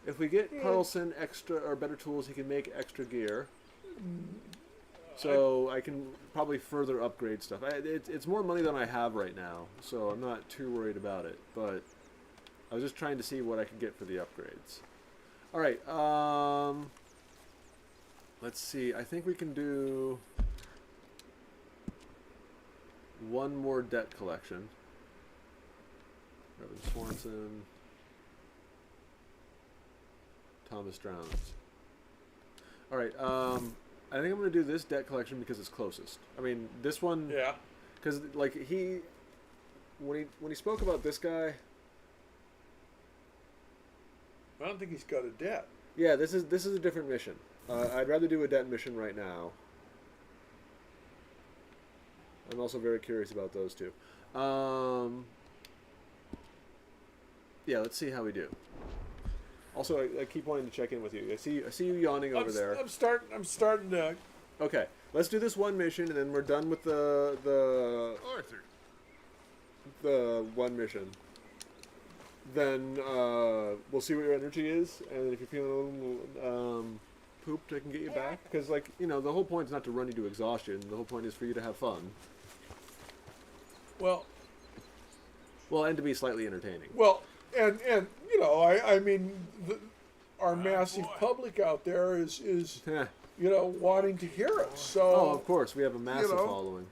if we get Carlson extra or better tools, he can make extra gear. So I can probably further upgrade stuff. It's more money than I have right now, so I'm not too worried about it. But I was just trying to see what I could get for the upgrades. All right. Let's see. I think we can do one more debt collection. Reverend Swanson. Thomas Drowns. All right. I think I'm going to do this debt collection because it's closest. I mean, this one. Yeah. Because like when he spoke about this guy. I don't think he's got a debt. Yeah, this is a different mission. I'd rather do a debt mission right now. I'm also very curious about those two. Yeah, let's see how we do. Also, I keep wanting to check in with you. I see you yawning over there. I'm starting to. Okay, let's do this one mission, and then we're done with the Arthur. The one mission. Then we'll see what your energy is, and if you're feeling a little pooped, I can get you back. Because, like, you know, the whole point is not to run you to exhaustion. The whole point is for you to have fun. Well, and to be slightly entertaining. Well, and you know, I mean, our massive public out there is you know, wanting to hear us. So of course, we have a massive following.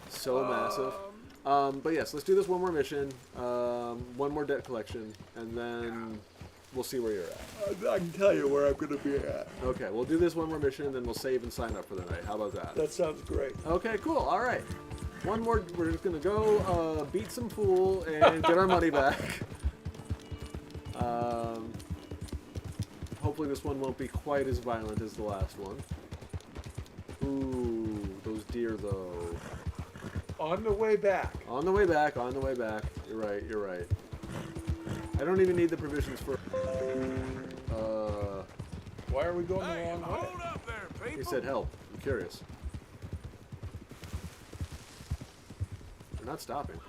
So massive. But yes, let's do this one more mission, one more debt collection, and then we'll see where you're at. I can tell you where I'm going to be at. Okay, we'll do this one more mission, then we'll save and sign up for the night. How about that? That sounds great. Okay, cool. All right. One more. We're just going to go beat some fool and get our money back. Hopefully this one won't be quite as violent as the last one. Ooh, those deer, though. On the way back. On the way back, on the way back. You're right, you're right. I don't even need the provisions for... Why are we going the wrong way? Hold up there, people. He said help. I'm curious. They're not stopping.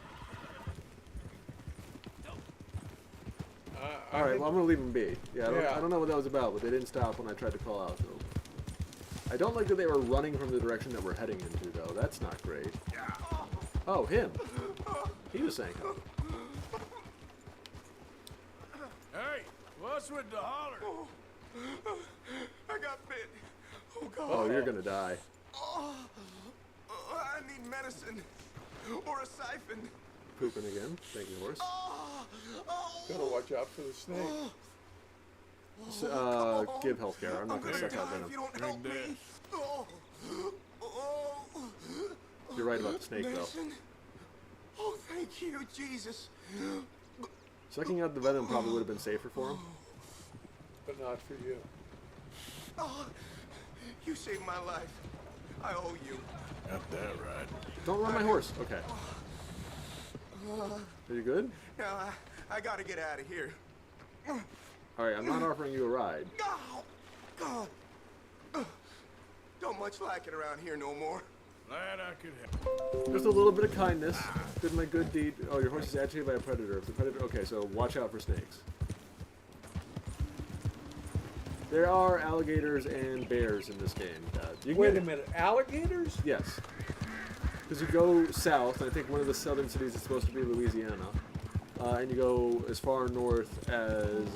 Alright, well I'm going to leave them be. Yeah, I don't know what that was about, but they didn't stop when I tried to call out to them. I don't like that they were running from the direction that we're heading into, though. That's not great. Oh, him. He was saying help. Hey, what's with the holler? I got bit. Oh, God. Oh, you're going to die. I need medicine. Or a siphon. Pooping again. Thank you, horse. Gotta watch out for the snake. Give healthcare. I'm not going to suck out venom. You don't help me. You're right about the snake, though. Oh, thank you, Jesus. Sucking out the venom probably would have been safer for him. But not for you. Oh, you saved my life. I owe you. Got that right. Don't run my horse. Okay. Are you good? Now, I gotta get out of here. Alright, I'm not offering you a ride. Oh, God. Don't much like it around here no more. Glad I could help. Just a little bit of kindness. Did my good deed. Oh, your horse is agitated by a predator. If the predator. Okay, so watch out for snakes. There are alligators and bears in this game. You can Wait a minute, alligators? Yes. Because you go south, I think one of the southern cities is supposed to be Louisiana, and you go as far north as,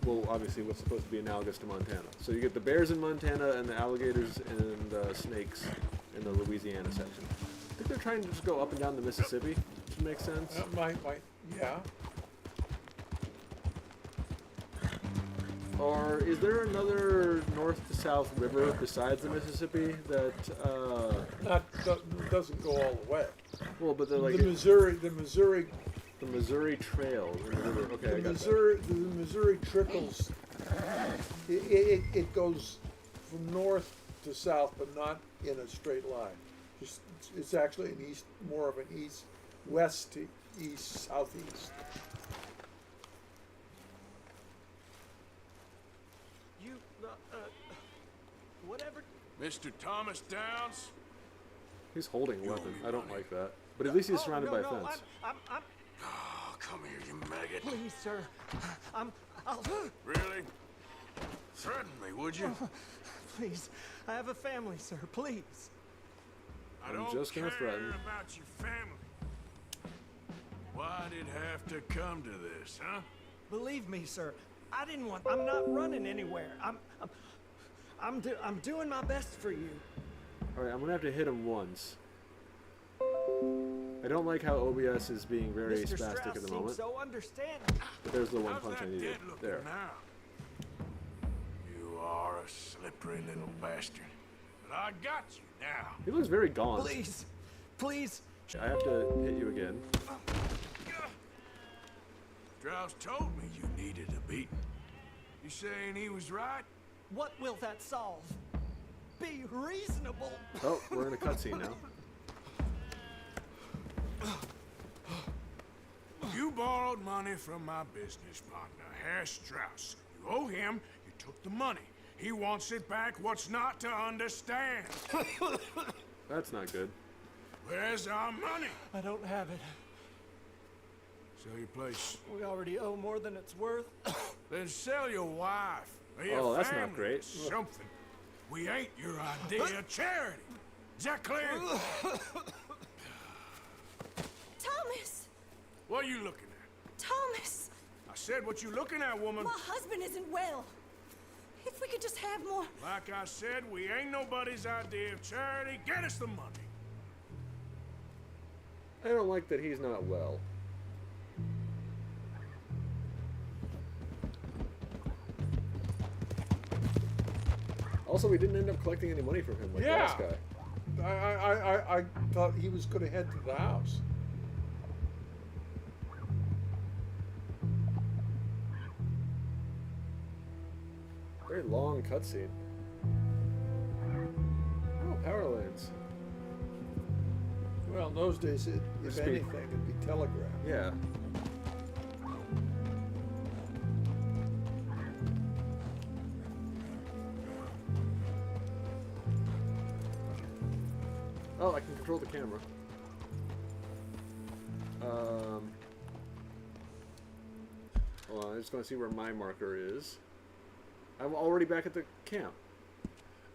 well, obviously what's supposed to be analogous to Montana. So you get the bears in Montana and the alligators and snakes in the Louisiana section. I think they're trying to just go up and down the Mississippi, which makes sense. Yeah. Or is there another north to south river besides the Mississippi that doesn't go all the way? Well, but they're like the Missouri Trail. Okay, I got the Missouri trickles. It goes from north to south, but not in a straight line. It's actually more of an west to east, southeast. Whatever. Mr. Thomas Downs? He's holding a weapon. I don't like that. But at least he's surrounded by a fence. Oh, come here, you maggot. Please, sir. I'll... Really? Threaten me, would you? Please. I have a family, sir. Please. I don't just gonna care threaten. about your family. Why'd it have to come to this, huh? Believe me, sir. I didn't want... I'm not running anywhere. I'm doing my best for you. Alright, I'm gonna have to hit him once. I don't like how OBS is being very Mr. spastic Strauss at the seems moment. so understanding. But there's the one How's punch I that needed. dead looking There. now? You are a slippery little bastard. But I got you now. He looks very gaunt. Please. Please. I have to hit you again. Strauss told me you needed a beating. You saying he was right? What will that solve? Be reasonable. Oh, we're in a cutscene now. You borrowed money from my business partner, Herr Strauss. You owe him, you took the money. He wants it back. What's not to understand? That's not good. Where's our money? I don't have it. Sell your place. We already owe more than it's worth. Then sell your wife. Or your Oh, that's not family, great. Something. We ain't your idea of charity. Is that clear? Thomas! What are you looking at? Thomas! I said what you looking at, woman. My husband isn't well. If we could just have more... Like I said, we ain't nobody's idea of charity. Get us the money. I don't like that he's not well. Also, we didn't end up collecting any money from him like the last guy. I thought he was going to head to the house. Very long cutscene. Oh, power lines. Well, in those days, if Speed. anything, it'd be telegraph. Yeah. Oh, I can control the camera. Hold on, I just want to see where my marker is. I'm already back at the camp.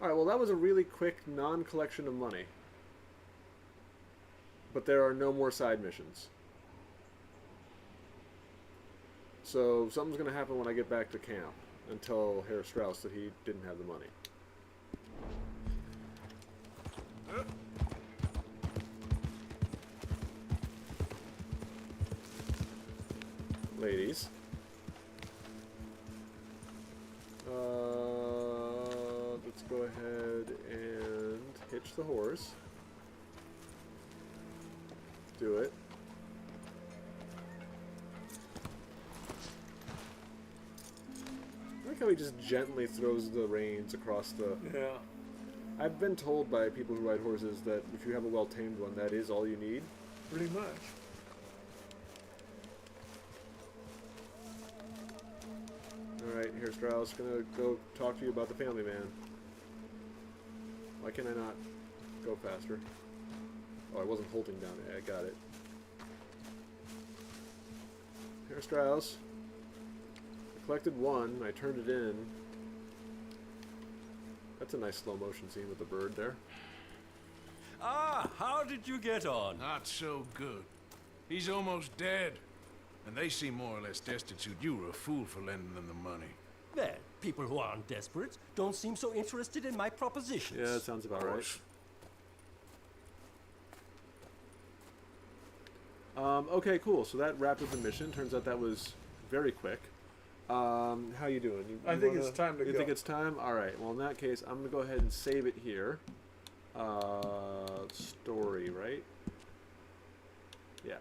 Alright, well that was a really quick non-collection of money. But there are no more side missions. So something's going to happen when I get back to camp and tell Herr Strauss that he didn't have the money. Ladies. Let's go ahead and hitch the horse. Do it. I like how he just gently throws the reins across the... Yeah. I've been told by people who ride horses that if you have a well-tamed one, that is all you need. Pretty much. Alright, here's Strauss. Gonna go talk to you about the family man. Why can I not go faster? Oh, I wasn't holding down it. I got it. Herr Strauss. I collected one. I turned it in. That's a nice slow motion scene with the bird there. Ah, how did you get on? Not so good. He's almost dead. And they seem more or less destitute. You were a fool for lending them the money. Well, people who aren't desperate don't seem so interested in my propositions. Yeah, that sounds about right. Okay, cool. So that wrapped up the mission. Turns out that was very quick. How you doing? I think it's time to go. You think it's time? All right. Well, in that case, I'm going to go ahead and save it here. Story, right? Yeah.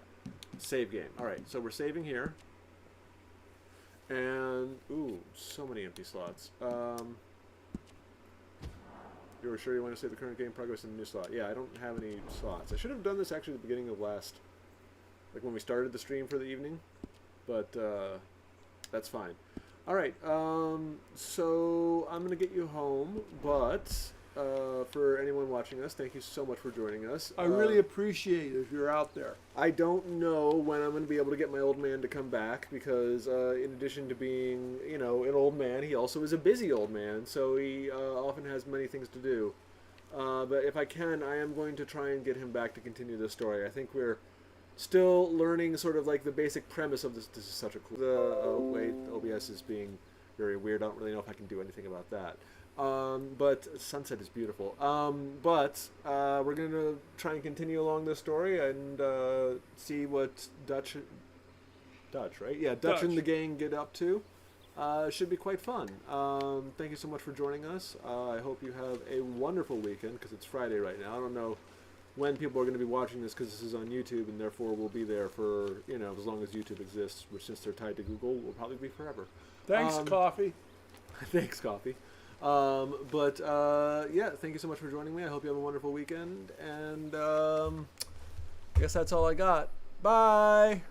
Save game. All right. So we're saving here. And, ooh, so many empty slots. You're sure you want to save the current game progress in the new slot? Yeah, I don't have any slots. I should have done this actually at the beginning of last, like when we started the stream for the evening, but that's fine. All right, so I'm going to get you home, but for anyone watching us, thank you so much for joining us. I really appreciate it if you're out there. I don't know when I'm going to be able to get my old man to come back because in addition to being, you know, an old man, he also is a busy old man, so he often has many things to do. But if I can, I am going to try and get him back to continue the story. I think we're still learning sort of like the basic premise of this. This is such a cool... oh, wait, OBS is being very weird. I don't really know if I can do anything about that. But sunset is beautiful. But we're going to try and continue along this story and see what Dutch, right? Yeah, Dutch and the gang get up to. Should be quite fun. Thank you so much for joining us. I hope you have a wonderful weekend because it's Friday right now. I don't know when people are going to be watching this because this is on YouTube and therefore we'll be there for, you know, as long as YouTube exists, which since they're tied to Google will probably be forever. Thanks, Coffee. Thanks, Coffee. Yeah, thank you so much for joining me. I hope you have a wonderful weekend. And I guess that's all I got. Bye.